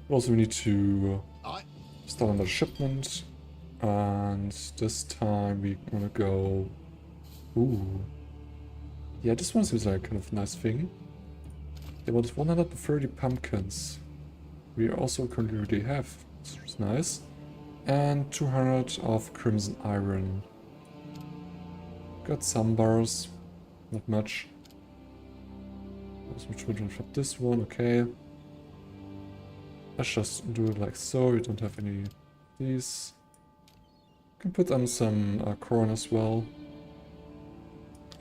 Speaker 1: Also, we need to start another shipment. And this time we're gonna go... Ooh. Yeah, this one seems like kind of a nice thing. They want 130 pumpkins. We also currently already have, which is nice. And 200 of crimson iron. Got some bars, not much. Also, we try to flip this one, okay. Let's just do it like so, we don't have any of these. Can put on some corn as well.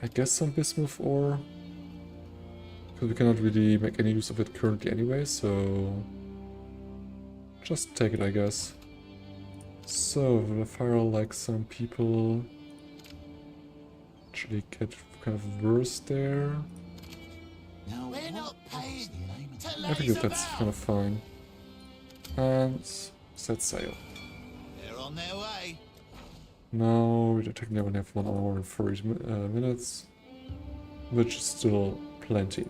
Speaker 1: I guess some bismuth ore. Because we cannot really make any use of it currently anyway, so... just take it, I guess. So, we'll fire like some people... actually get kind of worse there.
Speaker 8: No, we're not paying to
Speaker 1: I think that's kind of fine. And set sail.
Speaker 8: They're on their way.
Speaker 1: Now we technically only have 1 hour and 40 minutes, which is still plenty.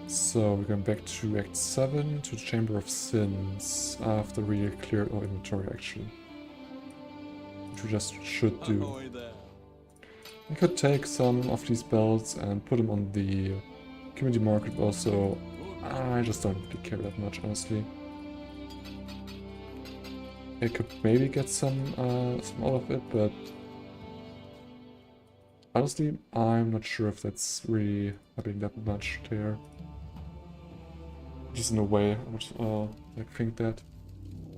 Speaker 1: So we're going back to Act 7, to the Chamber of Sins, after we cleared our inventory actually. Which we just should do. We could take some of these belts and put them on the community market also. I just don't really care that much, honestly. I could maybe get some out of it, but honestly, I'm not sure if that's really happening that much there. Just in a way, I would like think that.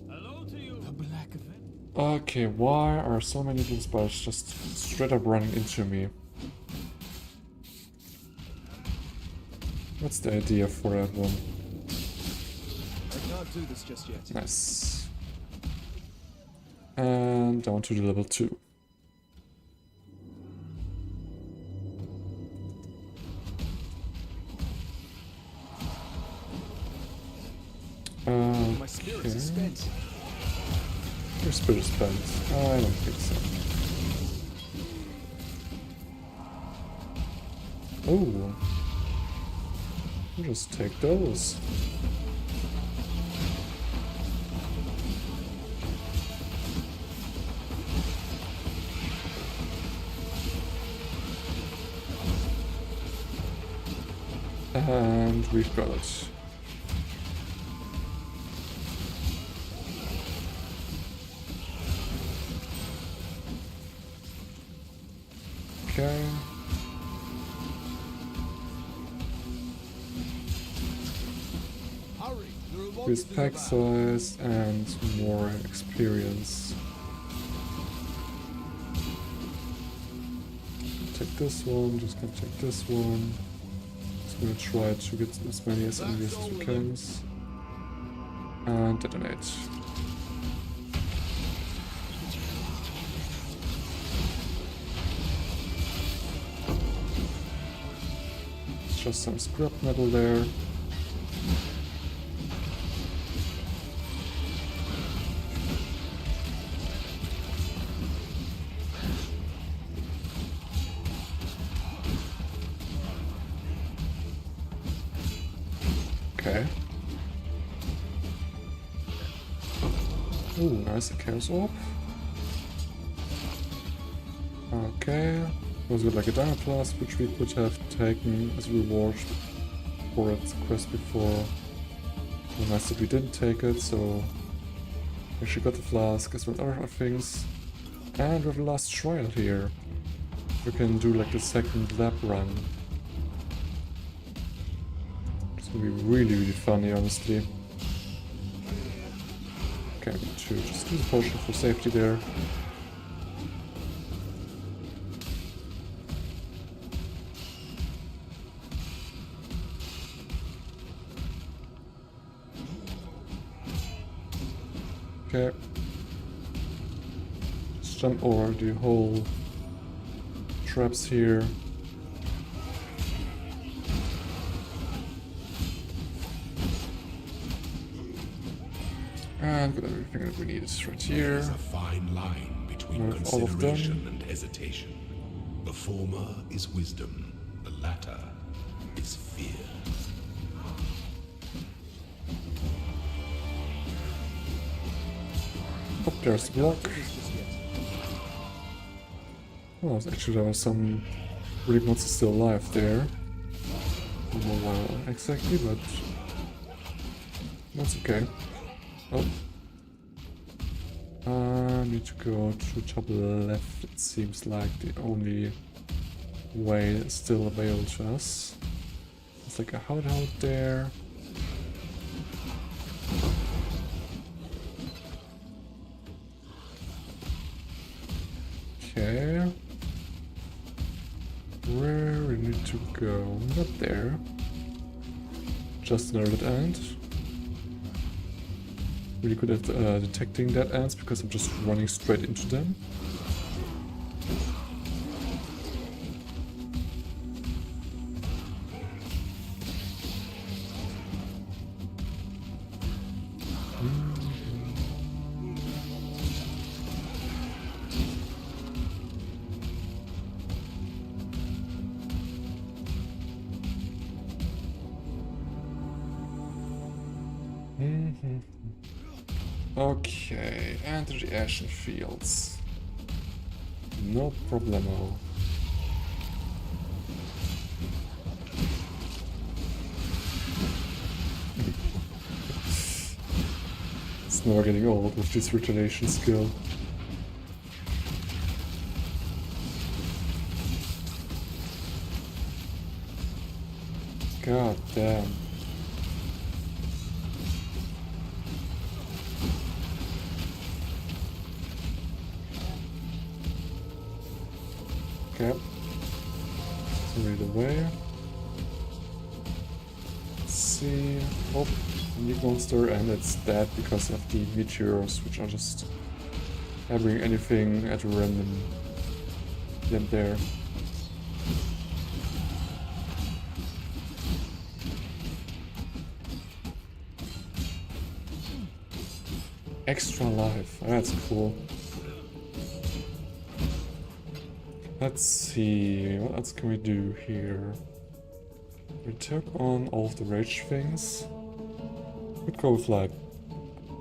Speaker 6: Hello to you. The black of it.
Speaker 1: Okay, why are so many little spiders just straight up running into me? What's the idea for that one?
Speaker 3: I can't do this just yet.
Speaker 1: Nice. And down to the level 2.
Speaker 3: My spirit is spent.
Speaker 1: Your spirit is spent. I don't think so. Oh. I'll just take those. And we've got it. Okay.
Speaker 8: Hurry, the
Speaker 1: increased pack size and more experience. Take this one, just gonna take this one. Just gonna try to get as many enemies as we can. And detonate. Just some scrap metal there. Okay. Ooh, nice, a Chaos Orb. Okay. Was good like a Diamond Plus, which we could have taken as a reward for its quest before. So nice that we didn't take it, so we actually got the flask as well as other things. And we have the last trial here. We can do like the second lap run. It's gonna be really, really funny, honestly. Okay, I'm going to just do the potion for safety there. Okay. Just jump over the whole traps here. And got everything that we need is right here.
Speaker 11: There's a fine line between
Speaker 1: with all of them.
Speaker 11: consideration and hesitation. The former is wisdom, the latter is fear.
Speaker 1: Oh, there's the block. Well, actually there are some really monsters still alive there. I don't know why exactly, but that's okay. Oh. Need to go to top left. It seems like the only way is still available to us. It's like a hideout there. Okay. Where we need to go? Not there. Just another dead end. Really good at detecting dead ends because I'm just running straight into them. Okay, enter the Ashen Fields. No problemo. It's never getting old with this retaliation skill. God damn. Okay. Right away. Let's see. Oh, unique monster, and it's dead because of the meteors, which are just having anything at a random event there. Extra life. That's cool. Let's see, what else can we do here? We took on all of the rage things. Could go with like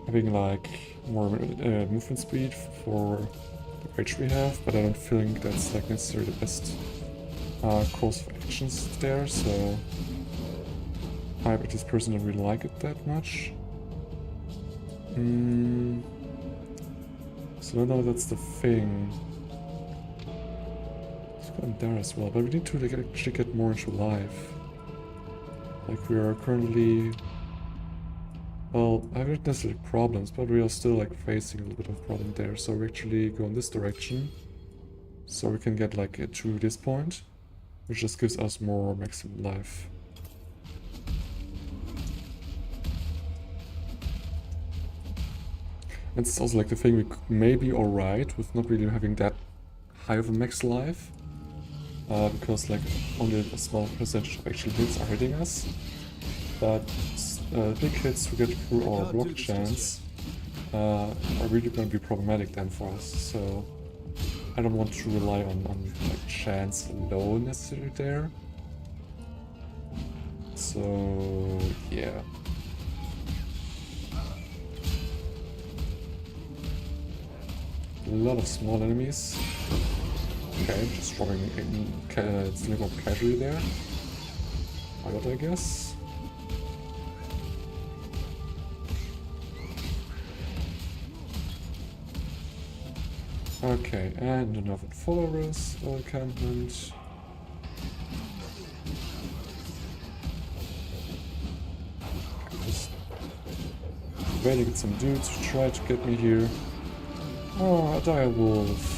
Speaker 1: having like more movement speed for the rage we have, but I don't think that's like necessarily the best course of actions there, so I bet this person don't really like it that much. So I don't know if that's the thing. And there as well, but we need to like, actually get more into life. Like we are currently Well, I haven't necessarily problems, but we are still like facing a little bit of problem there. So we actually go in this direction. So we can get like to this point, which just gives us more maximum life. And it's also like the thing, we may be alright with not really having that high of a max life. Because like only a small percentage of actual hits are hitting us. But big hits we get through our block chance are really going to be problematic then for us. So I don't want to rely on like chance alone necessarily there. So yeah. A lot of small enemies. Okay, just dropping stealing up casually there. I got, I guess. Okay, and another forest encampment. Just waiting at some dudes who try to get me here. Oh, a dire wolf.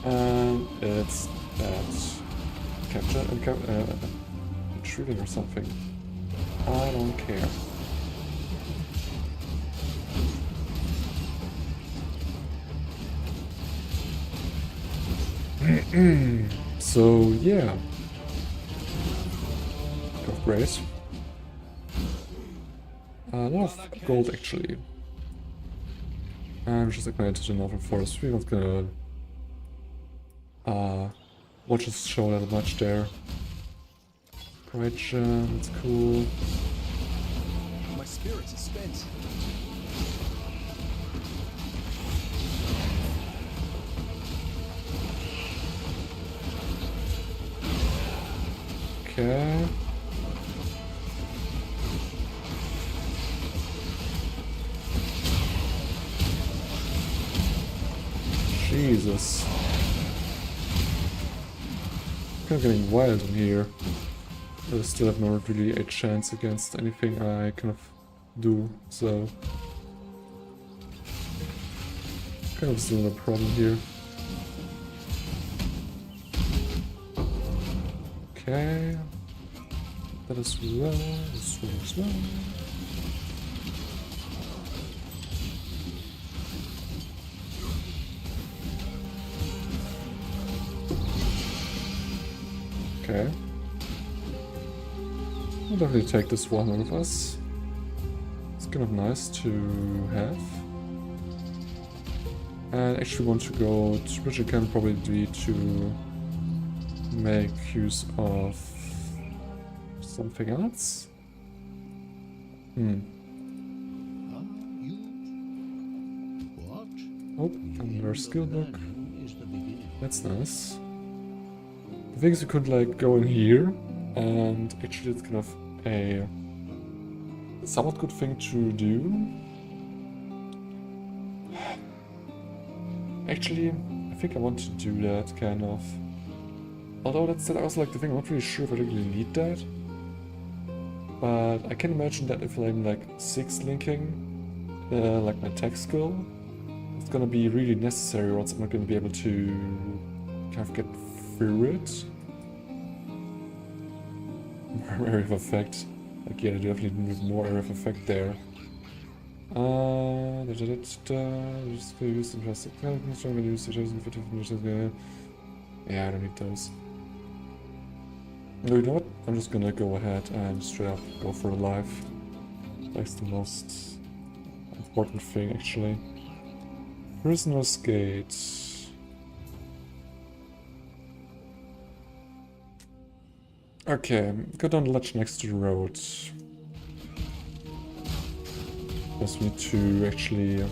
Speaker 1: And it's that capture shooting or something. I don't care. So yeah, got great. A lot of gold actually. I'm just ignited to another forest. We're not gonna watch us show that much there. Pride gem, it's cool.
Speaker 3: My spirits are spent.
Speaker 1: Okay. Jesus. Kind of getting wild in here. I still have not really a chance against anything I kind of do, so... kind of still a problem here. Okay. That is well, this one as well. Okay. I'll definitely take this one out of us. It's kind of nice to have. And actually want to go, which I can probably do to make use of something else. Oh, another skill book. That's nice. The thing is, you could like go in here, and actually it's kind of a somewhat good thing to do. Actually, I think I want to do that kind of. Although that's also like the thing, I'm not really sure if I really need that. But I can imagine that if I'm like 6 linking, like my tech skill, it's gonna be really necessary, or else I'm not gonna be able to kind of get through it. More area of effect. Like, yeah, definitely need more area of effect there. Just use interesting. Yeah, I don't need those. No, you know what? I'm just gonna go ahead and straight up go for the life. That's the most important thing, actually. Prisoner's Gate. Okay, go down the ledge next to the road. Because we need to actually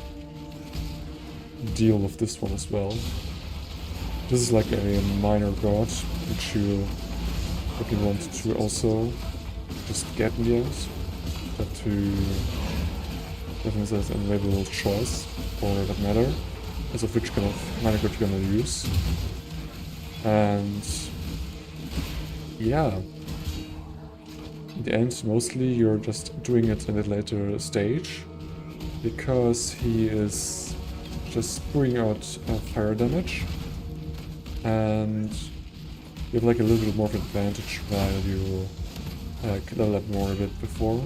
Speaker 1: deal with this one as well. This is like a minor god, which you probably want to also just get in the end. But to definitely as an available choice for that matter, as of which kind of minor god you're gonna use. And yeah. in the end, mostly you're just doing it in a later stage, because he is just pouring out fire damage, and you have like a little bit more of an advantage while you level up more a bit before.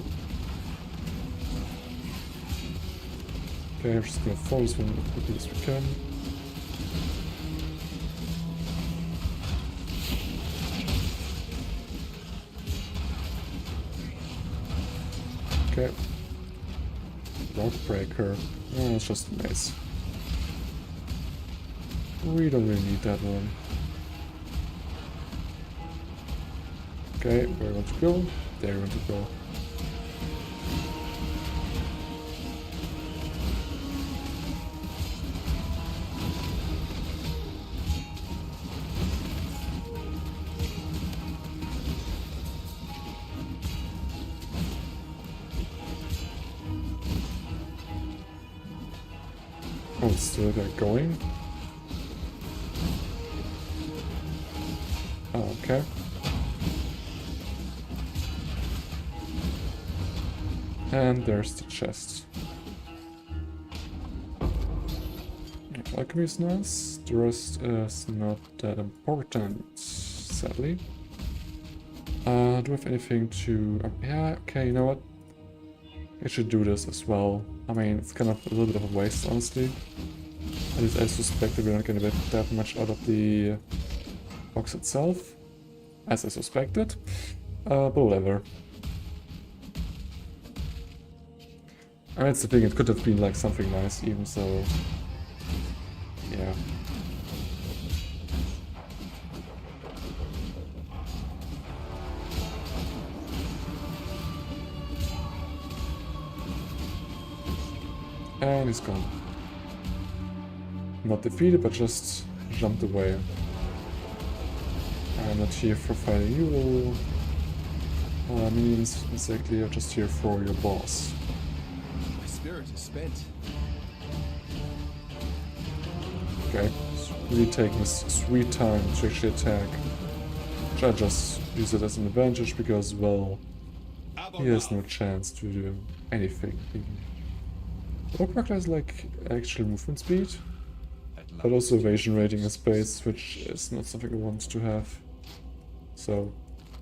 Speaker 1: Okay, I'm just gonna follow this one as quickly as we can. Okay. Rock breaker. Oh, it's just nice. We don't really need that one. Okay, where you want to go? There you want to go. Oh, it's still going? Oh, okay. And there's the chest. Alchemy is nice. The rest is not that important, sadly. Do I have anything to... yeah, okay, you know what? I should do this as well. I mean, it's kind of a little bit of a waste, honestly. At least I suspect that we're not gonna get that much out of the box itself, as I suspected. But whatever. I mean, that's the thing, it could have been like something nice even, so... yeah. And he's gone. Not defeated, but just jumped away. I'm not here for fighting you, minions, exactly. I'm just here for your boss.
Speaker 3: My spirit is spent.
Speaker 1: Okay, it's really taking his sweet time to actually attack. Should I just use it as an advantage because, well, he has no chance to do anything. Rockbuckler has like actual movement speed, but also evasion rating in space, which is not something I want to have. So,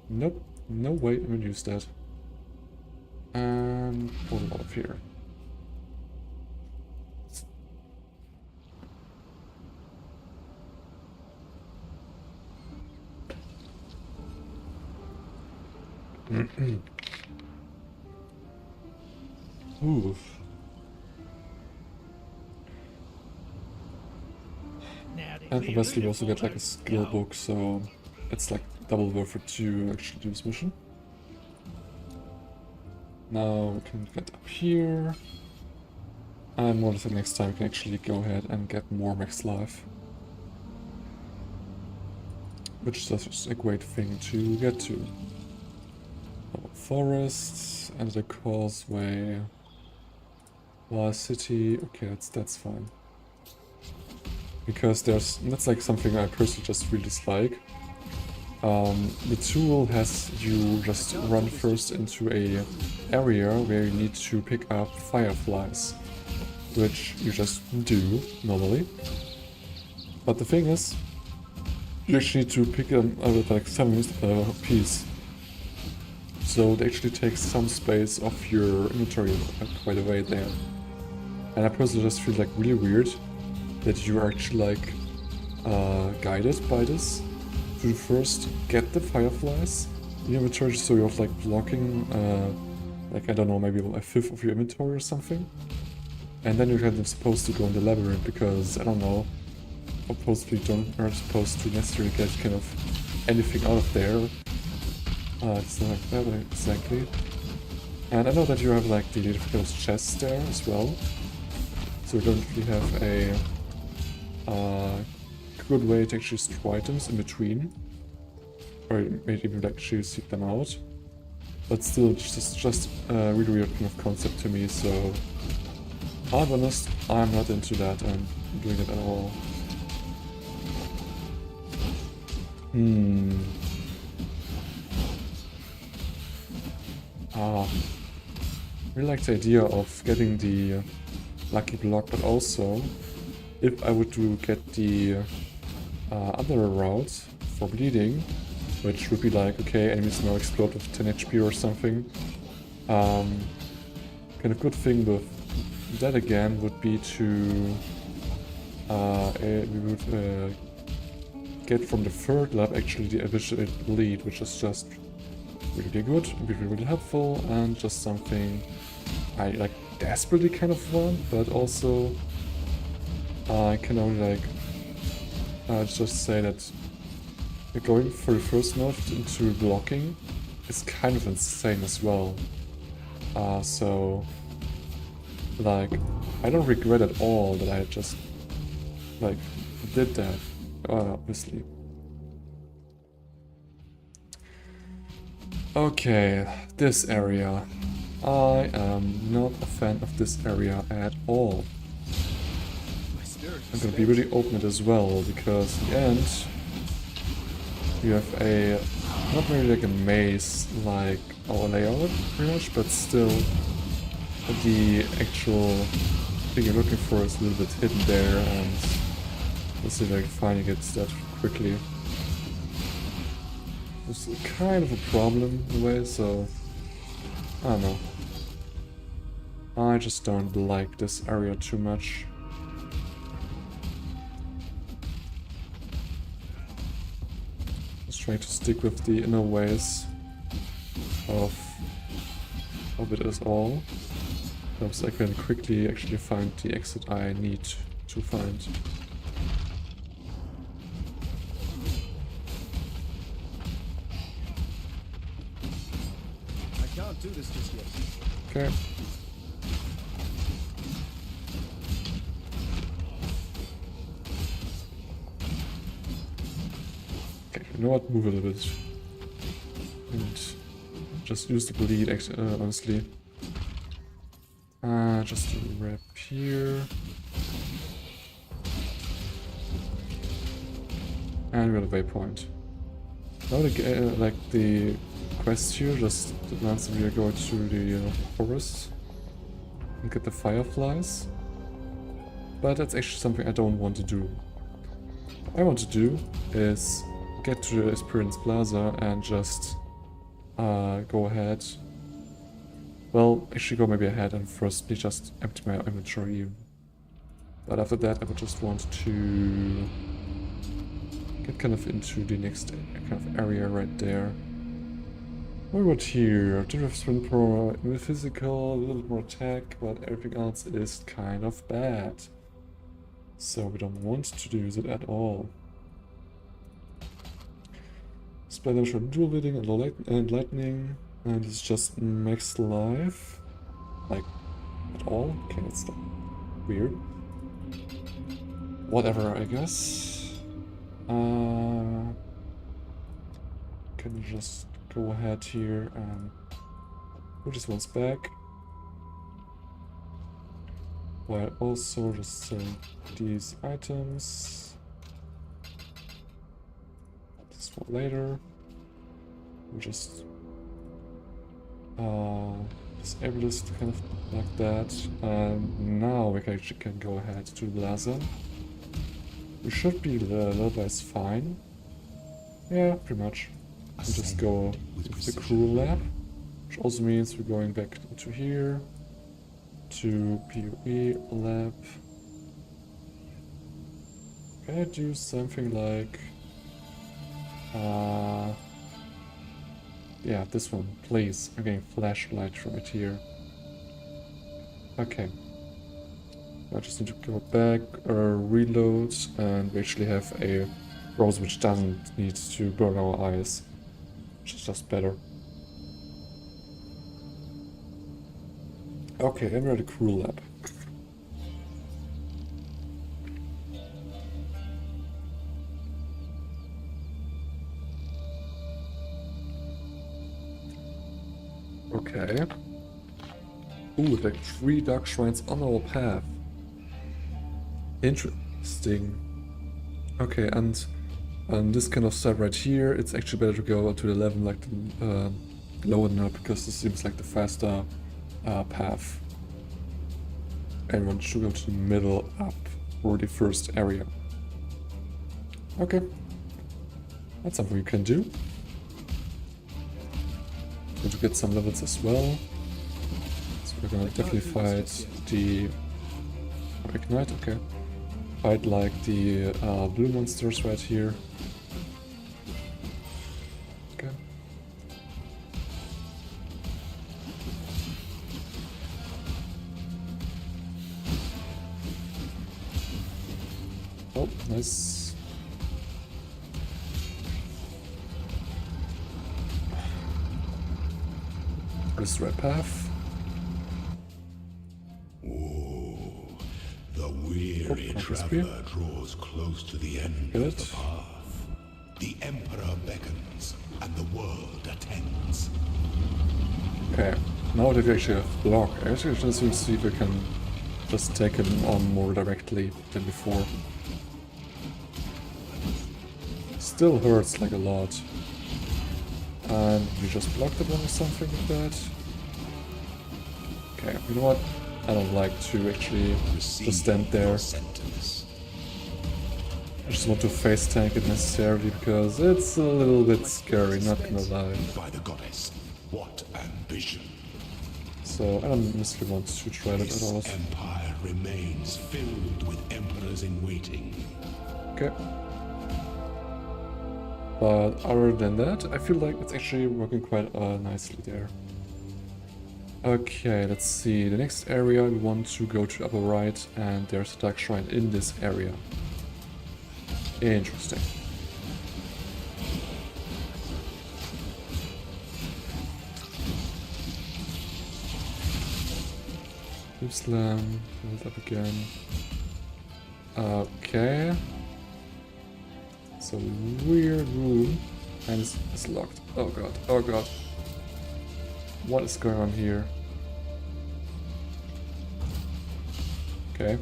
Speaker 1: nope, no way I'm gonna use that. And pull him out of here. Oof. And obviously we also get like a skill book, so it's like double worth it to actually do this mission. Now we can get up here. And more or less like next time we can actually go ahead and get more max life. Which is just a great thing to get to. Forests and the causeway. City, okay, that's fine. Because that's like something I personally just really dislike. The tool has you just run first into a area where you need to pick up fireflies, which you just do normally. But the thing is, you actually need to pick them up at like 7 minutes per piece. So it actually takes some space off your inventory quite a way there. And I personally just feel like really weird that you are actually like guided by this to first get the fireflies in your inventory, so you're like blocking like I don't know, maybe a fifth of your inventory or something. And then you're kind of supposed to go in the labyrinth because I don't know, supposedly aren't supposed to necessarily get kind of anything out of there. It's not like that exactly. And I know that you have like the difficult chests there as well. So you don't really have a good way to actually store items in between. Or maybe even actually seek them out. But still, it's just a really weird kind of concept to me, so... I'll be honest, I'm not into that, I'm doing it at all. I really like the idea of getting the lucky block, but also if I would get the other route for bleeding, which would be like, okay, enemies now explode with 10 HP or something. Kind of good thing with that again would be to we would get from the third lab actually the additional bleed, which is just really good, really helpful, and just something I like desperately kind of want, but also I can only like just say that going for the first node into blocking is kind of insane as well. So like I don't regret at all that I just like did that, obviously. Okay, this area. I am not a fan of this area at all. I'm gonna be really open it as well, because in the end you have a not really like a maze like our layout pretty much, but still the actual thing you're looking for is a little bit hidden there, and let's see if I can find it that quickly. It's kind of a problem in a way, so I don't know. I just don't like this area too much. Just trying to stick with the inner ways of it is all. Perhaps I can quickly actually find the exit I need to find.
Speaker 3: I can't do this just yet.
Speaker 1: Okay. Okay, you know what? Move a little bit. And just use the bleed, honestly. Just to wrap here. And we got a waypoint. Now like the quest here, just once we go to the forest and get the fireflies. But that's actually something I don't want to do. What I want to do is get to the Experience Plaza and just go ahead. Well, actually go maybe ahead and firstly just empty my inventory. But after that I would just want to get kind of into the next kind of area right there. What about here? Do have sprint power, physical, a little bit more attack, but everything else is kind of bad. So we don't want to use it at all. Splatter shot dual wielding and low lightning. And it's just max life. Like, at all? Okay, that's weird. Whatever, I guess. Can you just go ahead here and put this one's back. While also just selling these items. This for later. We'll just disable this kind of like that, and now we actually can go ahead to the plaza. We should be otherwise fine. Yeah, pretty much. And just go with the crew lab, which also means we're going back to here, to PoE lab. Can I do something like yeah, this one, please. I'm getting flashlight right here. Okay. I just need to go back, reload, and we actually have a rose which doesn't need to burn our eyes. Which is just better. Okay, and we're at the crew lab. Okay. Ooh, like 3 dark shrines on our path. Interesting. Okay, and on this kind of side right here, it's actually better to go to the 11 like the lower now because this seems like the faster path. And we want to go to the middle up for the first area. Okay. That's something you can do. Going to get some levels as well. So we're gonna definitely fight the... Ignite, okay. Fight like the blue monsters right here. Okay. Oh, nice. This is the right path.
Speaker 11: The weary traveler draws close to the end of the path. The Emperor beckons, and the world attends.
Speaker 1: Okay, now that we actually have block, I actually just want to see if we can just take him on more directly than before. Still hurts like a lot. And we just blocked it one or something like that. Okay, you know what? I don't like to actually just stand there. I just want to face tank it necessarily because it's a little bit scary, not gonna lie.
Speaker 11: By the goddess, what ambition!
Speaker 1: So I don't necessarily want to try that at all.
Speaker 11: This empire remains filled with emperors in waiting.
Speaker 1: Okay. But other than that, I feel like it's actually working quite nicely there. Okay, let's see. The next area we want to go to upper right, and there's a dark shrine in this area. Interesting. Deep slam, hold up again. Okay. It's a weird room, and it's locked. Oh god, oh god. What is going on here? Okay.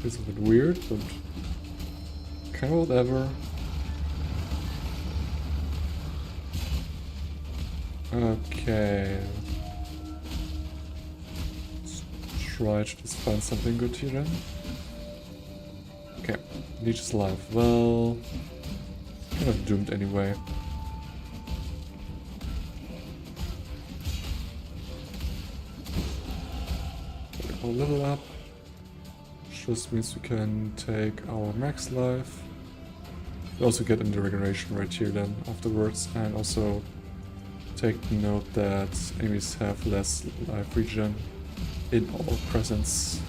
Speaker 1: It's a bit weird, but kind of whatever. Okay. Let's try to just find something good here then. Okay, Leech is alive. Well, kind of doomed anyway. Our level up. Just means we can take our max life. We also get in the regeneration right here then afterwards, and also take note that enemies have less life regen in our presence.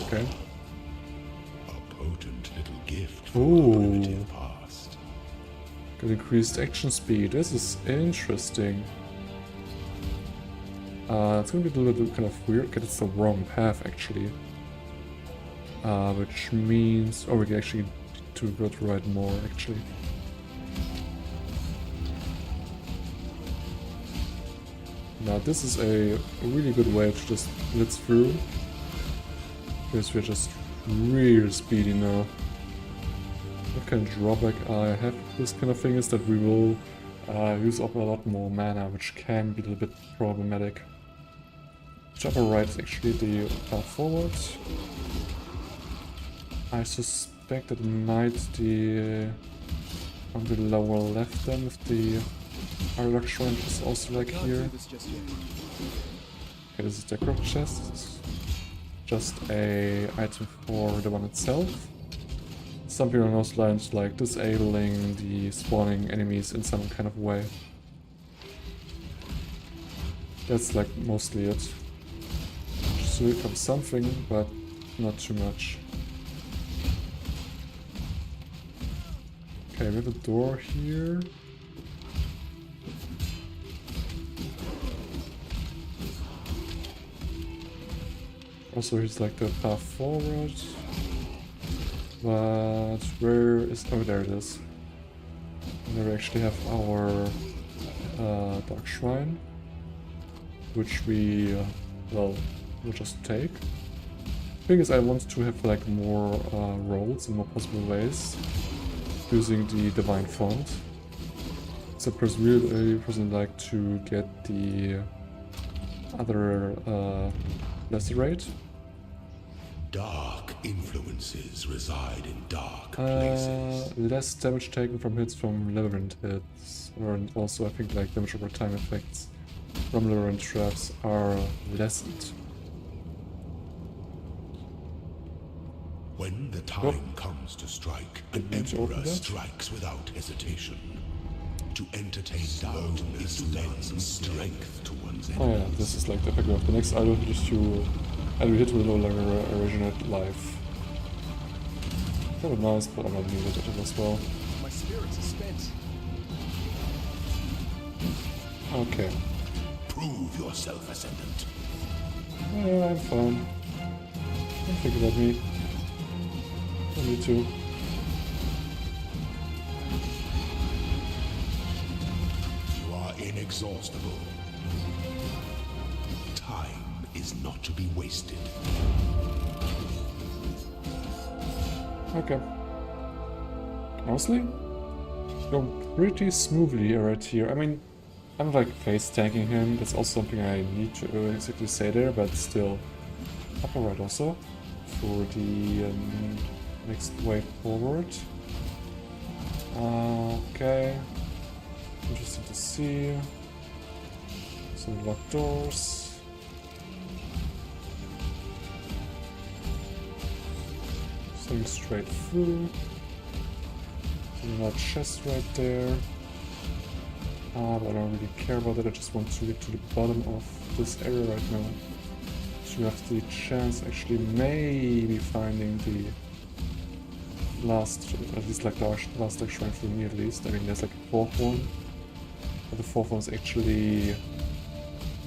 Speaker 1: Okay.
Speaker 11: A potent little gift
Speaker 1: from the
Speaker 11: primitive past.
Speaker 1: Got increased action speed. This is interesting. It's gonna be a little bit kind of weird. Okay, it's the wrong path actually. Which means, oh, we can actually to go to right more actually. Now this is a really good way to just blitz through. Because we're just real speedy now. What kind of drawback I have with this kind of thing is that we will use up a lot more mana, which can be a little bit problematic. Upper right is actually the path forward. I suspect that it might be on the lower left then, with the Arlock Shrine is also like here. Okay, this is the crop chest. Just a item for the one itself. Something along those lines, like disabling the spawning enemies in some kind of way. That's like mostly it. Just to become something, but not too much. Okay, we have a door here. Also, here's like the path forward. But where is... oh, there it is. And there we actually have our Dark Shrine. Which we, well, we'll just take. Thing is, I want to have like more roles in more possible ways using the divine font. So really personally like to get the other lacerate.
Speaker 11: Dark influences reside in dark places.
Speaker 1: Less damage taken from hits from labyrinth hits, and also I think like damage over time effects from labyrinth traps are lessened.
Speaker 11: When the time comes to strike, an emperor strikes without hesitation. To entertain doubt is to lend strength to one's enemies.
Speaker 1: Oh yeah, this is like the background. The next idol is to every hit will no longer originate life. Kind of nice, but I'm not needed it as well.
Speaker 3: My spirits are spent.
Speaker 1: Okay.
Speaker 11: Prove yourself, Ascendant.
Speaker 1: Yeah, I'm fine. Don't think about me. Me too.
Speaker 11: You are inexhaustible. Time is not to be wasted.
Speaker 1: Okay. Honestly, going pretty smoothly right here. I mean, I'm like face tanking him. That's also something I need to exactly say there, but still. Upper right also for the next way forward. Okay. Interesting to see. Some locked doors. Something straight through. Another chest right there. But I don't really care about that. I just want to get to the bottom of this area right now. To have the chance actually maybe finding the last, at least like the last like shrine for me at least. I mean there's like a fourth one, but the fourth one's actually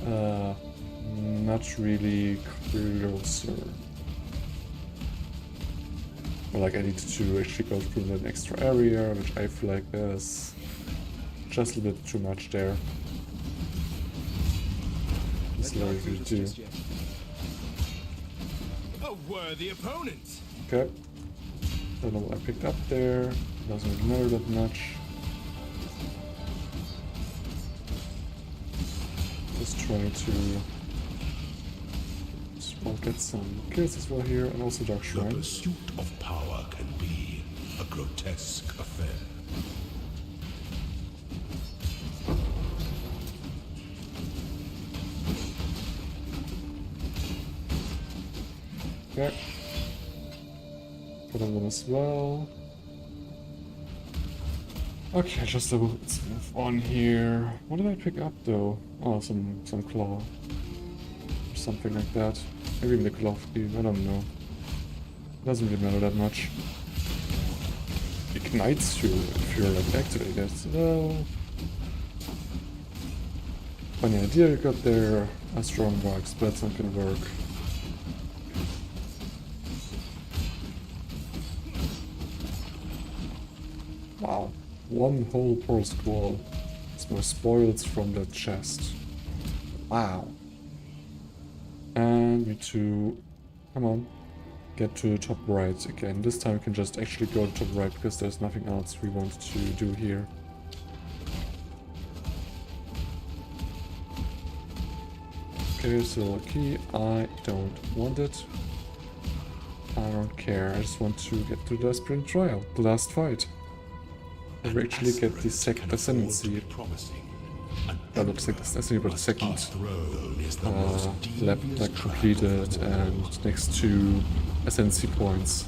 Speaker 1: not really closer. Or like I need to actually go through an extra area, which I feel like is just a little bit too much there. This is what I could do.
Speaker 3: A worthy opponent.
Speaker 1: Okay. Don't know what I picked up there. Doesn't really matter that much. Just trying to get some kills as well here, and also Dark Shrine.
Speaker 11: The pursuit of power can be a grotesque affair.
Speaker 1: Okay. Got them as well. Okay, just let's move on here. What did I pick up though? Oh, some claw. Or something like that. Maybe even the glove beam, I don't know. Doesn't really matter that much. Ignites you if you're like activated. Well, funny idea you got there. A strong box, but that's not gonna work. Wow, one whole pearl scroll. It's more spoils from that chest. Wow. And we need to, come on, get to the top right again. This time we can just actually go to top right because there's nothing else we want to do here. Okay, so key, I don't want it. I don't care, I just want to get to the sprint trial, the last fight. We actually get the second ascendancy. That looks like the ascendancy, but the second lap like completed and next to ascendancy points.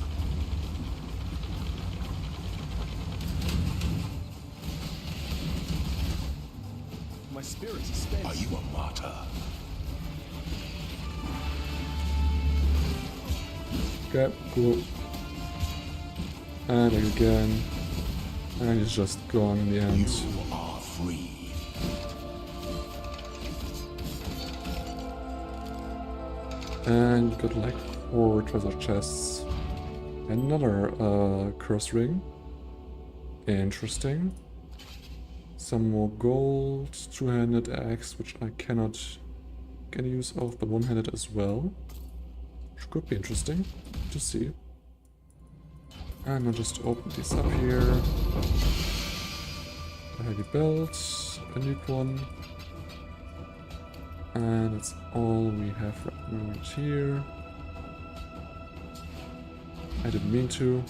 Speaker 3: My spirits are spent.
Speaker 11: Are you a martyr?
Speaker 1: Okay, cool. And again. And he's just gone in the end.
Speaker 11: You are free.
Speaker 1: And you got like 4 treasure chests. Another curse ring. Interesting. Some more gold, 2-handed axe, which I cannot any use of, but one-handed as well. Which could be interesting to see. And I'll just open these up here. The heavy belt, a new one. And that's all we have right here. I didn't mean to.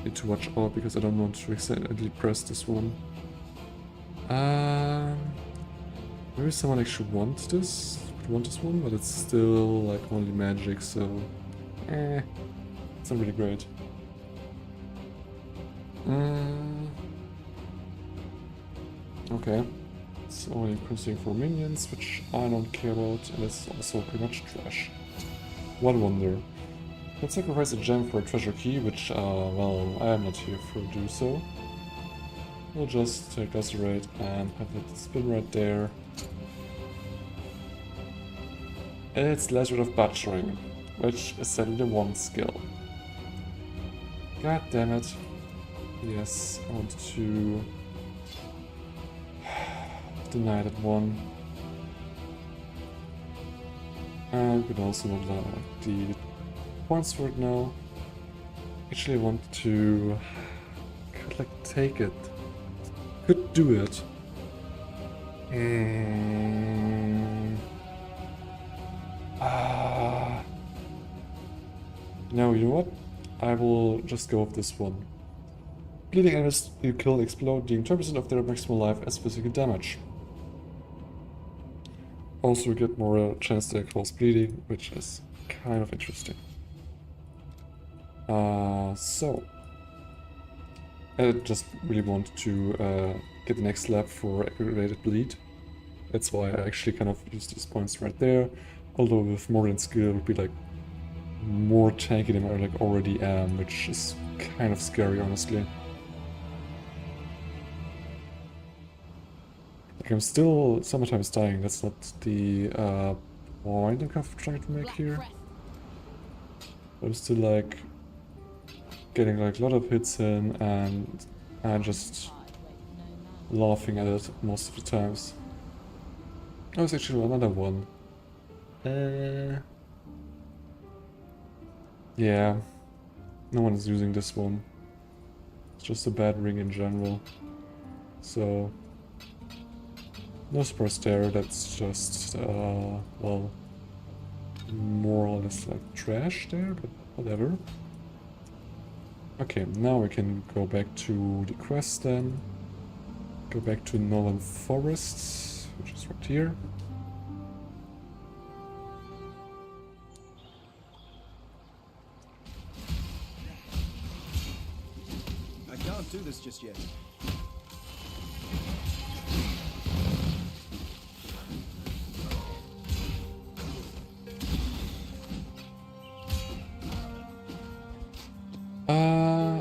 Speaker 1: Need to watch out because I don't want to accidentally press this one. Maybe someone actually wants this. Would want this one, but it's still like only magic, so it's not really great. Okay. It's only consuming 4 minions, which I don't care about, and it's also pretty much trash. What a wonder. Let's sacrifice a gem for a treasure key, which, well, I am not here for do so. We'll just take Lacerate and have it spin right there. It's Lacerate of Butchering, which is sadly one skill. God damn it. Yes, I want to deny that one. And we can also unlock the points for it now. Actually, I want to could like take it. Could do it. No, you know what? I will just go with this one. Bleeding enemies you kill explode, dealing 10% of their maximum life as physical damage. Also, you get more chance to cause bleeding, which is kind of interesting. So I just really want to get the next lap for aggravated bleed. That's why I actually kind of use these points right there. Although with more than skill would be like more tanky than I like already am, which is kind of scary, honestly. Like I'm still sometimes dying. That's not the point I'm kind of trying to make here. But I'm still like getting like a lot of hits in, and I'm just laughing at it most of the times. Oh, it's actually another one. Yeah, no one is using this one. It's just a bad ring in general. So, no surprise there. That's just, well, more or less like trash there, but whatever. Okay, now we can go back to the quest then. Go back to Northern Forests, which is right here.
Speaker 3: I can't do this just yet.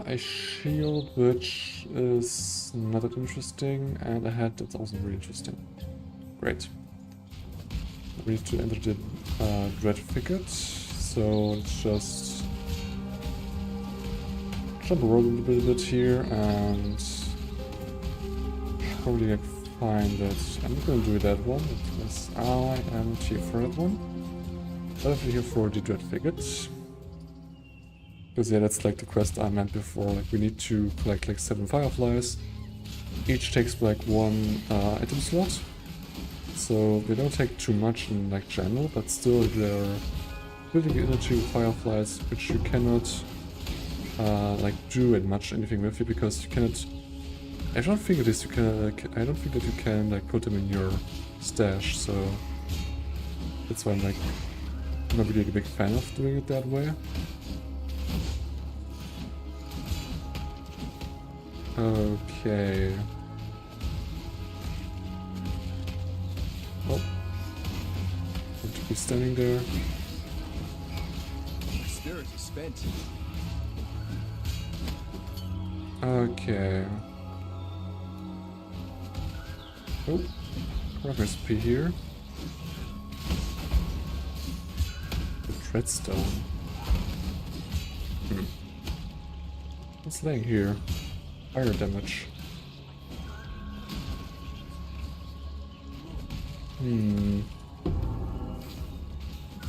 Speaker 1: A shield, which is not that interesting, and a hat that's also really interesting. Great. We need to enter the Dread Thicket, so let's just jump around a little bit here and probably like find it. I'm not gonna do that one because I am here for that one. Definitely here for the Dread Thicket. Because yeah, that's like the quest I meant before, like we need to collect like 7 fireflies. Each takes like 1 item slot. So they don't take too much in like general, but still they're building into fireflies, which you cannot like do it much anything with you, because you cannot. I don't think it is you can. I don't think that you can like put them in your stash. So that's why I'm like not really a big fan of doing it that way. Okay. Oh. Want to be standing there.
Speaker 3: My spirit is spent.
Speaker 1: Okay. Oh. Progress P here. The Dreadstone. What's laying here? Fire damage.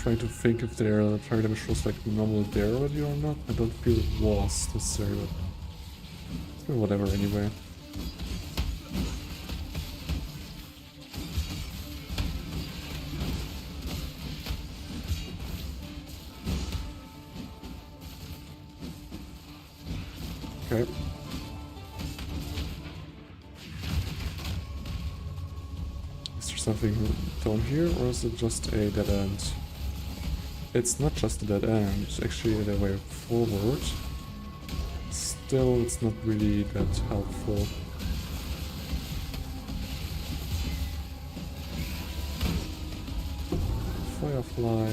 Speaker 1: trying to think if their target damage was like normal there already or not. I don't feel it was necessary, but whatever anyway. Okay. Is there something down here, or is it just a dead end? It's not just a dead end, it's actually the way forward. Still, it's not really that helpful. Firefly.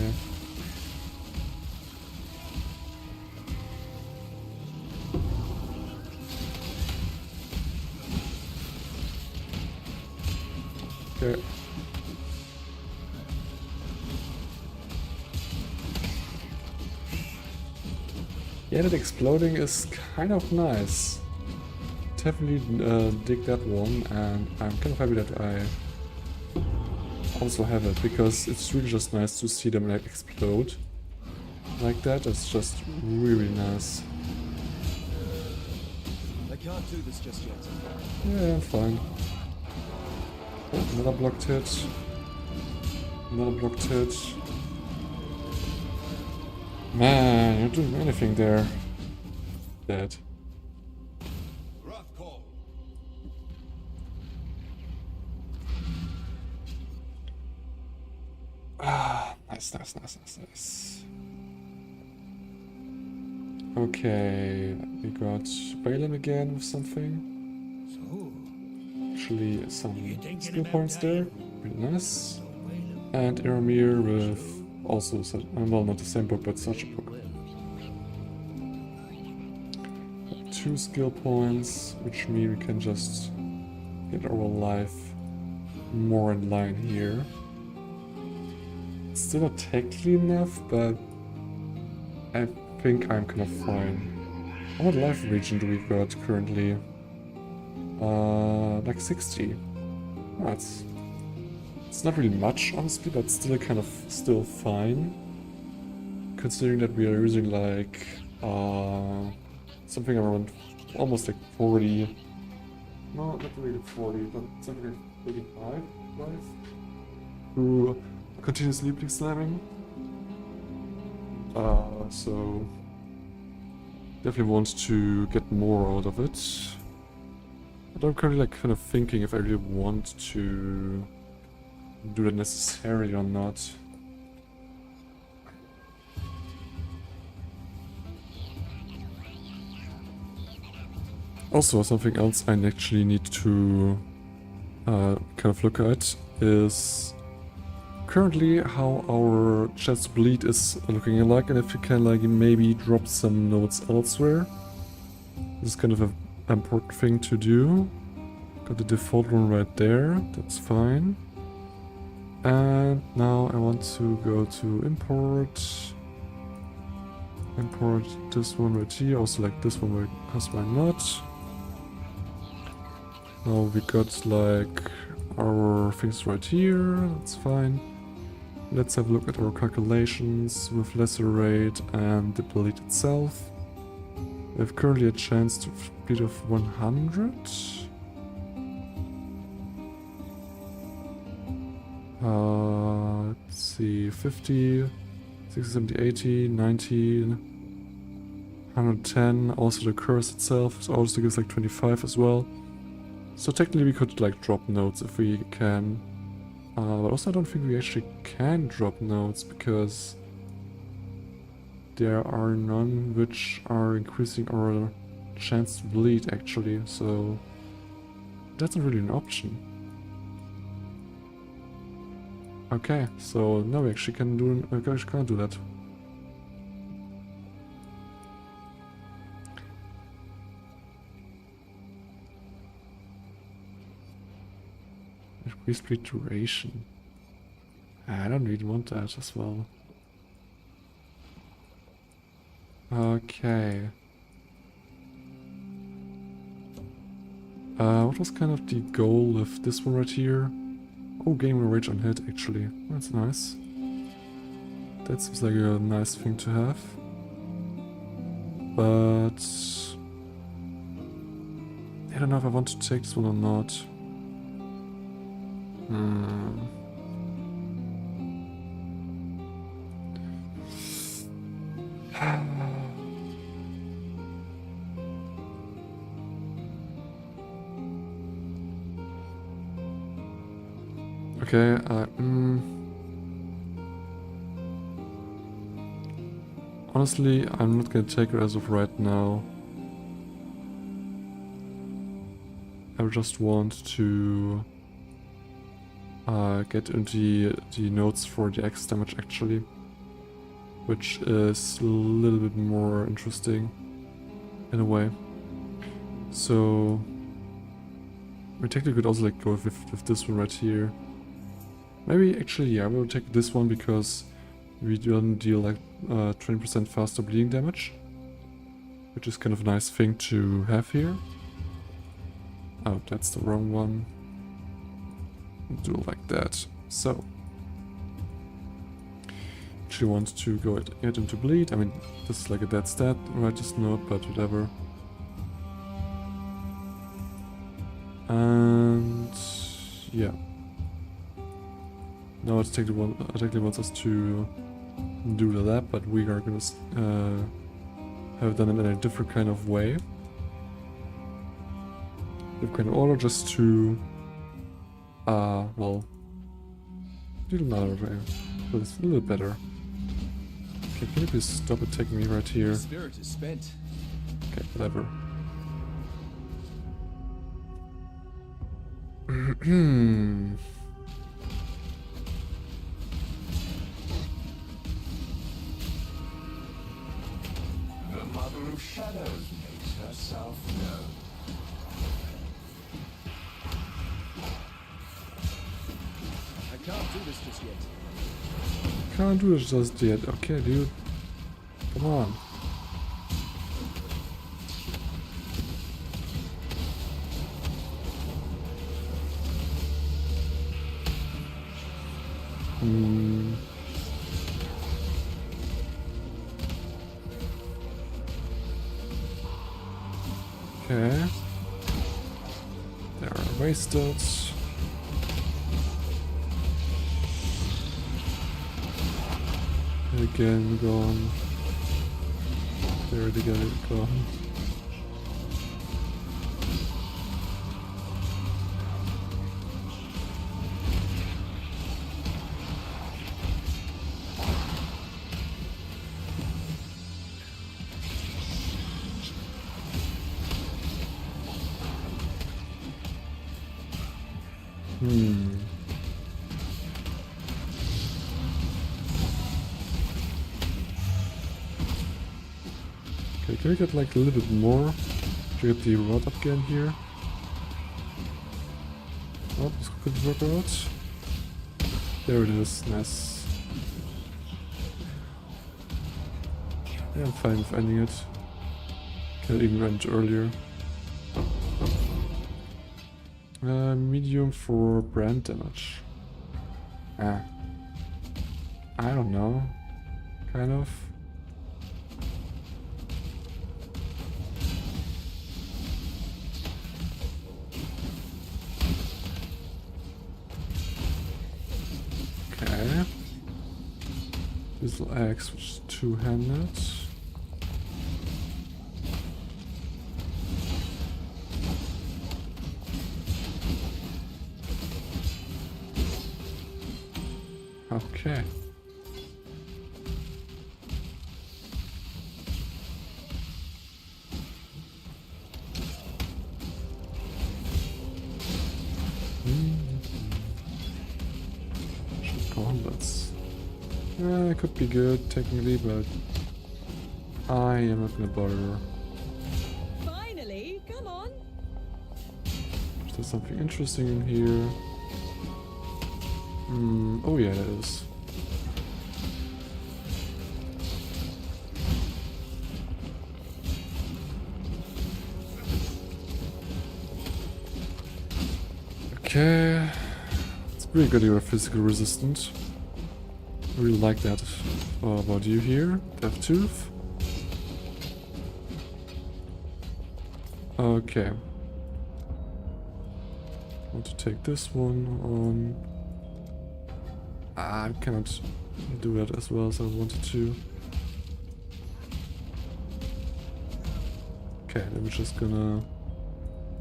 Speaker 1: Okay. Yeah, that exploding is kind of nice. Definitely dig that one, and I'm kind of happy that I also have it, because it's really just nice to see them like explode like that. It's just really nice.
Speaker 3: I can't do this just yet.
Speaker 1: Yeah, I'm fine. Oh, another blocked hit. Another blocked hit. Man, you're doing anything there. Dead. Ah, nice. Okay, we got Balaam again with something. Actually, some skill points there. Really nice. And Aramir with also, well, not the same book, but such a book. 2 skill points, which mean we can just get our life more in line here. It's still not technically enough, but I think I'm kind of fine. What life region do we got currently? Like 60. That's... It's not really much, honestly, but still kind of still fine. Considering that we are using like something around almost like 40. No, not really 40, but something like 35 life. Through continuous leaping slamming. So definitely want to get more out of it. But I'm currently like kind of thinking if I really want to do that necessarily or not. Also, something else I actually need to kind of look at is currently how our chance to bleed is looking like, and if we can like maybe drop some notes elsewhere. This is kind of an important thing to do. Got the default one right there, that's fine. And now I want to go to import this one right here, also like this one, because why not? Now we got like our things right here, that's fine. Let's have a look at our calculations with lacerate and the bleed itself. We have currently a chance to bleed of 100. Let's see, 50, 60, 70, 80, 90, 110. Also the curse itself also gives like 25 as well. So technically we could like drop notes if we can. But also I don't think we actually can drop notes because there are none which are increasing our chance to bleed actually, so that's not really an option. Okay, so now we actually can do, we actually can't do that. Increase bleed duration. I don't really want that as well. Okay. What was kind of the goal with this one right here? Oh, gain rage on hit actually. That's nice. That seems like a nice thing to have. But I don't know if I want to take this one or not. Okay, honestly, I'm not gonna take her as of right now. I just want to get into the notes for the X damage actually, which is a little bit more interesting in a way. So we technically could also like go with this one right here. Maybe actually, yeah, we'll take this one because we don't deal like 20% faster bleeding damage, which is kind of a nice thing to have here. Oh, that's the wrong one. Do it like that. So, she wants to go get into bleed. I mean, this is like a dead stat, right? Just note, but whatever. And yeah. Now it technically wants us to do the lab, but we are gonna have done it in a different kind of way. Different kind of order, just to well, do it another way. But it's a little better. Okay, can you please stop attacking me right here?
Speaker 3: Spirit is spent.
Speaker 1: Okay, whatever.
Speaker 11: The Mother of Shadows makes herself known.
Speaker 3: I can't do this just yet.
Speaker 1: Can't do it just yet. Okay, dude. Come on. Okay. They are wasted. Again, gone. There it again, gone. Okay, can we get like a little bit more to get the rod up again here? Oh, this could work out. There it is, nice. Yeah, I'm fine with ending it. Can even end earlier. Medium for brand damage. I don't know. Kind of. Okay. This little axe, which is two-handed. Okay. Gauntlets. It could be good technically, but I am not gonna bother.
Speaker 5: Finally, come on.
Speaker 1: There's something interesting in here. Oh yeah, it is. Okay. It's pretty good you're physical resistant. really like that. What about you here? Death Tooth? Okay. Want to take this one on. I cannot do that as well as I wanted to. Okay, then we're just gonna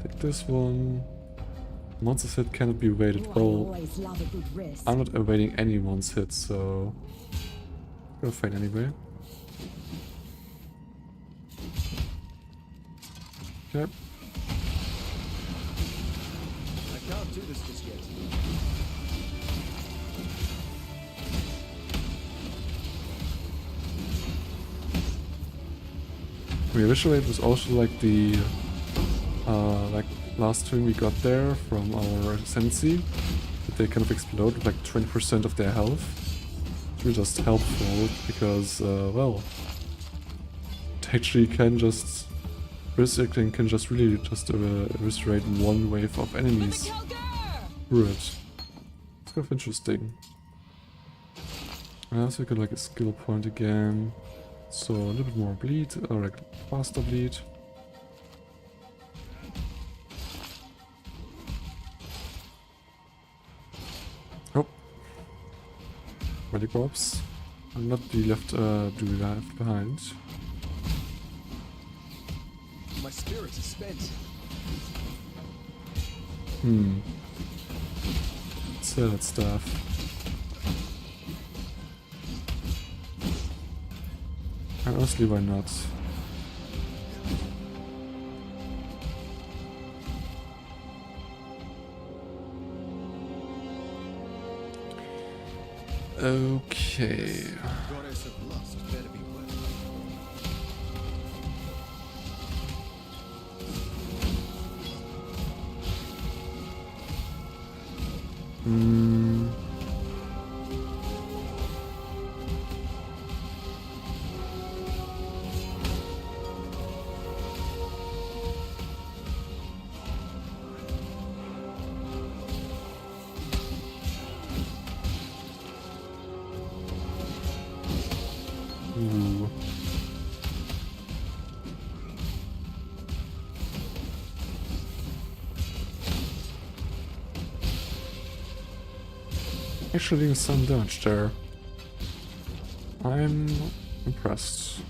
Speaker 1: take this one. Monster's hit cannot be evaded.
Speaker 5: Oh, I
Speaker 1: Well,
Speaker 5: always love a good risk.
Speaker 1: I'm not evading anyone's hit, so I'm gonna fight anyway. Okay.
Speaker 3: I can't do this just yet.
Speaker 1: Visually, it was also like the like last twin we got there from our Sensi. That they kind of explode with like 20% of their health. It's really just helpful because, well, it actually can just restricting can just really just eviscerate one wave of enemies through it. It's kind of interesting. So we got like a skill point again. So a little bit more bleed, or like faster bleed. Oh, Bauerbob. I'm not the left behind.
Speaker 3: My spirit is spent.
Speaker 1: Sell that stuff. And honestly, why not? Okay.
Speaker 3: Goddess of lust better be well.
Speaker 1: Ooh. Actually doing some damage there. I'm impressed.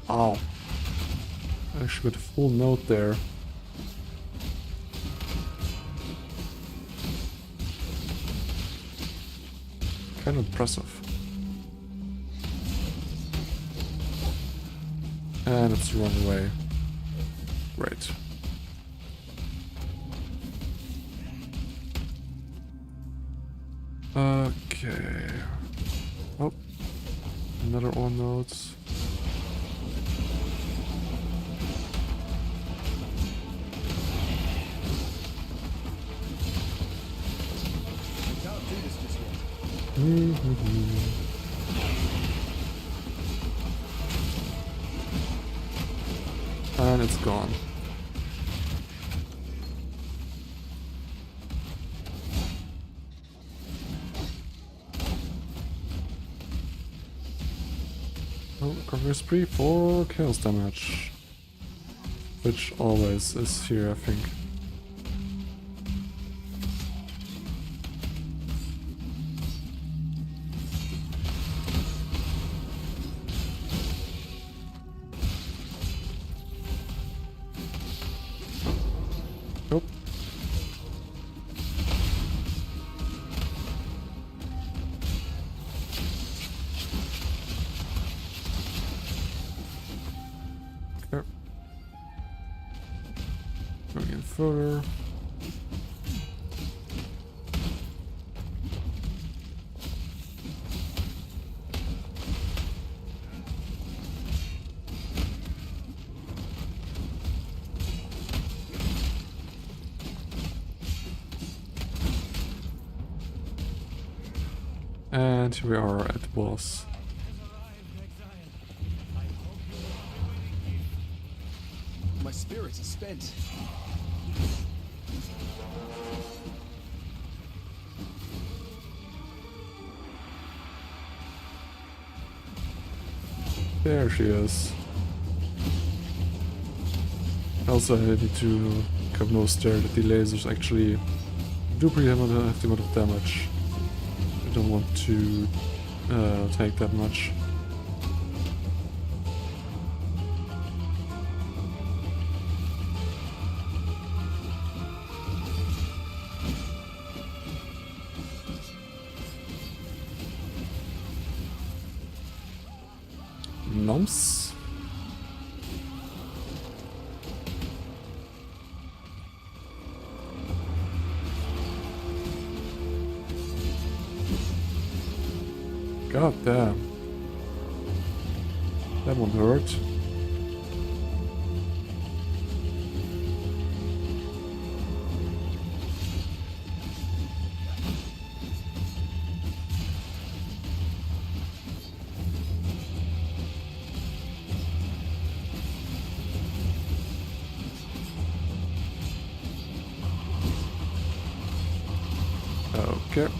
Speaker 1: Oh. I actually got a full note there. Kind of impressive. And it's run away. Great. Okay. Oh. Another all notes. And it's gone. Oh, recovery spree for chaos damage. Which always is here, I think. Nope. Okay. Going in further. And here we are at the boss.
Speaker 3: spent.
Speaker 1: There she is. Also, I need to have no stare that the lasers actually do pretty have the amount of damage. I don't want to take that much. Noms. God damn. That one hurt. Okay.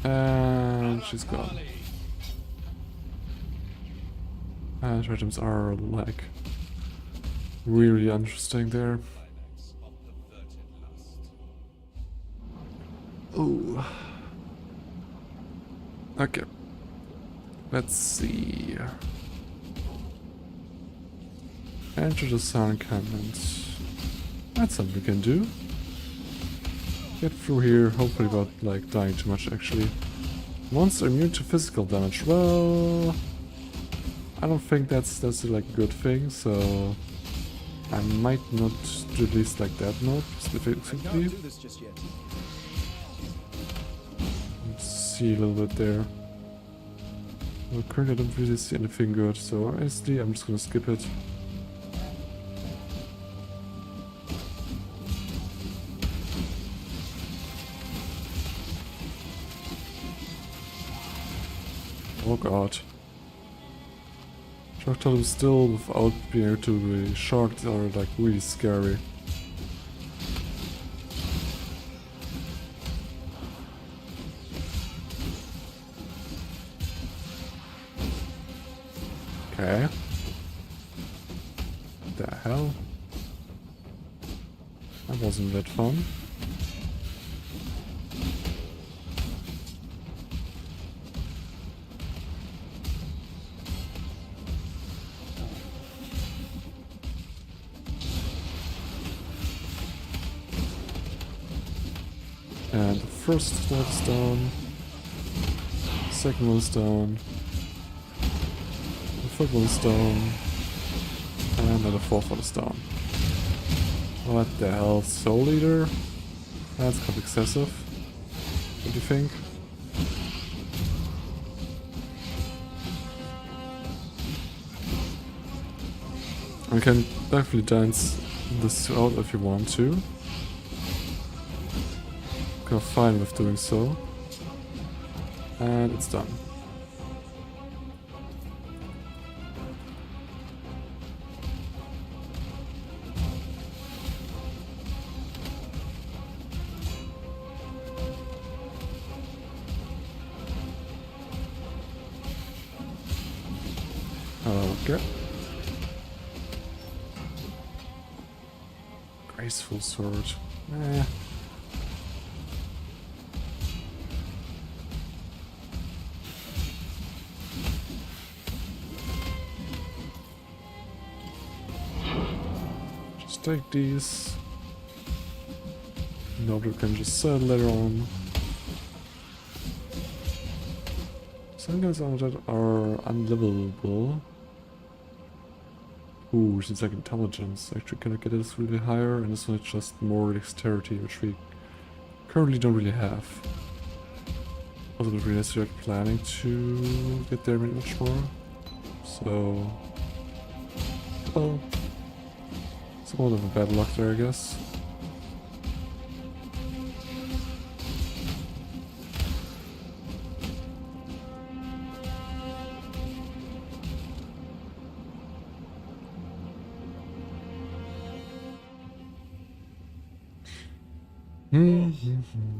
Speaker 1: And she's gone. And items are like really interesting there. Oh. Okay. Let's see. Enter the sound cannons. That's something we can do. Get through here, hopefully without like dying too much actually. Monster immune to physical damage. Well, I don't think that's like a good thing, so I might not do at least like that note specifically. Let's see a little bit there. Well, currently I don't really see anything good, so honestly I'm just gonna skip it. Oh god. Shark Totem still without being able to be sharks are like really scary. Okay. What the hell? That wasn't that fun. And the first step is down, second one is down, the third one is down, and then the fourth one is down. What the hell, Soul Eater? That's kind of excessive. What do you think? You can definitely dance this out if you want to. Kind of fine with doing so. And it's done. Okay. Graceful sword. Eh. Just take these. No, we can just sell later on. Some guys on that are unlivable. Ooh, she's like intelligence. Actually, can I get this really higher? And this one is just more dexterity, which we currently don't really have. Also, we really start planning to get there much more. So, well, it's a lot of a bad luck there, I guess.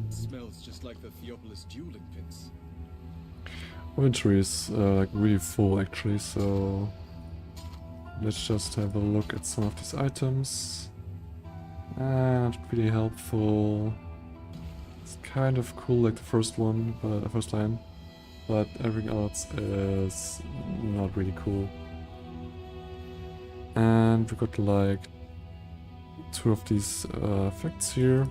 Speaker 3: Smells just like the Theopolis dueling pits.
Speaker 1: Inventory is like really full actually, so let's just have a look at some of these items. Not really helpful. It's kind of cool like the first one, but first line, but everything else is not really cool. And we got like 2 of these effects here,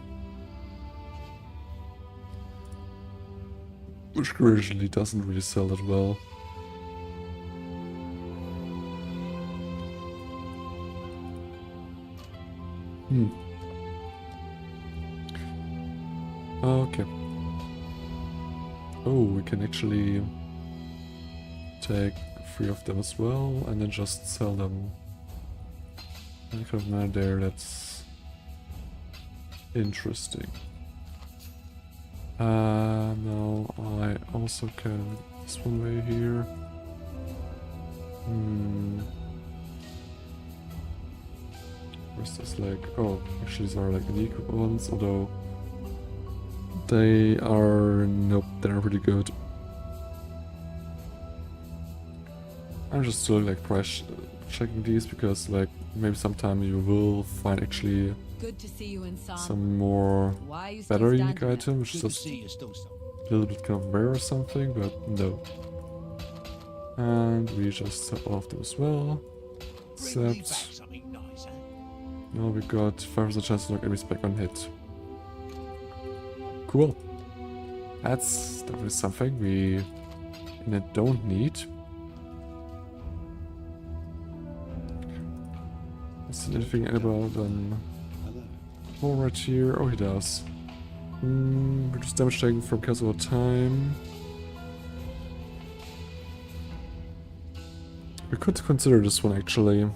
Speaker 1: which originally doesn't really sell that well. Okay. Oh, we can actually take 3 of them as well and then just sell them. Any kind of manner there, that's interesting. Now I also can this one way here. Where's this like? Oh, actually these are like unique ones, although they are, nope, they're not really good. I'm just still like price checking these because like maybe sometime you will find actually
Speaker 5: Good to see you in
Speaker 1: some more
Speaker 5: Why are you still
Speaker 1: better
Speaker 5: standing
Speaker 1: unique
Speaker 5: there?
Speaker 1: item, which is just a little bit kind of rare or something, but no. And we just sell all of them as well. Except now we got 5% chance to knock enemies back on hit. Cool. That's definitely something we don't need. Is there anything about more right here? Oh, he does. Reduce damage taken from chaos over time. We could consider this one actually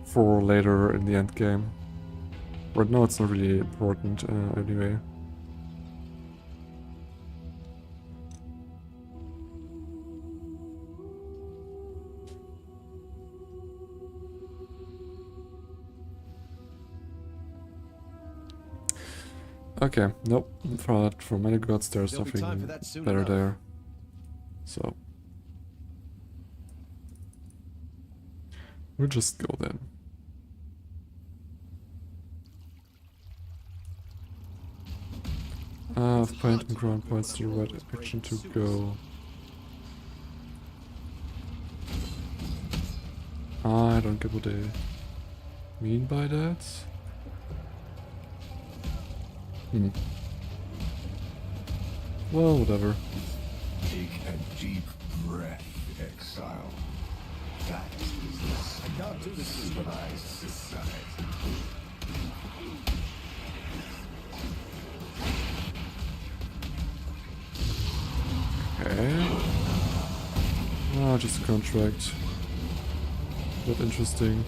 Speaker 1: for later in the end game. Right now it's not really important anyway. Okay, nope. For many gods there's
Speaker 3: There'll be
Speaker 1: something
Speaker 3: time for that soon
Speaker 1: better
Speaker 3: enough.
Speaker 1: there. So we'll just go then. I've point and ground points to the right action to go. I don't get what they mean by that. Well, whatever.
Speaker 11: Take a deep breath, exile. That is the
Speaker 3: I can't do this
Speaker 11: civilized society.
Speaker 1: Okay. Ah, just a contract. Not interesting.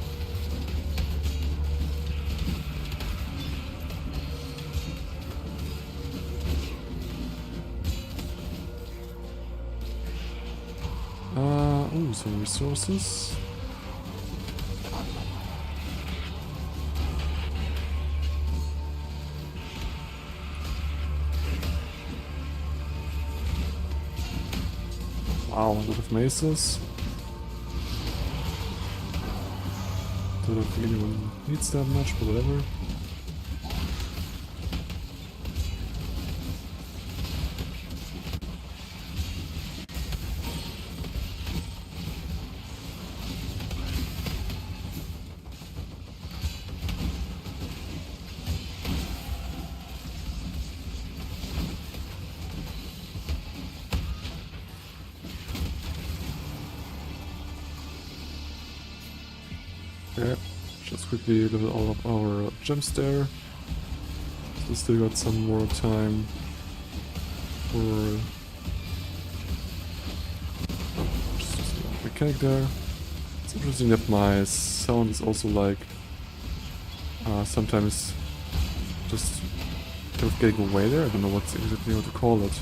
Speaker 1: Ooh, some resources. Wow, a lot of maces. Don't know if anyone needs that much, but whatever. Okay, just quickly level all of our gems there. So we still got some more time for just a mechanic there. It's interesting that my sound is also like sometimes just kind of getting away there. I don't know what's exactly what to call it.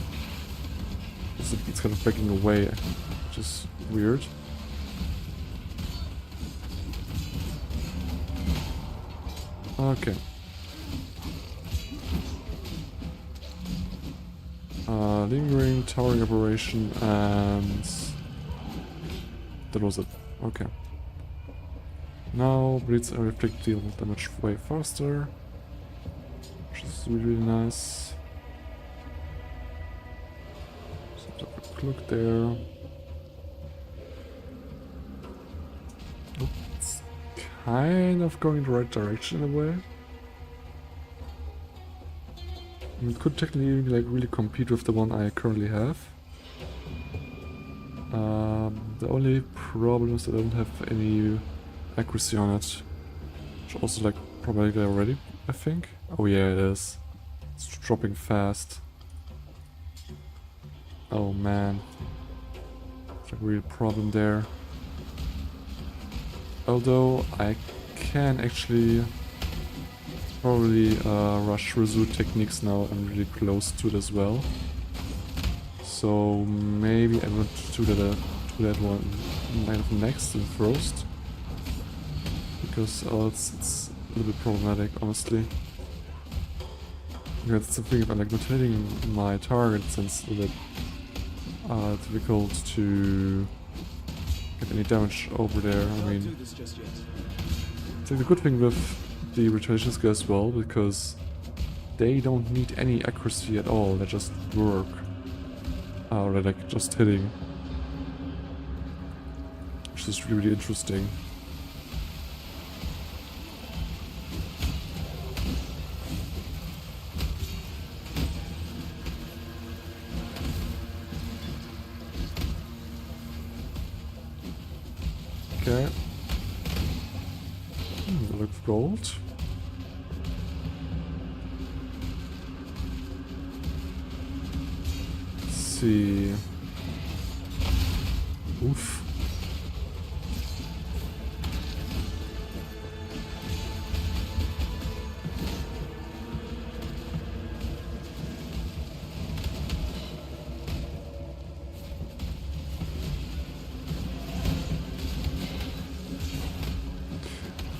Speaker 1: It's kind of breaking away, which is weird. Okay. Lingering, towering operation, and that was it. Okay. Now bleeds and reflect deal damage way faster, which is really nice. So have a quick look there. It's kind of going in the right direction in a way. It could technically like really compete with the one I currently have. The only problem is that I don't have any accuracy on it. Which also like probably already, I think. Oh yeah, it is. It's dropping fast. Oh man. It's like a real problem there. Although I can actually probably rush Resolute techniques now. I'm really close to it as well. So maybe I want to do that one kind of next and first. Because else it's a little bit problematic, honestly. Yeah, that's the thing, if I'm like not hitting my targets, then it's a little bit difficult to get any damage over there. I mean, it's like the good thing with the retaliation skill as well, because they don't need any accuracy at all, they just work. They're like just hitting. Which is really interesting. Okay. A lot of gold. Let's see. Oof.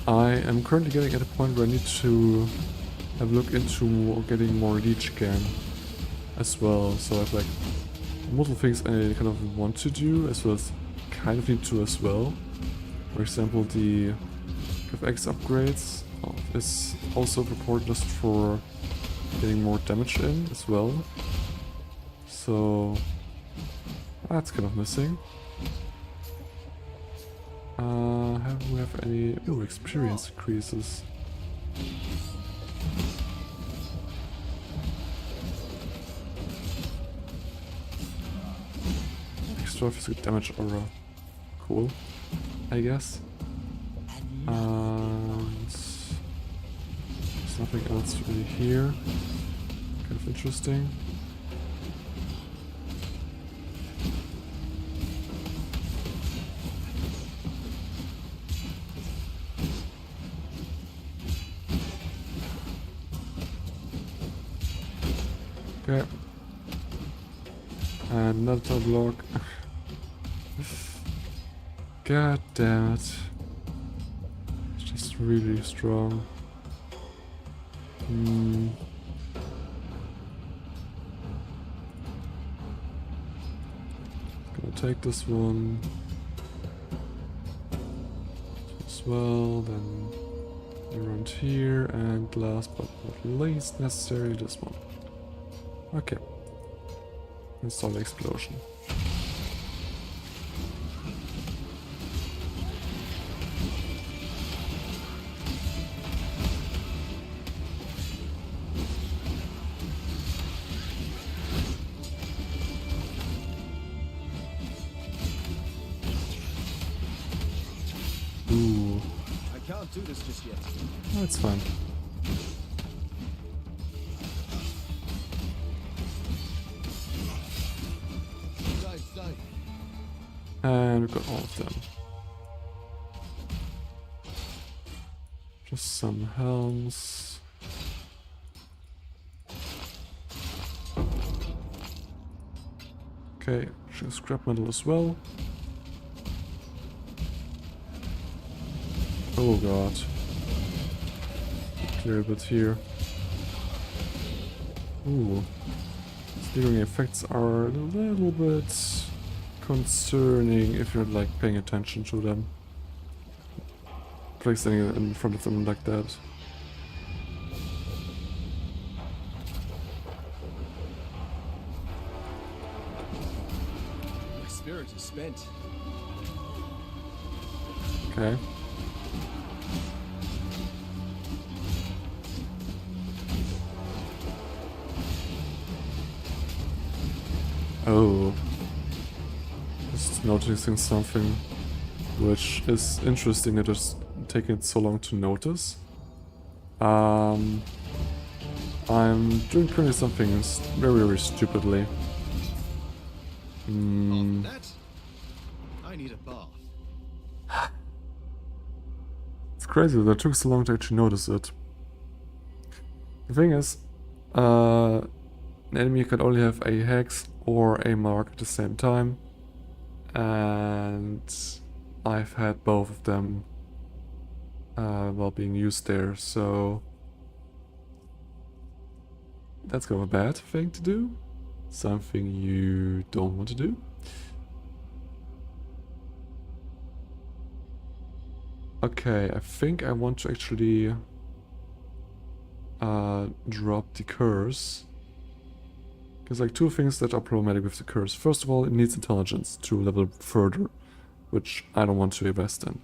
Speaker 1: I am currently getting at a point where I need to have a look into getting more leech again as well. So I have like multiple things I kind of want to do as well as kind of need to as well. For example, the X upgrades is also important just for getting more damage in as well. So that's kind of missing. Have we have any experience increases? Extra physical damage aura. Cool, I guess. And there's nothing else really here. Kind of interesting. Okay. And another block. God damn it. It's just really strong. Gonna take this one as well, then around here, and last but not least necessary, this one. Okay. Install the explosion. Ooh.
Speaker 3: I can't do this just yet.
Speaker 1: That's fine. And we've got all of them. Just some helms. Okay, scrap metal as well. Oh god. Clear a bit here. Ooh. lingering effects are a little bit concerning if you're like paying attention to them. Placing it in front of them like that.
Speaker 3: My spirit is spent.
Speaker 1: Okay. Oh. Just noticing something which is interesting that it's taking it so long to notice. I'm doing currently something very, very stupidly.
Speaker 3: After that, I need a bath.
Speaker 1: It's crazy that it took so long to actually notice it. The thing is, an enemy can only have a hex or a mark at the same time, and I've had both of them while being used there, so that's kind of a bad thing to do. Something you don't want to do. Okay, I think I want to actually drop the curse. There's like two things that are problematic with the curse. First of all, it needs intelligence to level further, which I don't want to invest in.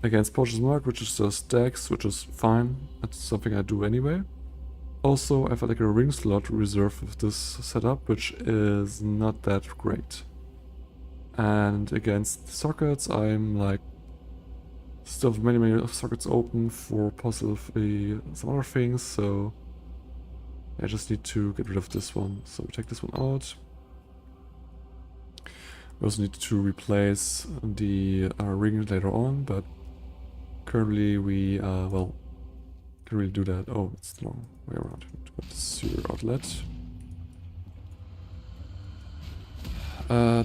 Speaker 1: Against Portia's Mark, which is just Dex, which is fine. That's something I do anyway. Also, I have like a ring slot reserved with this setup, which is not that great. And against sockets, I'm like still have many sockets open for possibly some other things, so I just need to get rid of this one. So we take this one out. We also need to replace the ring later on, but currently we, well, can really do that. Oh, it's the wrong way around. Got the sewer outlet.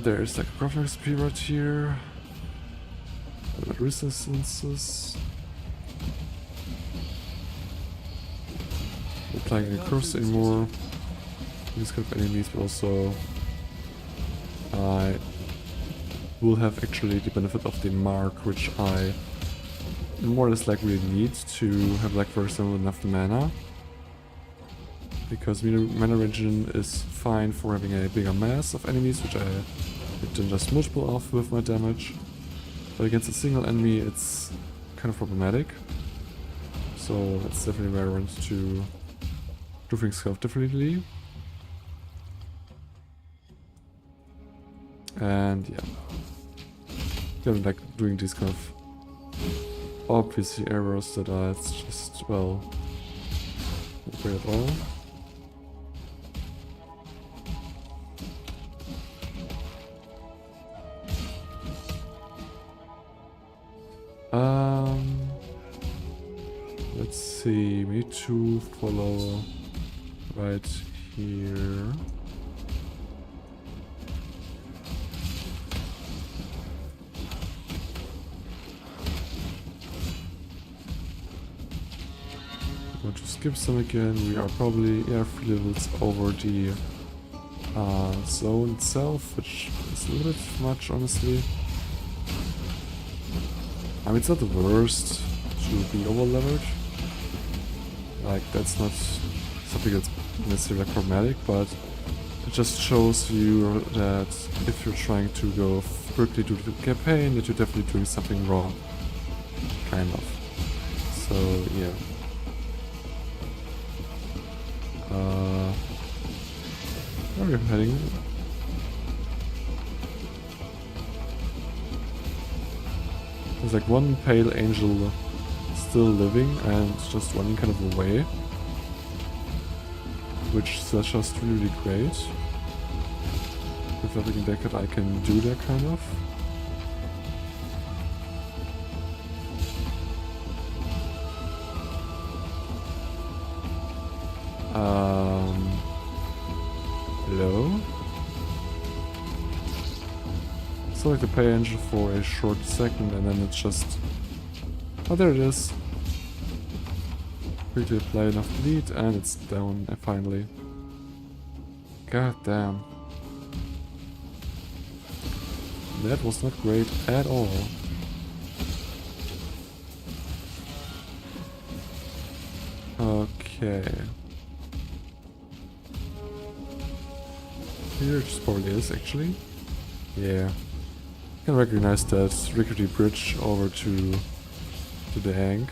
Speaker 1: There's like a crafting recipe right here. Resistances. Not applying any curse anymore. These kind of enemies, but also I will have actually the benefit of the mark, which I more or less like really need to have like, for example, enough mana. Because mana regen is fine for having a bigger mass of enemies, which I can just multiple off with my damage. But against a single enemy, it's kind of problematic. So it's definitely relevant to do things kind of differently. And yeah, like doing these kind of obviously errors that are just, well, not great at all. Let's see, we need to follow right here. I'm going to skip some again. We are probably 3 levels over the zone itself, which is a little bit much, honestly. I mean, it's not the worst to be over-leveled. Like, that's not something that's necessarily problematic, but it just shows you that if you're trying to go quickly to the campaign, that you're definitely doing something wrong. Kind of. So, yeah. Where are we heading? There's like one pale angel still living and just running kind of away, which is just really great. With everything that I can do there, kind of. Hello? So like the pay engine for a short second and then it's just... Oh, there it is. Quickly apply enough bleed and it's down finally. God damn. That was not great at all. Okay. Here it probably is actually. Yeah. I can recognize that rickety bridge over to the hank.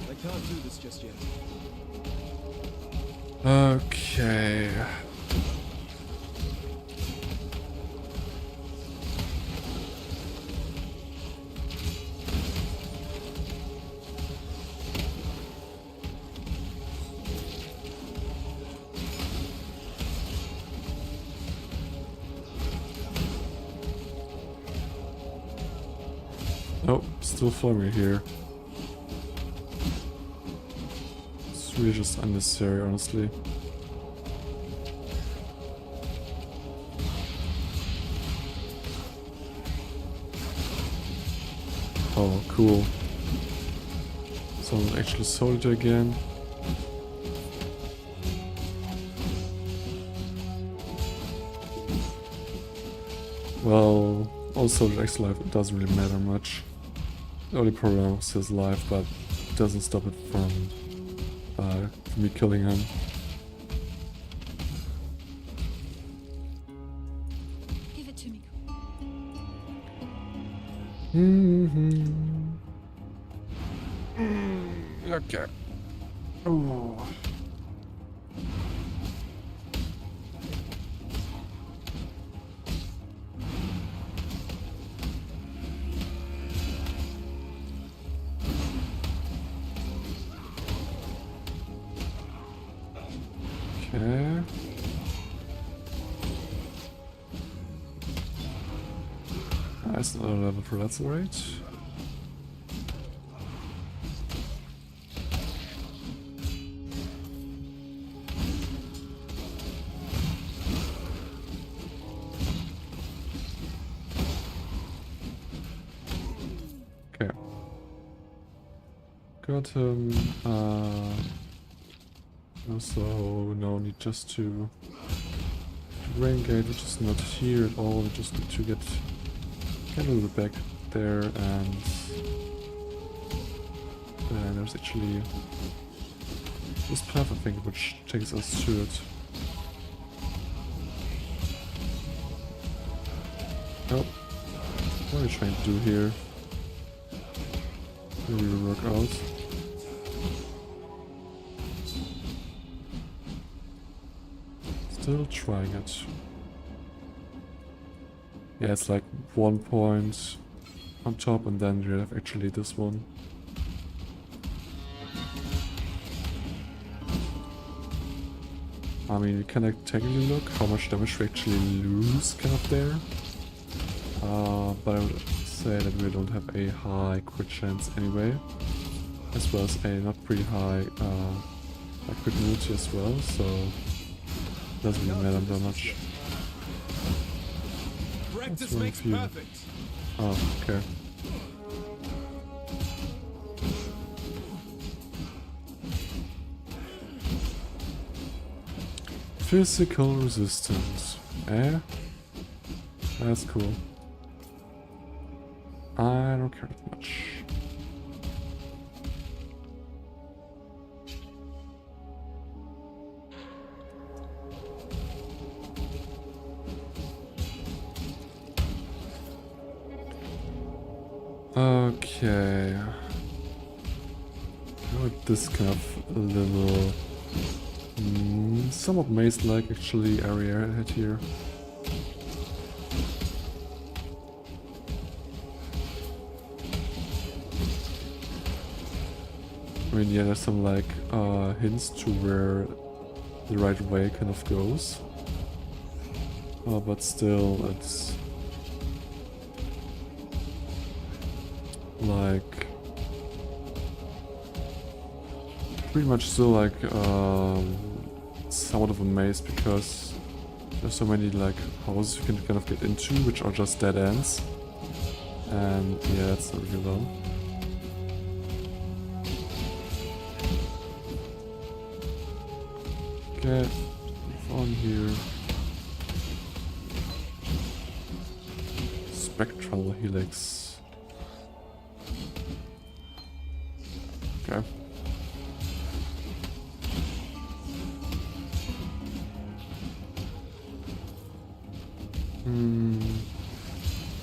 Speaker 3: I can't do this just yet.
Speaker 1: Okay. Oh, still following me here. It's really just unnecessary, honestly. Oh, cool. Someone actually sold it again. Well, also the X life, it doesn't really matter much. The only problem is his life, but it doesn't stop it from me killing him.
Speaker 2: Give it to me.
Speaker 1: Okay. Oh. Okay. Nice, another level for that's right. Okay. Got him. Also, no need just to rain gate, which is not here at all. We just need to get a little bit back there, and then there's actually this path, I think, which takes us to it. Oh, what are we trying to do here? Maybe will work out. Still trying it. Yeah, it's like 1 point on top, and then you have actually this one. I mean, you can technically look how much damage we actually lose kind of there. But I would say that we don't have a high crit chance anyway. As well as a not pretty high crit immunity as well, so doesn't really matter that much.
Speaker 3: Practice makes perfect.
Speaker 1: Oh, okay. Physical resistance. Eh? That's cool. I don't care that much. Okay. Now with this kind of little, somewhat maze-like actually area ahead here. I mean, yeah, there's some like hints to where the right way kind of goes. But still, it's like pretty much still like somewhat of a maze because there's so many like houses you can kind of get into which are just dead ends. And yeah, it's not really well. Okay, move on here. Spectral helix. Okay.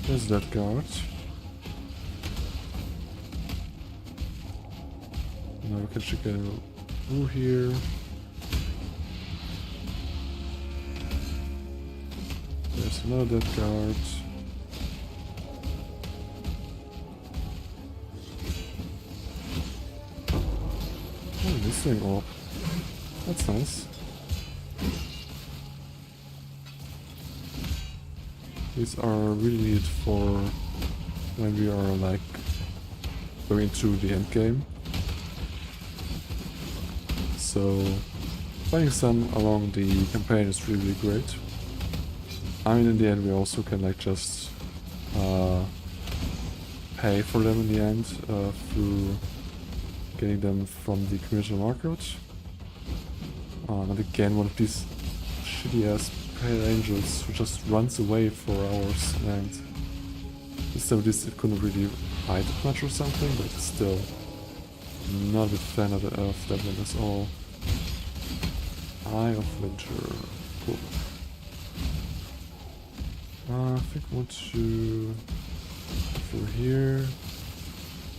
Speaker 1: There's that guard. Now we can check it through here. There's another dead guard. Oh, this thing up. That's nice. These are really needed for when we are like going into the end game. So finding some along the campaign is really great. I mean, in the end we also can like just pay for them in the end through getting them from the community market. And again, one of these shitty ass pale angels who just runs away for hours, and instead of this it couldn't really hide it much or something, but still not a big fan of that one at all. Eye of Winter. Cool. I think I want to over here.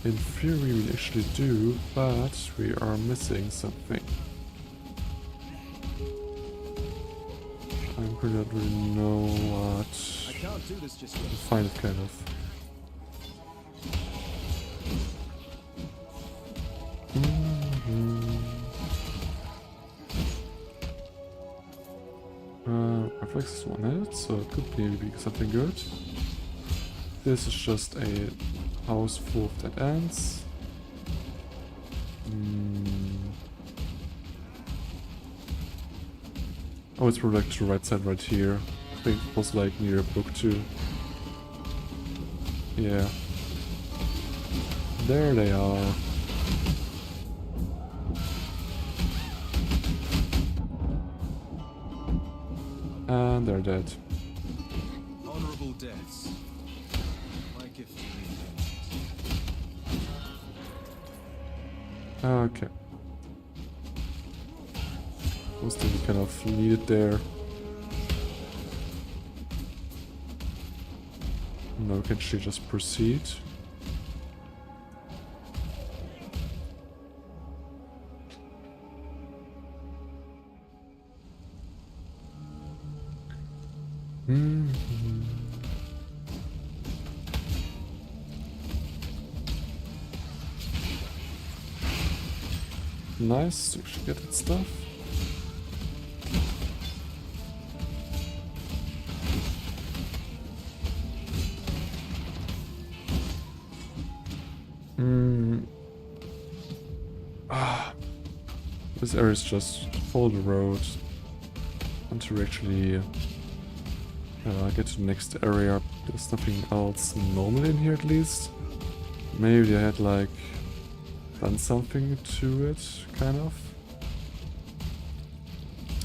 Speaker 1: In theory we actually do, but we are missing something. I don't really know what.
Speaker 3: I can't do this just yet.
Speaker 1: Find it kind of. Reflex is 1 hit, so it could maybe be something good. This is just a house full of dead ends. Oh, it's probably like to the right side right here. I think it was like near a book too. Yeah. There they are. And they're dead.
Speaker 3: Honorable deaths. My gift to you.
Speaker 1: Okay. Mostly we kind of need it there. Now we can actually just proceed. Nice to actually get that stuff. This area is just follow the road until we actually get to the next area. There's nothing else normal in here at least. Maybe they had like done something to it, kind of.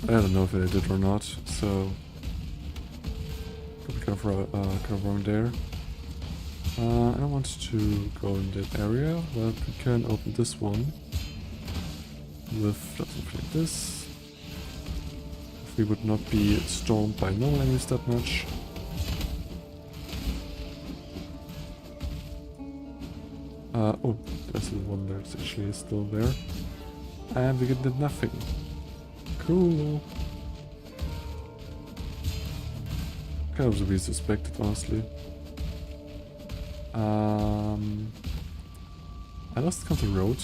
Speaker 1: I don't know if they did or not, so could be kind of wrong there. I don't want to go in that area, but we can open this one with something like this. If we would not be stormed by normal enemies that much. Oh, there's the one that's actually still there. And we did nothing. Cool. Kind of to be suspected, honestly. I lost count of road.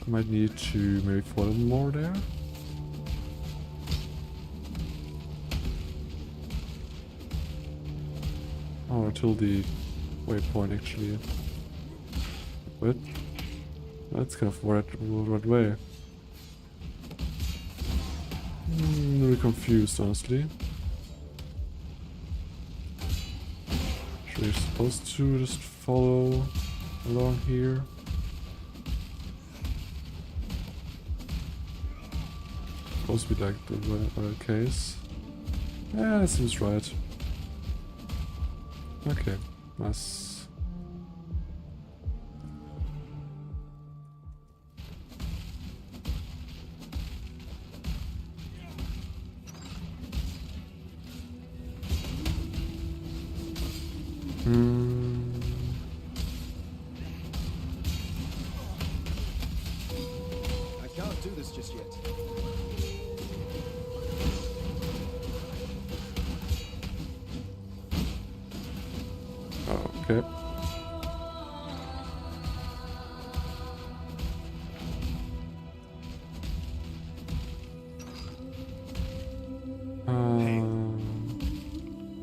Speaker 1: I might need to maybe follow more there. Or till the waypoint actually. What? That's kind of right way. Really confused, honestly. Should we supposed to just follow along here? Supposed to be like the case. Yeah, that seems right. Okay, nice.
Speaker 3: I can't do this just yet.
Speaker 1: Okay.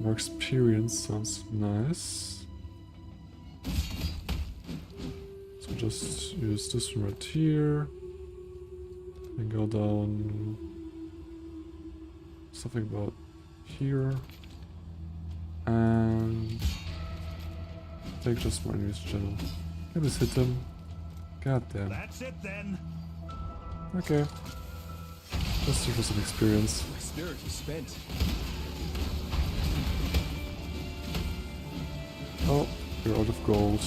Speaker 1: More experience sounds nice. So just use this one right here. And go down something about here. And take just my news channel. Maybe just hit him. God damn.
Speaker 7: That's it then.
Speaker 1: Okay. Just for some experience.
Speaker 3: My spirit is spent.
Speaker 1: Oh, you're out of gold.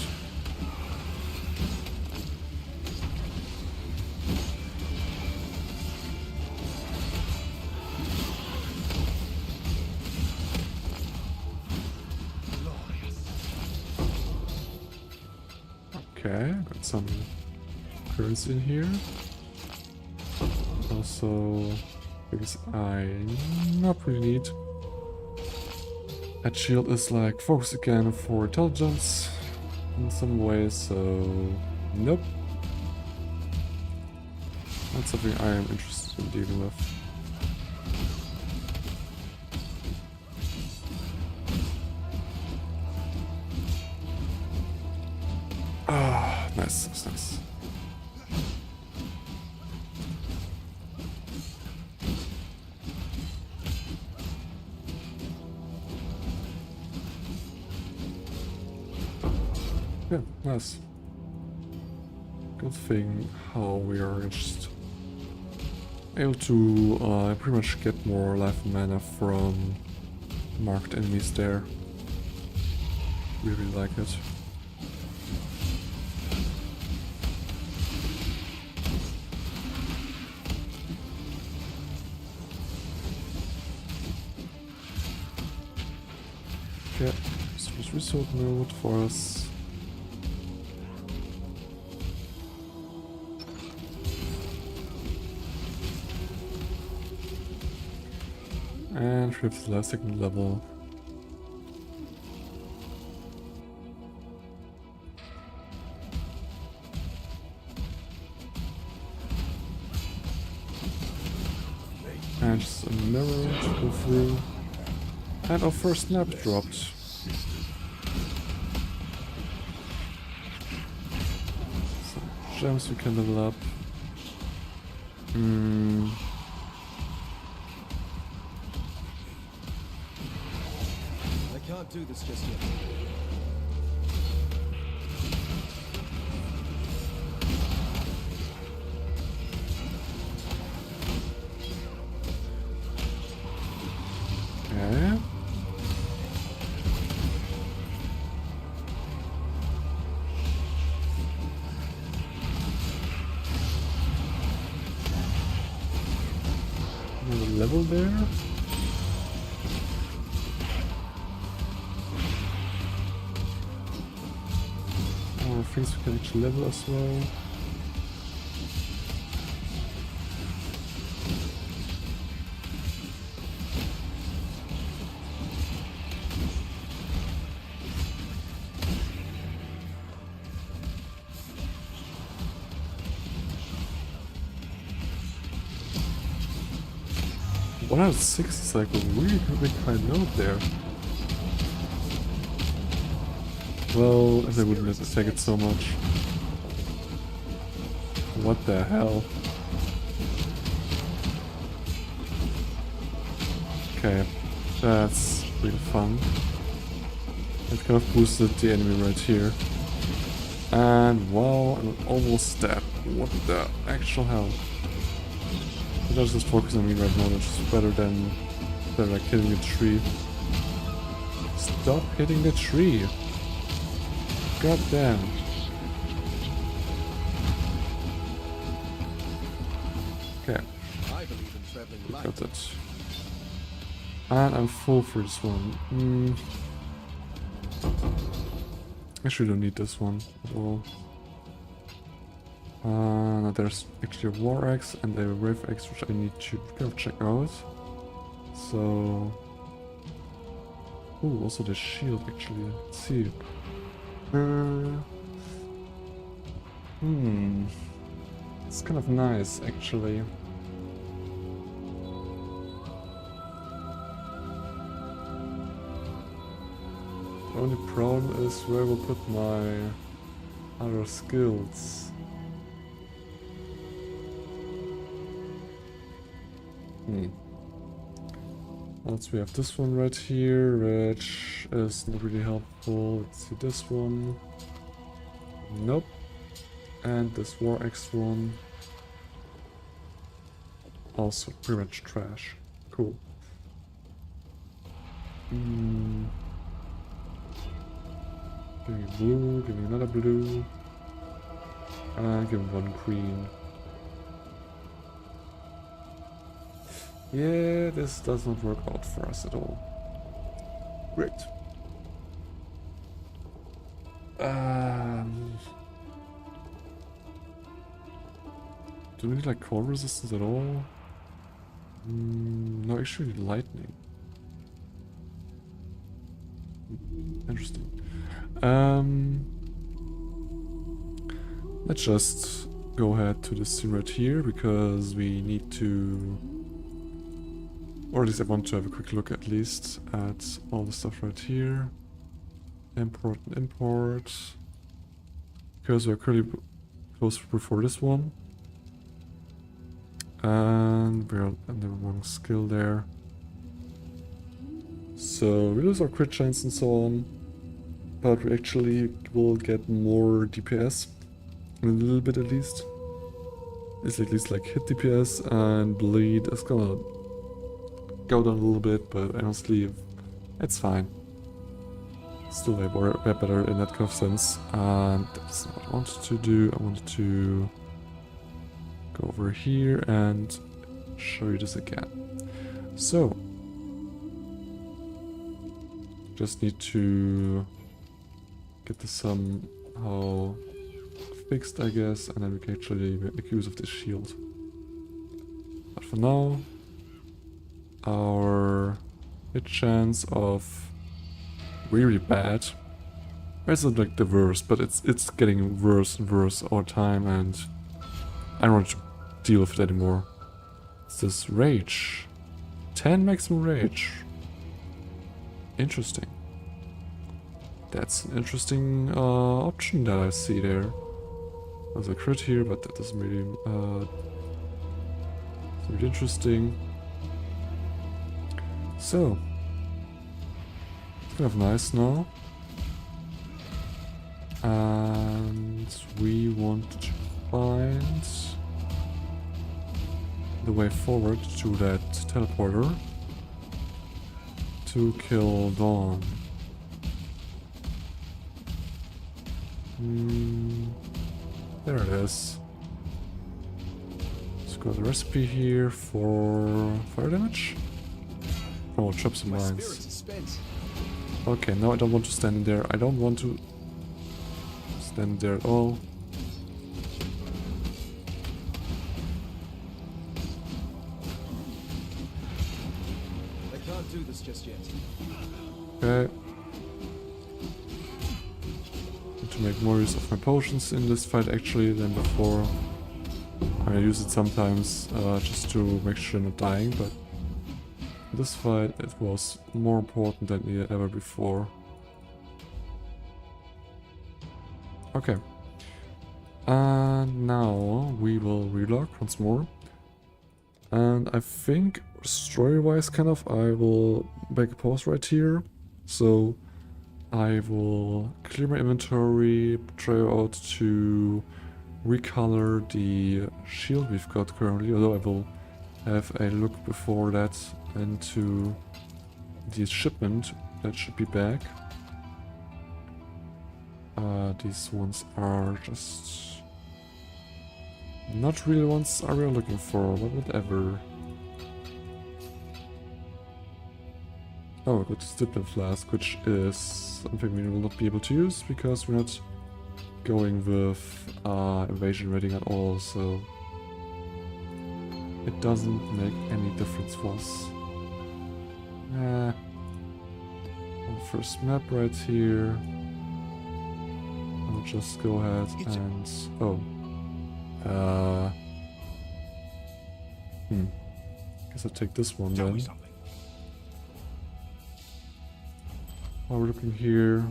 Speaker 1: Okay, got some currency in here. Also, because I not really need. That shield is like focus again for intelligence in some ways, so nope. That's something I am interested in dealing with. Ah, nice, that's nice. Yeah, nice. Good thing how we are just able to pretty much get more life and mana from marked enemies there. Really like it. Okay, so this resort node for us. And we have the last second level. And just a mirror to go through. And our first map dropped. Some gems we can level up.
Speaker 3: I can't do this just yet.
Speaker 1: Okay. Another level there. More things we can actually level as well. Wow, 6 is like a really big high note there. Well, if they wouldn't have attacked it so much. What the hell? Okay, that's really fun. It kind of boosted the enemy right here. And wow, I'm almost dead. What the actual hell? Let's just focus on me right now, which is better than like hitting a tree. Stop hitting the tree! God damn. Okay.
Speaker 3: I believe in traveling light.
Speaker 1: Got that. And I'm full for this one. Actually don't need this one at all. There's actually a War Axe and a Wave Axe which I need to kind of check out. So... Ooh, also the shield actually. Let's see. It's kind of nice actually. The only problem is where I will put my other skills. Else we have this one right here, which is not really helpful. Let's see this one. Nope. And this War Axe one. Also pretty much trash. Cool. Give me blue, give me another blue. And give me one green. Yeah, this does not work out for us at all. Great. Do we need like cold resistance at all? No, actually we need lightning. Interesting. Let's just go ahead to this scene right here because we need to, or at least I want to have a quick look at least at all the stuff right here. Import and import. Because we're currently close before this one. And we're on the wrong skill there. So we lose our crit chance and so on. But we actually will get more DPS. A little bit at least. It's at least like hit DPS and bleed is gonna go down a little bit, but honestly it's fine. Still way better in that kind of sense. And that's not what I wanted to do. I wanted to go over here and show you this again. So just need to get this somehow fixed, I guess, and then we can actually make use of this shield. But for now, our hit chance of really bad. It's not like the worst, but it's getting worse and worse all the time, and I don't want to deal with it anymore. It's this rage. 10 maximum rage. Interesting. That's an interesting option that I see there. There's a crit here, but that doesn't really it's really interesting. So it's kind of nice now. And we want to find the way forward to that teleporter to kill Dawn. There it is. Let's go to the recipe here for fire damage. Oh, traps and mines. Okay, now I don't want to stand in there. I don't want to stand there at all.
Speaker 3: I can't do this just yet.
Speaker 1: Okay. Need to make more use of my potions in this fight actually than before. I use it sometimes just to make sure I'm not dying, but in this fight it was more important than ever before. Okay. And now we will relock once more. And I think story-wise, kind of, I will make a pause right here. So I will clear my inventory, try out to recolor the shield we've got currently, although I will have a look before that into the shipment that should be back. These ones are just not really ones I were looking for, but whatever. Oh, good, stippling flask, which is something we will not be able to use because we're not going with evasion rating at all, so it doesn't make any difference for us. First map right here. I'll just go ahead and... oh. Guess I'll take this one then. While we're looking here...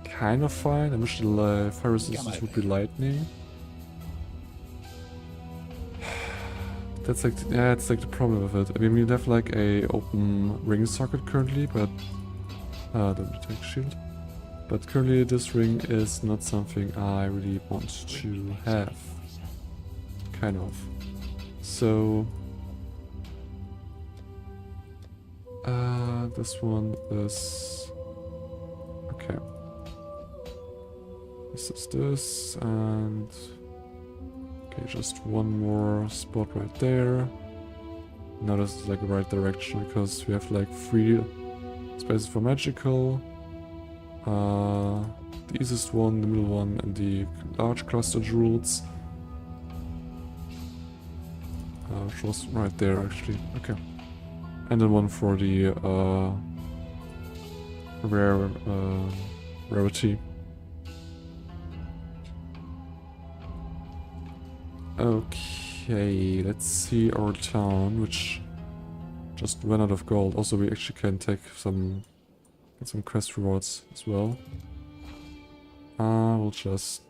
Speaker 1: kind of fine. I wish the fire resistance would be lightning. That's like, yeah, it's like the problem with it. I mean, we have like a open ring socket currently, but don't detect shield. But currently this ring is not something I really want to have. Kind of. So this one is okay. This is this, and okay, just one more spot right there. Now this is like the right direction because we have like 3 spaces for magical. The easiest one, the middle one, and the large cluster jewels. Which was right there actually. Okay. And then one for the rarity. Okay, let's see our town, which just ran out of gold. Also, we actually can take some quest rewards as well. We'll just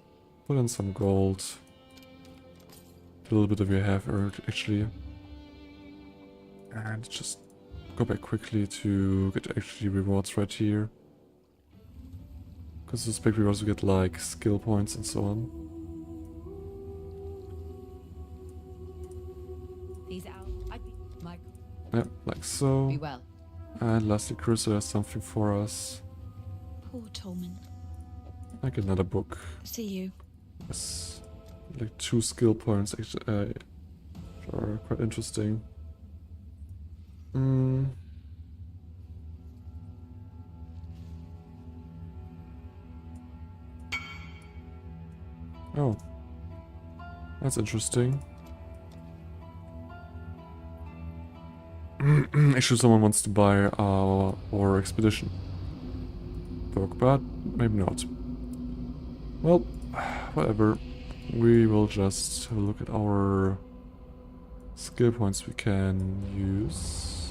Speaker 1: put in some gold. A little bit of your have actually. And just go back quickly to get actually rewards right here. Because I suspect we also get like skill points and so on. Yeah, like so.
Speaker 2: Be well.
Speaker 1: And lastly, Crusoe has something for us.
Speaker 2: Poor Tolman.
Speaker 1: Like another book.
Speaker 2: See you.
Speaker 1: Yes. Like 2 skill points actually, which are quite interesting. Oh. That's interesting. Actually, someone wants to buy our expedition book, but maybe not. Well, whatever. We will just have a look at our skill points we can use.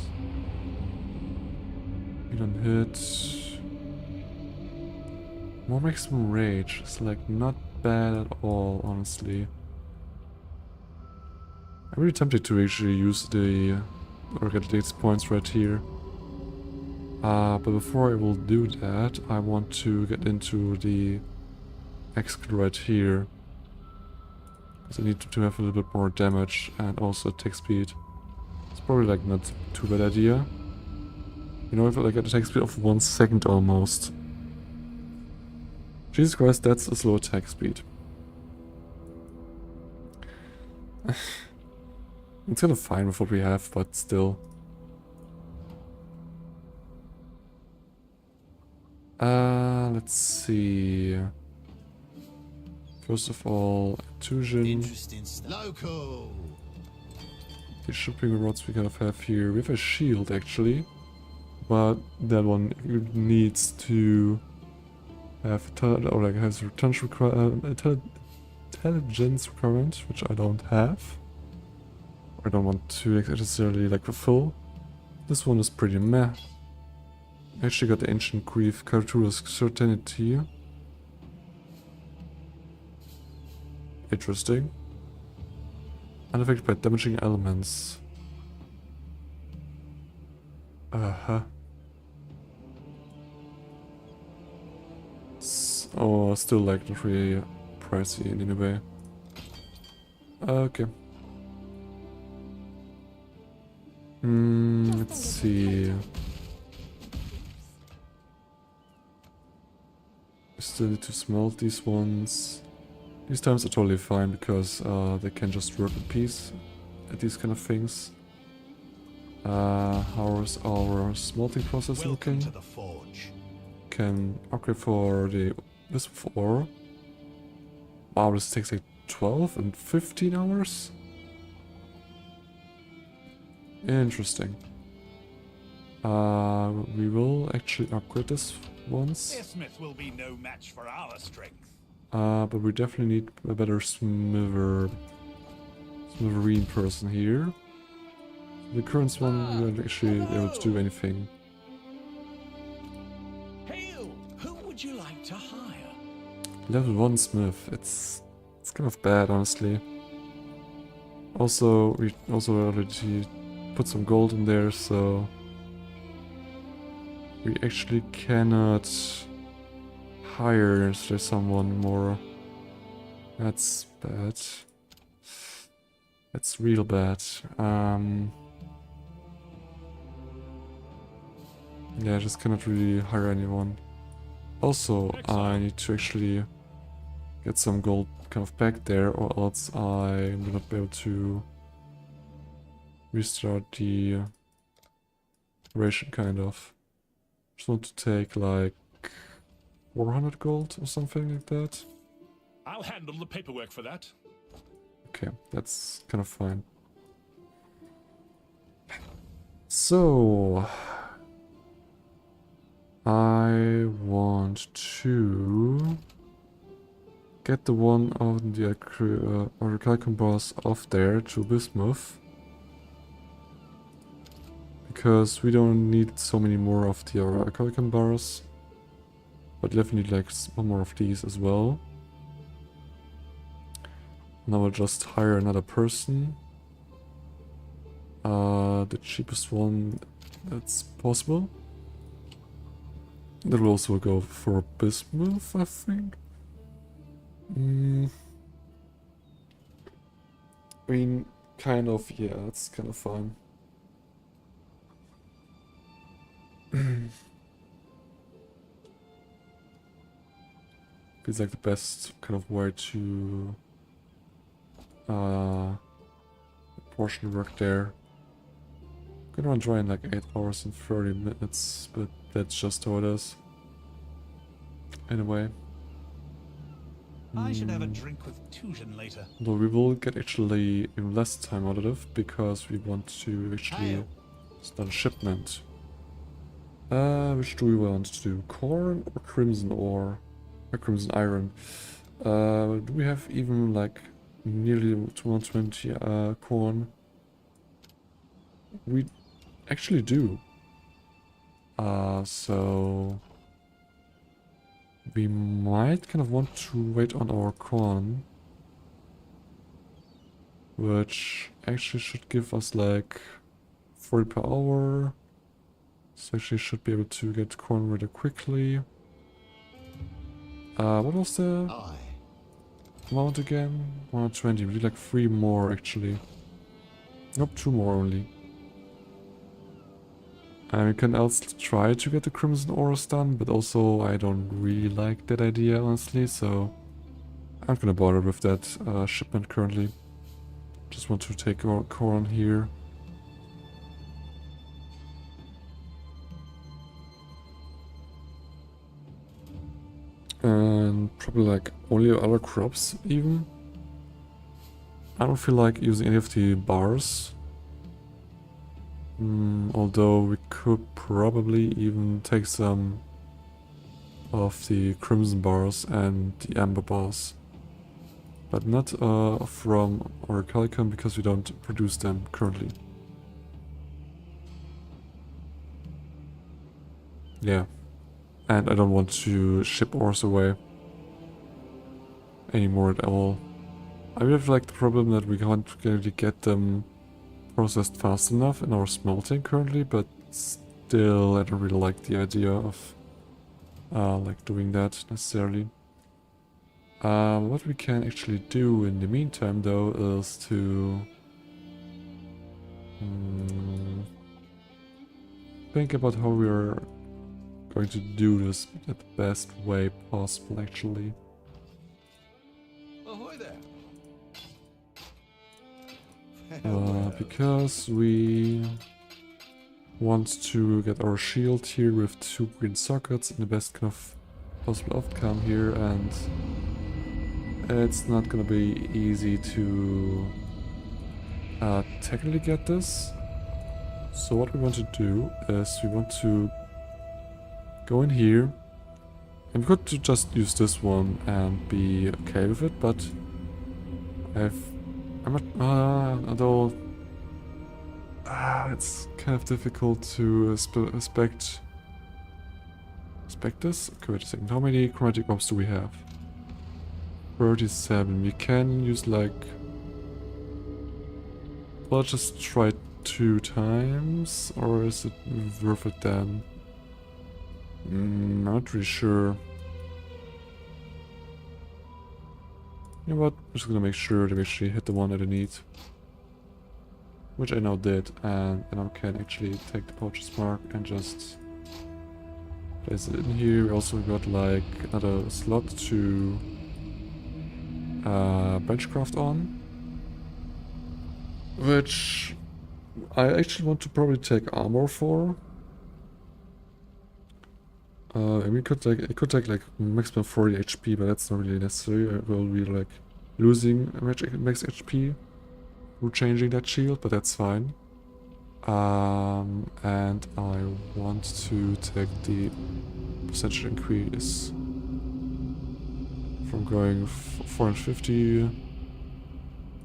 Speaker 1: We don't hit. More maximum rage. It's like not bad at all, honestly. I'm really tempted to actually use or get these points right here. But before I will do that, I want to get into the X skill right here. Because I need to have a little bit more damage and also attack speed. It's probably like not too bad idea. You know, if I like get attack speed of 1 second almost. Jesus Christ, that's a slow attack speed. It's kind of fine with what we have, but still. Let's see. First of all, Tuition.
Speaker 8: Local.
Speaker 1: The shipping rewards we kind of have here. We have a shield actually, but that one needs to have has a intelligence requirement, which I don't have. I don't want to necessarily like fulfill. This one is pretty meh. I actually got the Ancient Grief, Cartura's Certainty. Interesting. Unaffected by damaging elements. Uh-huh. Oh, still like not really pricey in any way. Okay. Let's see. Still need to smelt these ones. These times are totally fine because they can just work in peace at these kind of things. How is our smelting process looking?
Speaker 8: To the forge.
Speaker 1: Can upgrade for the wisp of ore. Wow, this takes like 12 and 15 hours? Interesting. We will actually upgrade this once.
Speaker 12: This smith will be no match for our strength.
Speaker 1: But we definitely need a better smitherine person here. The current one we won't actually be able to do anything.
Speaker 12: Hail! Who would you like to hire?
Speaker 1: Level 1 smith, it's kind of bad, honestly. Also, we also already put some gold in there, so we actually cannot hire someone more. That's bad. That's real bad. Yeah, I just cannot really hire anyone. Also, I need to actually get some gold kind of back there, or else I will not be able to restart the ration, kind of. Just want to take like 400 gold or something like that.
Speaker 7: I'll handle the paperwork for that.
Speaker 1: Okay, that's kind of fine. So I want to get the one of the Orichalcum bars off there to Bismuth, because we don't need so many more of the Orichalcum bars, but definitely like one more of these as well. Now I'll just hire another person. The cheapest one that's possible. That will also go for Bismuth, I think. I mean, kind of, yeah, it's kind of fine. Feels like the best kind of way to portion work there. I'm gonna try in like 8 hours and 30 minutes, but that's just how it is. Anyway.
Speaker 12: I should have a drink with Tujan later.
Speaker 1: Though we will get actually even less time out of it, because we want to actually start a shipment. Which do we want to do? Corn or crimson ore? Or crimson iron? Do we have even like nearly 120 corn? We actually do. So we might kind of want to wait on our corn, which actually should give us like 40 per hour. So actually should be able to get corn rather quickly. What was the amount again? 120. We need like 3 more actually. Nope, 2 more only. And we can also try to get the crimson ores done, but also I don't really like that idea, honestly, so I'm not gonna bother with that shipment currently. Just want to take our corn here. And probably like only other crops even. I don't feel like using any of the bars. Although we could probably even take some of the crimson bars and the amber bars. But not from Orichalcum, because we don't produce them currently. Yeah. And I don't want to ship ores away anymore at all. I have like the problem that we can't really get them processed fast enough in our smelting currently, but still I don't really like the idea of like doing that necessarily. What we can actually do in the meantime though is to think about how we are going to do this in the best way possible actually.
Speaker 8: Ahoy there.
Speaker 1: Because we want to get our shield here with 2 green sockets in the best kind of possible outcome here, and it's not gonna be easy to technically get this. So what we want to do is we want to go in here, and we could just use this one and be okay with it, but I'm not, although it's kind of difficult to respect this. Okay, wait a second. How many chromatic bombs do we have? 37. We can use like... Well, just try 2 times, or is it worth it then? Not really sure. You know what? I'm just gonna make sure to actually hit the one that I need. Which I now did, and then I can actually take the pouch's mark and just place it in here. We also got like another slot to benchcraft on. Which I actually want to probably take armor for. And it could take like maximum 40 HP, but that's not really necessary. I will be like losing max HP through changing that shield, but that's fine. And I want to take the percentage increase from going 450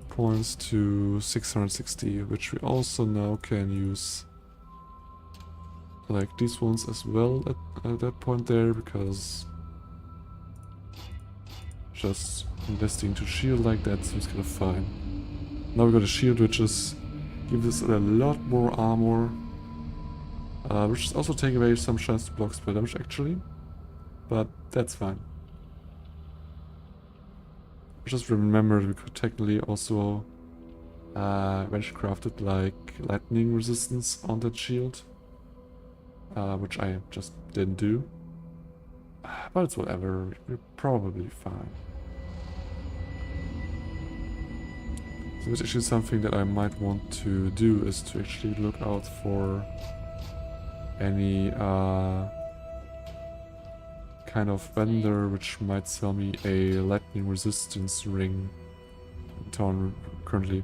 Speaker 1: points to 660, which we also now can use like these ones as well at that point there, because just investing to shield like that seems kind of fine. Now we got a shield which is gives us a lot more armor, which is also taking away some chance to block spell damage actually, but that's fine. Just remember we could technically also eventually crafted like lightning resistance on that shield. Which I just didn't do. But it's whatever, we're probably fine. So it's actually something that I might want to do, is to actually look out for any kind of vendor which might sell me a lightning resistance ring in town currently.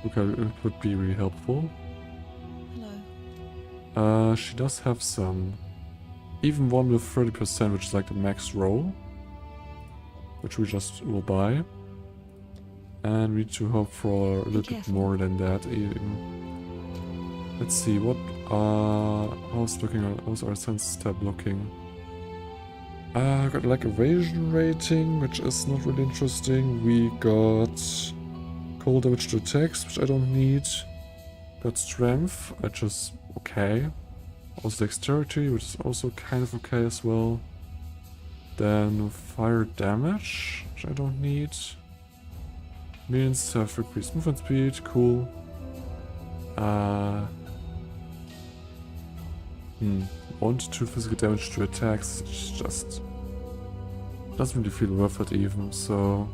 Speaker 1: Okay, it would be really helpful.
Speaker 2: Hello.
Speaker 1: She does have some. Even one with 30%, which is like the max roll. Which we just will buy. And we need to hope for a little bit more than that even. Let's see, what how's our sense tab looking? I got like evasion rating, which is not really interesting. We got cold damage to attacks, which I don't need. Got strength, which is okay. Also dexterity, which is also kind of okay as well. Then fire damage, which I don't need. Minions have increased movement speed, cool. 1 to 2 physical damage to attacks, it's just doesn't really feel worth it even, so...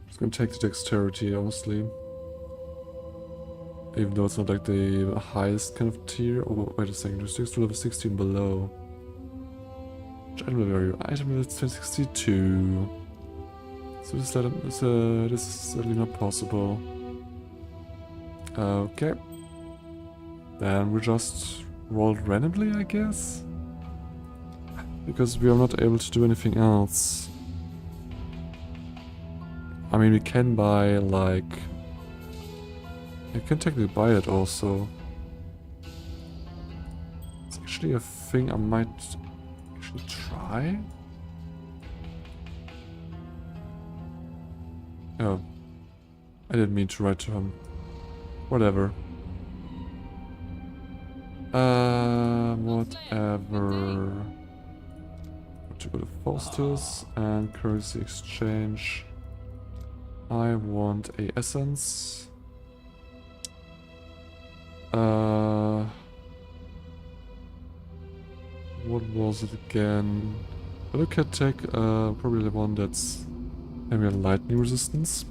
Speaker 1: Just gonna take the dexterity, honestly. Even though it's not like the highest kind of tier. Oh, wait a second, there's to level 16 below. Which item level are you? Item level 62. So this is certainly not possible. Okay. then we just roll it randomly, I guess? Because we are not able to do anything else. I mean, we can buy, like... You can technically buy it also. It's actually a thing I might actually try. Oh. I didn't mean to write to him. Whatever. Whatever. To go to Faustus and currency exchange. I want a essence. What was it again? I look at tech, probably the one that's maybe a lightning resistance.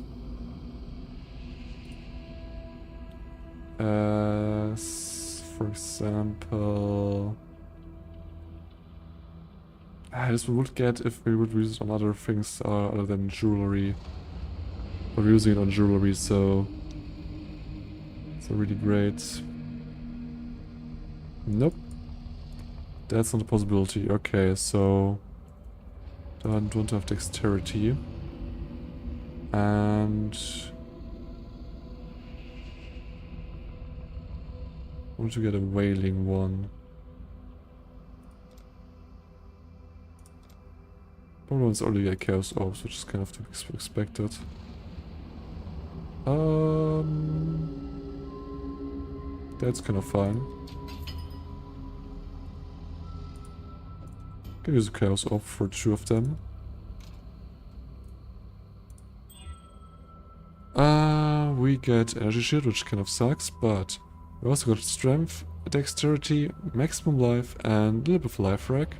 Speaker 1: For example, this we would get if we would use it on other things other than jewelry. We're using it on jewelry, so it's really great. Nope, that's not a possibility. Okay, so don't have dexterity, and I want to get a wailing one. Probably one's only a chaos orbs, which is kind of to be expected. That's kind of fine. Can use a chaos orb for 2 of them. We get energy shield, which kind of sucks, but we also got strength, dexterity, maximum life, and a little bit of life rack.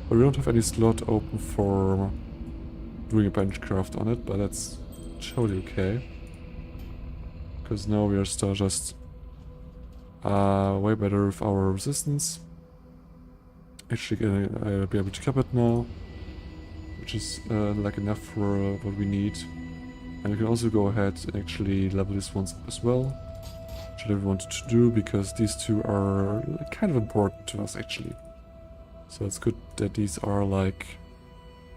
Speaker 1: But we don't have any slot open for doing a benchcraft on it, but that's totally okay. Because now we are still just way better with our resistance. Actually gonna be able to cap it now, which is like enough for what we need. And we can also go ahead and actually level these ones up as well, which I wanted to do because these two are kind of important to us actually. So it's good that these are like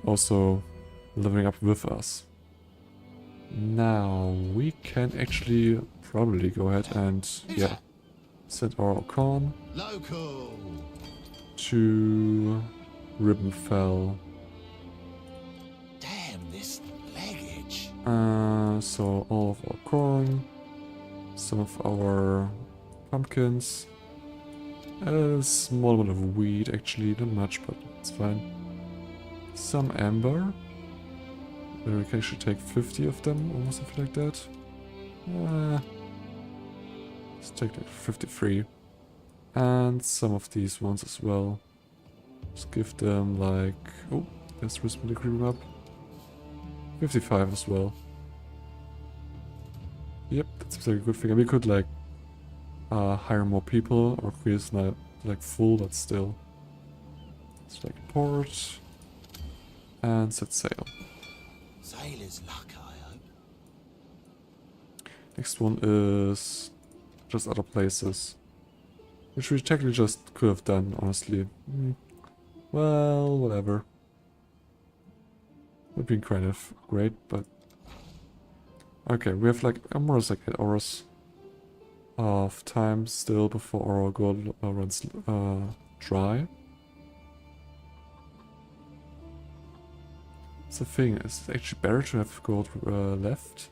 Speaker 1: also leveling up with us. Now we can actually probably go ahead and send our Orkan to Ribbonfell.
Speaker 8: Damn this luggage.
Speaker 1: So all of our corn, some of our pumpkins, a small amount of wheat actually, not much, but it's fine. Some amber. We can actually take 50 of them or something like that. Let's take like 53. And some of these ones as well. Just give them like... Oh, let's really creep up. 55 as well. Yep, that seems like a good thing. And we could like hire more people, or create not like full, but still. Let's like port and set sail.
Speaker 8: Sailor's luck, I hope.
Speaker 1: Next one is just other places, which we technically just could have done, honestly. Well, whatever. Would be kind of great, but okay, we have like more or less like 8 hours of time still before our gold runs dry. That's the thing, is it actually better to have gold left?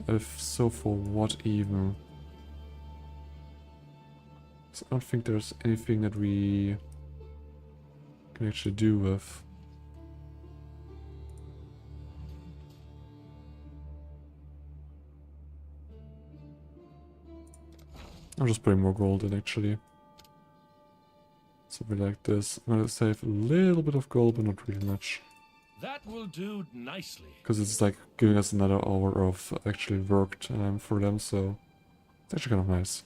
Speaker 1: If so, for what even? 'Cause I don't think there's anything that we can actually do with. I'll just bring more gold in actually. Something like this. I'm gonna save a little bit of gold, but not really much.
Speaker 7: That will do nicely.
Speaker 1: Because it's like giving us another hour of actually work time for them, so it's actually kind of nice.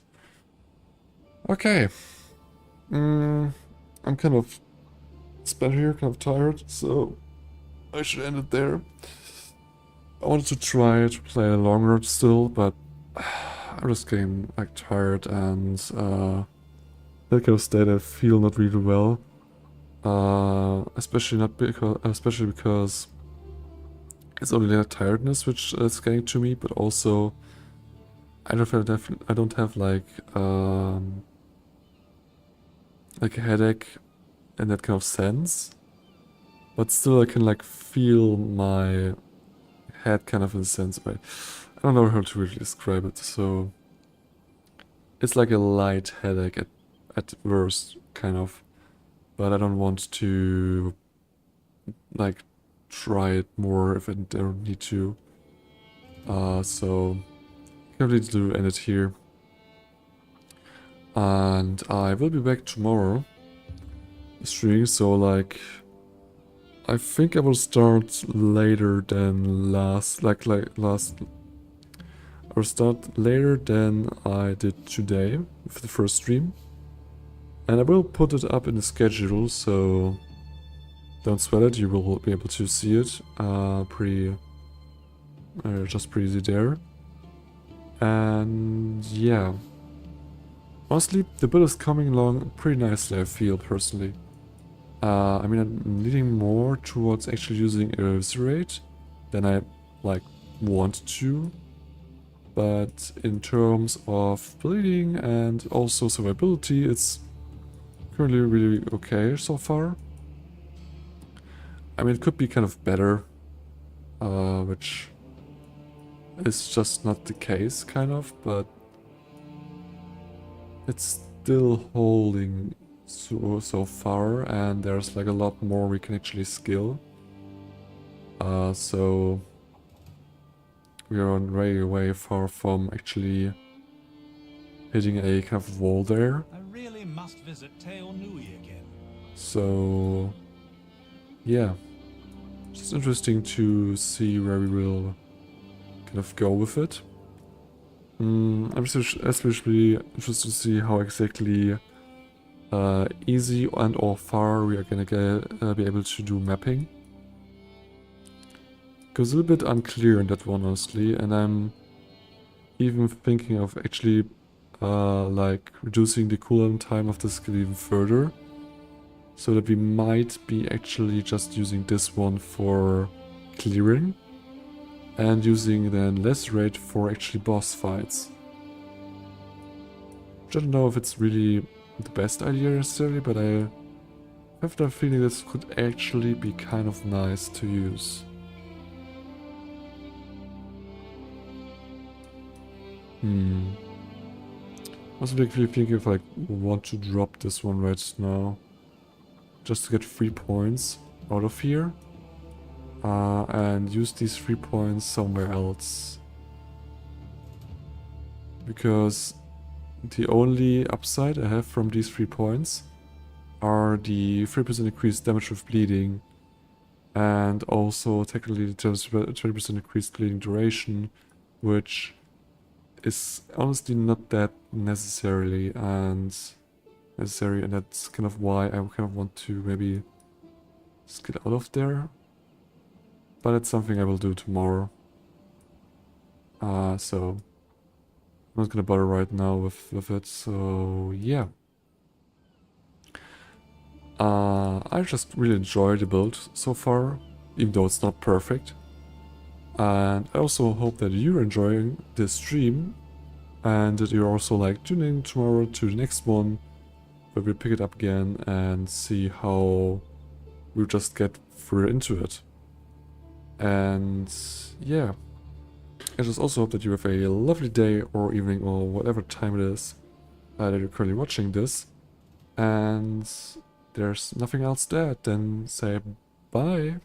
Speaker 1: Okay. I'm kind of spent here, kind of tired, so I should end it there. I wanted to try to play longer still, but I'm just getting like tired and that kind of state I feel not really well. Especially because it's only that tiredness which is getting to me, but also I don't have like a headache in that kind of sense, but still I can like feel my head kind of in a sense. I don't know how to really describe it, so it's like a light headache at worst, kind of, but I don't want to like try it more if I don't need to. So I need to end it here. And I will be back tomorrow streaming, so like I think I will start later than last I will start later than I did today with the first stream. And I will put it up in the schedule, so don't sweat it, you will be able to see it just pretty easy there. And yeah, honestly, the build is coming along pretty nicely, I feel, personally. I mean, I'm leaning more towards actually using Eviscerate than I, like, want to. But in terms of bleeding and also survivability, it's currently really okay so far. I mean, it could be kind of better, which is just not the case, kind of, but it's still holding so far, and there's like a lot more we can actually skill. So we are way far from actually hitting a kind of wall there.
Speaker 12: I really must visit Teo Nui again.
Speaker 1: So yeah, it's interesting to see where we will kind of go with it. I'm especially interested to see how exactly easy and or far we are gonna be able to do mapping. Because a little bit unclear in that one, honestly, and I'm even thinking of actually like reducing the cooldown time of the skill even further, so that we might be actually just using this one for clearing and using then less rate for actually boss fights. I don't know if it's really the best idea necessarily, but I have the feeling this could actually be kind of nice to use. Also really thinking if I want to drop this one right now, just to get 3 points out of here, and use these 3 points somewhere else. Because the only upside I have from these 3 points are the 3% increased damage with bleeding, and also technically the 20% increased bleeding duration, which is honestly not that necessary, and that's kind of why I kind of want to maybe just get out of there. But it's something I will do tomorrow. So I'm not gonna bother right now with it, so yeah. I just really enjoy the build so far, even though it's not perfect. And I also hope that you're enjoying this stream, and that you're also like tuning in tomorrow to the next one, where we'll pick it up again and see how we'll just get further into it. And yeah, I just also hope that you have a lovely day or evening or whatever time it is that you're currently watching this. And there's nothing else there than say bye.